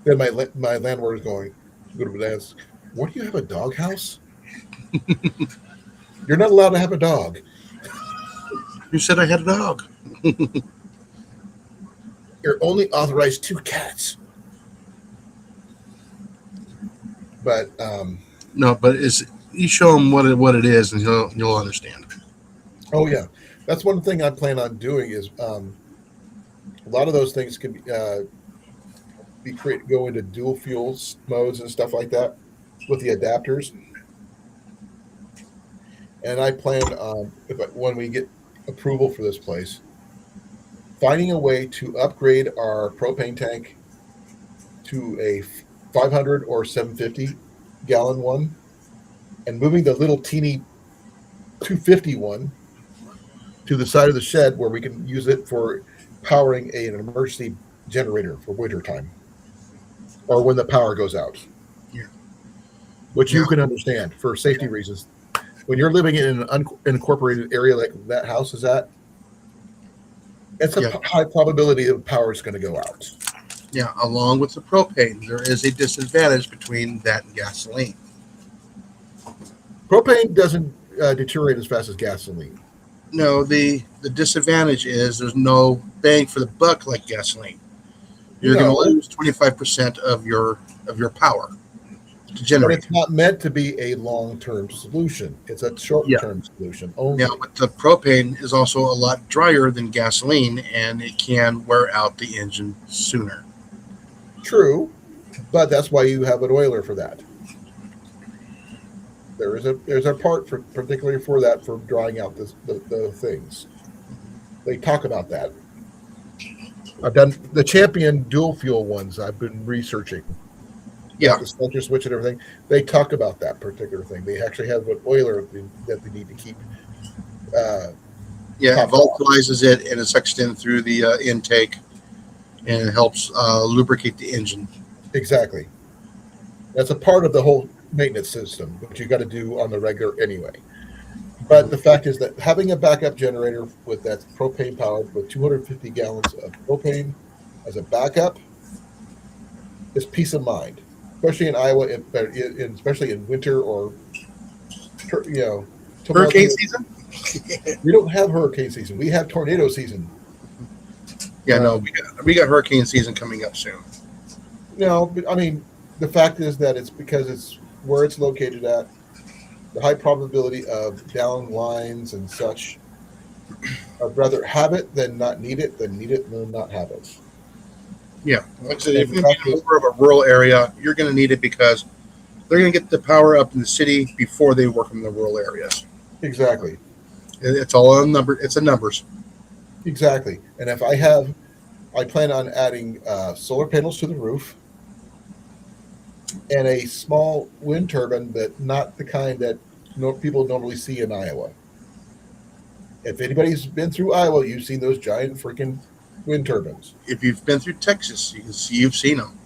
A: Then my landlord is going, go to dance. What do you have a dog house? You're not allowed to have a dog.
C: You said I had a dog.
A: You're only authorized 2 cats. But
C: No, but it's you show him what it is, and you'll understand.
A: oh yeah, that's one thing I plan on doing is a lot of those things can go into dual fuels modes and stuff like that with the adapters. And I plan on when we get approval for this place, finding a way to upgrade our propane tank to a 500 or 750 gallon one, and moving the little teeny 250 one to the side of the shed where we can use it for powering an emergency generator for winter time or when the power goes out.
C: Yeah.
A: Which
C: Yeah.
A: you can understand for safety reasons. When you're living in an unincorporated area like that house is at, it's a high probability that power is going to go out.
C: Yeah, along with the propane, there is a disadvantage between that and gasoline.
A: Propane doesn't deteriorate as fast as gasoline.
C: No, the disadvantage is there's no bang for the buck like gasoline. You're going to lose 25% of your power to generate.
A: But it's not meant to be a long-term solution. It's a short-term solution only.
C: Now, but the propane is also a lot drier than gasoline, and it can wear out the engine sooner.
A: True, but that's why you have an oiler for that. There's a part particularly for that, for drying out the things. They talk about that. I've done the Champion dual fuel ones. I've been researching.
C: Yeah,
A: the center switch and everything. They talk about that particular thing. They actually have an oiler that they need to keep.
C: It volatilizes it and it sucks it in through the intake, and it helps lubricate the engine.
A: Exactly. That's a part of the whole maintenance system, which you got to do on the regular anyway. But the fact is that having a backup generator with that propane powered with 250 gallons of propane as a backup is peace of mind, especially in Iowa, especially in winter or
C: hurricane season.
A: We don't have hurricane season. We have tornado season.
C: Yeah, no, we got hurricane season coming up soon.
A: No, but I mean, the fact is that it's because it's where it's located at, the high probability of down lines and such. I'd rather have it than not need it than need it than not have it.
C: Yeah, like I said, if you're in more of a rural area, you're going to need it because they're going to get the power up in the city before they work in the rural areas.
A: Exactly.
C: It's all a number. It's a numbers.
A: Exactly. And if I plan on adding solar panels to the roof and a small wind turbine, but not the kind that people normally see in Iowa. If anybody's been through Iowa, you've seen those giant freaking wind turbines.
C: If you've been through Texas, you can see you've seen them.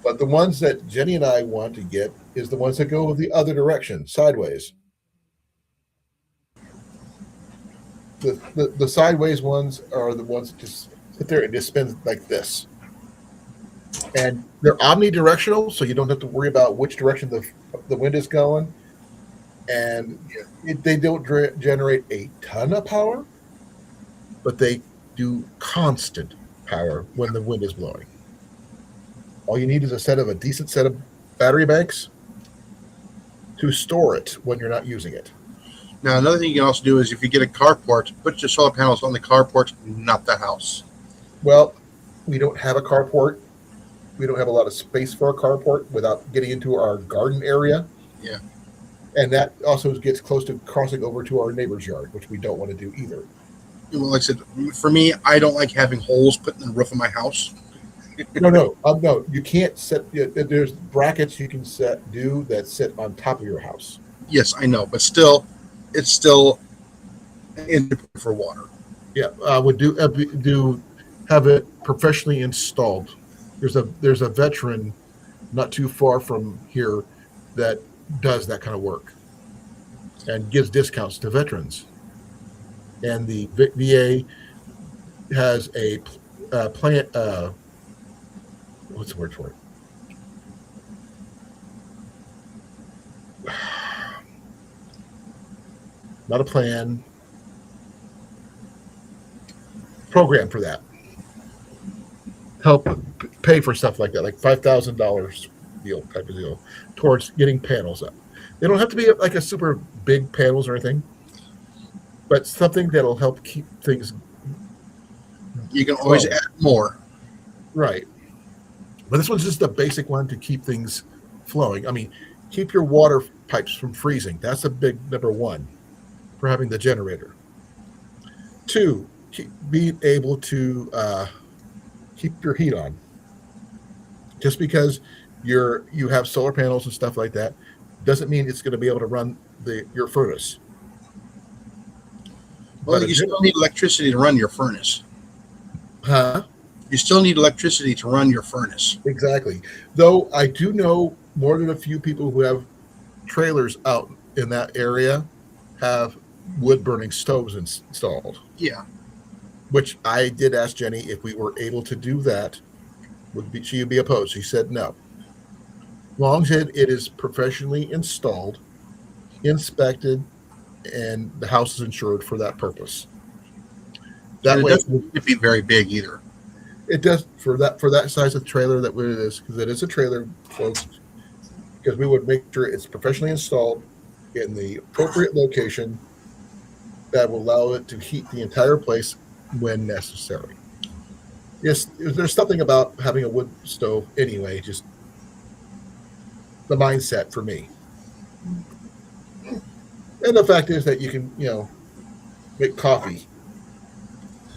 A: But the ones that Jenny and I want to get is the ones that go the other direction, sideways. The sideways ones are the ones that just sit there and just spin like this. And they're omnidirectional, so you don't have to worry about which direction the wind is going. And they don't generate a ton of power, but they do constant power when the wind is blowing. All you need is a decent set of battery banks to store it when you're not using it.
C: Now, another thing you can also do is if you get a carport, put your solar panels on the carport, not the house.
A: Well, we don't have a carport. We don't have a lot of space for a carport without getting into our garden area.
C: Yeah.
A: And that also gets close to crossing over to our neighbor's yard, which we don't want to do either.
C: Well, like I said, for me, I don't like having holes put in the roof of my house.
A: No. You can't set. There's brackets you can do that sit on top of your house.
C: Yes, I know, but still, it's still input for water.
A: Yeah, I would have it professionally installed. There's a veteran not too far from here that does that kind of work and gives discounts to veterans. And the VA has a plant. What's the word for it? Not a plan. Program for that. Help pay for stuff like that, like $5,000 type of deal towards getting panels up. They don't have to be like a super big panels or anything, but something that'll help keep things.
C: You can always add more.
A: Right. But this one's just a basic one to keep things flowing. I mean, keep your water pipes from freezing. That's a big number one for having the generator. Two, being able to keep your heat on. Just because you have solar panels and stuff like that doesn't mean it's going to be able to run your furnace.
C: Well, you still need electricity to run your furnace.
A: Huh?
C: You still need electricity to run your furnace.
A: Exactly. Though I do know more than a few people who have trailers out in that area have wood burning stoves installed.
C: Yeah.
A: Which I did ask Jenny if we were able to do that. She would be opposed. She said no. As long as it is professionally installed, inspected, and the house is insured for that purpose. That
C: and
A: way,
C: it doesn't be very big either.
A: It does for that size of trailer that it is, because it is a trailer, folks. Because we would make sure it's professionally installed in the appropriate location that will allow it to heat the entire place when necessary. Yes, there's something about having a wood stove anyway, just the mindset for me. And the fact is that you can, make coffee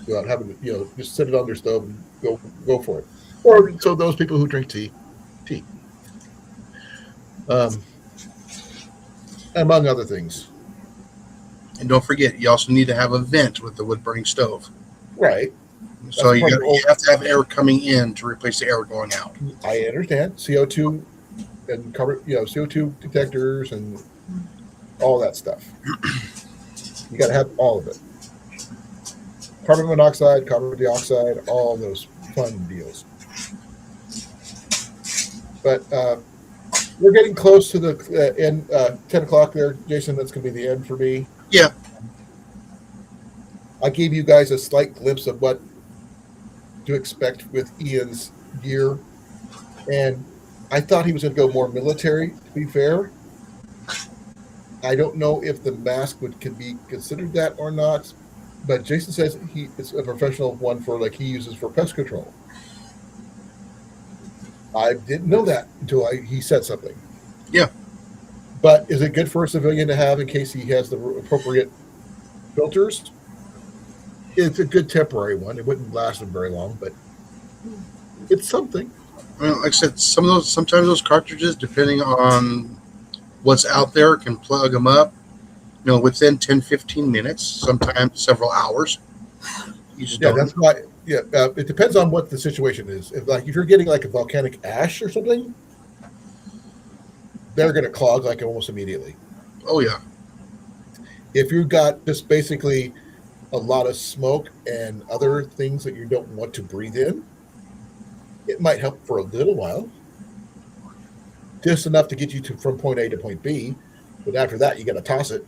A: without having to, just set it on your stove and go for it. Or so those people who drink tea. Among other things.
C: And don't forget, you also need to have a vent with the wood burning stove.
A: Right.
C: So you have to have air coming in to replace the air going out.
A: I understand. CO2 and CO2 detectors and all that stuff. You got to have all of it. Carbon monoxide, carbon dioxide, all those fun deals. But we're getting close to the end, 10 o'clock there, Jason. That's going to be the end for me.
C: Yeah.
A: I gave you guys a slight glimpse of what to expect with Ian's gear. And I thought he was going to go more military, to be fair. I don't know if the mask can be considered that or not. But Jason says it's a professional one he uses for pest control. I didn't know that until he said something.
C: Yeah.
A: But is it good for a civilian to have in case he has the appropriate filters? It's a good temporary one. It wouldn't last him very long, but it's something.
C: Well, like I said, sometimes those cartridges, depending on what's out there, can plug them up. within 10, 15 minutes, sometimes several hours. You just
A: Yeah,
C: don't.
A: that's why. Yeah, it depends on what the situation is. If you're getting like a volcanic ash or something, they're going to clog like almost immediately.
C: Oh yeah.
A: If you've got just basically a lot of smoke and other things that you don't want to breathe in, it might help for a little while, just enough to get you to from point A to point B. But after that, you got to toss it.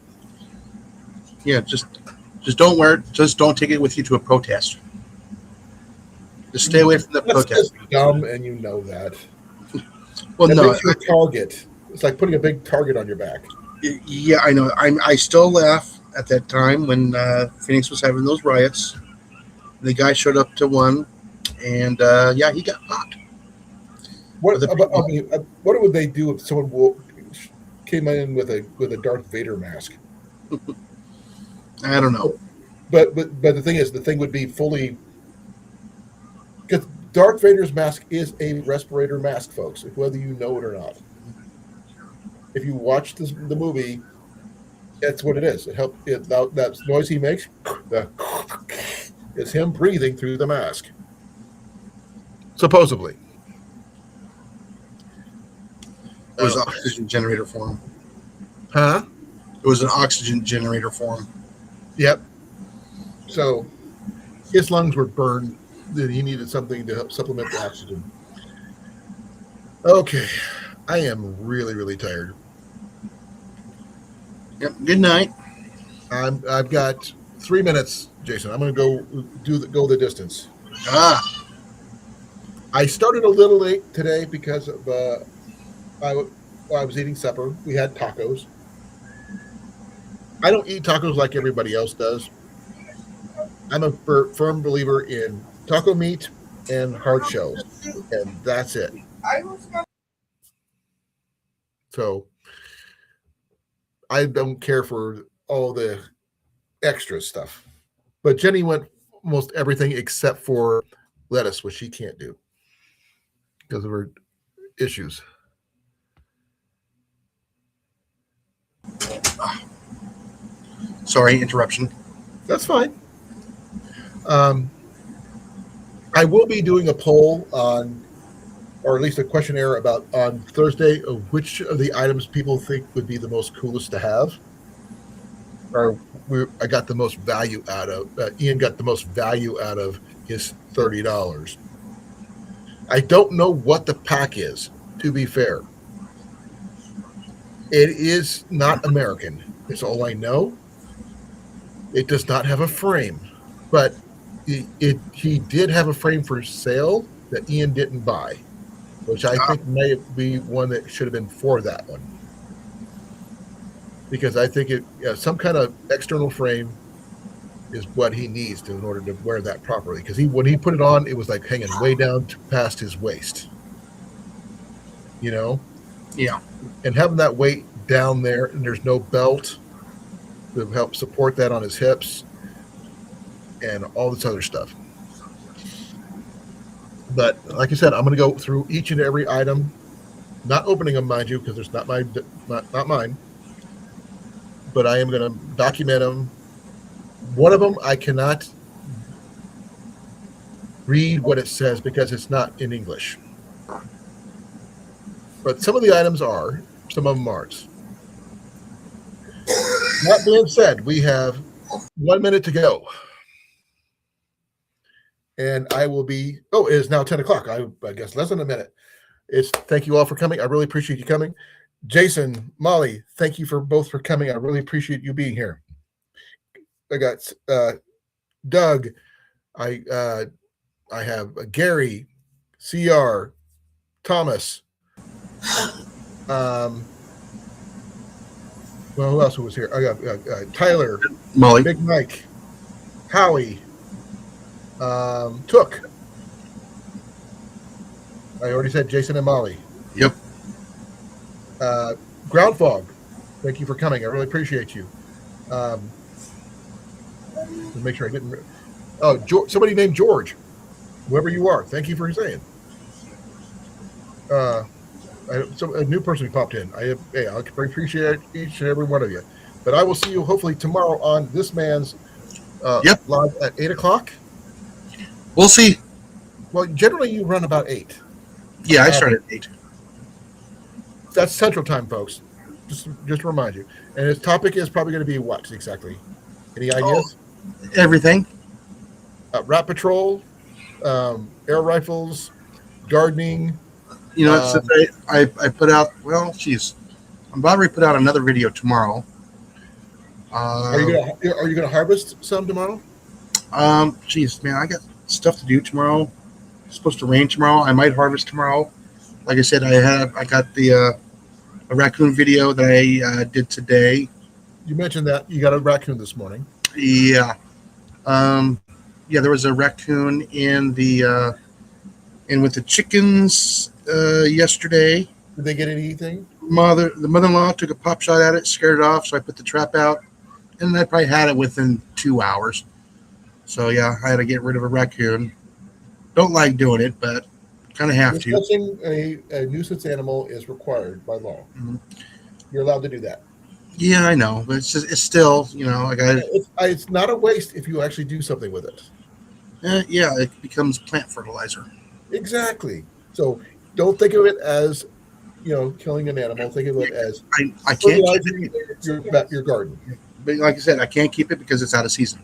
C: Yeah, just don't wear it. Just don't take it with you to a protest. Just stay away from the
A: That's
C: protest.
A: just dumb, and you know that.
C: Well,
A: That
C: no,
A: makes you a target. It's like putting a big target on your back.
C: yeah, I know. I still laugh at that time when Phoenix was having those riots. The guy showed up to one, and yeah, he got popped.
A: What
C: But the
A: about? I
C: people,
A: mean, what would they do if someone came in with a Darth Vader mask?
C: I don't know.
A: But the thing is, the thing would be fully because Darth Vader's mask is a respirator mask, folks. Whether you know it or not, if you watch the movie, that's what it is. It help it that noise he makes. The, is him breathing through the mask, supposedly.
C: It was an oxygen generator for him.
A: Huh?
C: It was an oxygen generator for him.
A: Yep. So his lungs were burned. Then he needed something to help supplement the oxygen. Okay, I am really, really tired.
C: Yep. Good night.
A: I've got 3 minutes, Jason. I'm going to go the distance.
C: Ah,
A: I started a little late today because of while I was eating supper. We had tacos. I don't eat tacos like everybody else does. I'm a firm believer in taco meat and hard shells, and that's it. So I don't care for all the extra stuff. But Jenny went almost everything except for lettuce, which she can't do because of her issues.
C: sorry, interruption.
A: That's fine. Um, I will be doing a poll on, or at least a questionnaire about on Thursday of which of the items people think would be the most coolest to have, or I got the most value out of. Ian got the most value out of his $30. I don't know what the pack is. To be fair, it is not American. It's all I know. It does not have a frame, but he did have a frame for sale that Ian didn't buy, which I think may be one that should have been for that one, because I think some kind of external frame is what he needs in order to wear that properly. Because when he put it on, it was like hanging way down past his waist,
C: Yeah.
A: and having that weight down there, and there's no belt to help support that on his hips and all this other stuff. But like I said, I'm going to go through each and every item, not opening them, mind you, because it's not mine. But I am going to document them. One of them I cannot read what it says because it's not in English. But some of the items are, some of them aren't. That being said, we have 1 minute to go. And I will be, it is now 10 o'clock. I guess less than a minute. Thank you all for coming. I really appreciate you coming. Jason, Molly, thank you both for coming. I really appreciate you being here. I got Doug. I have Gary, CR, Thomas. Well, who else was here? I got Tyler,
C: Molly.
A: Big Mike, Howie, Took. I already said Jason and Molly.
C: Yep.
A: Ground Fog, thank you for coming. I really appreciate you. To make sure I didn't. Oh, somebody named George, whoever you are. Thank you for saying. A new person who popped in. I appreciate each and every one of you. But I will see you hopefully tomorrow on this man's
C: Yep.
A: live at 8 o'clock.
C: We'll see.
A: Well, generally you run about 8.
C: Yeah, I started at 8.
A: That's Central Time, folks. Just to remind you. And his topic is probably going to be what exactly? Any ideas?
C: Everything.
A: Rat patrol, air rifles, gardening.
C: You know, since I put out, well, geez, I'm about to put out another video tomorrow.
A: Are you gonna harvest some tomorrow?
C: Geez, man, I got stuff to do tomorrow. It's supposed to rain tomorrow. I might harvest tomorrow. Like I said, I got the a raccoon video that I did today.
A: You mentioned that you got a raccoon this morning.
C: Yeah. Yeah, there was a raccoon in the in with the chickens yesterday.
A: Did they get anything?
C: The mother-in-law took a pop shot at it, scared it off, so I put the trap out, and I probably had it within 2 hours. So yeah, I had to get rid of a raccoon. Don't like doing it, but kind of have to.
A: Discussing a nuisance animal is required by law.
C: Mhm.
A: You're allowed to do that.
C: Yeah, I know, but it's still, you know, I got.
A: It's not a waste if you actually do something with it.
C: Yeah, it becomes plant fertilizer.
A: Exactly. So don't think of it as, killing an animal. Think of it as
C: I can't keep
A: fertilizing
C: it.
A: your garden.
C: But like I said, I can't keep it because it's out of season.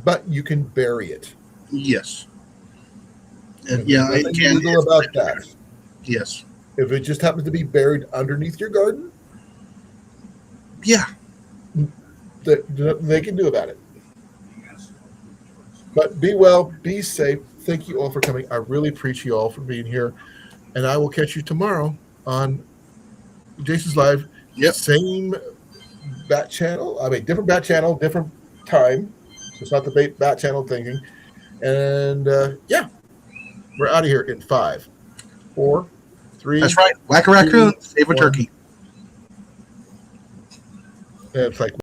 A: But you can bury it.
C: Yes. And yeah, I
A: Nothing
C: can.
A: illegal about that.
C: Yes.
A: If it just happens to be buried underneath your garden,
C: Yeah.
A: they can do about it. But be well, be safe. Thank you all for coming. I really appreciate you all for being here. And I will catch you tomorrow on Jason's Live.
C: Yep.
A: Same bat channel. I mean, different bat channel, different time. So it's not the bat channel thinking. And yeah, we're out of here in 5, 4, 3.
C: That's right. Whack a raccoon, save a turkey.
A: It's like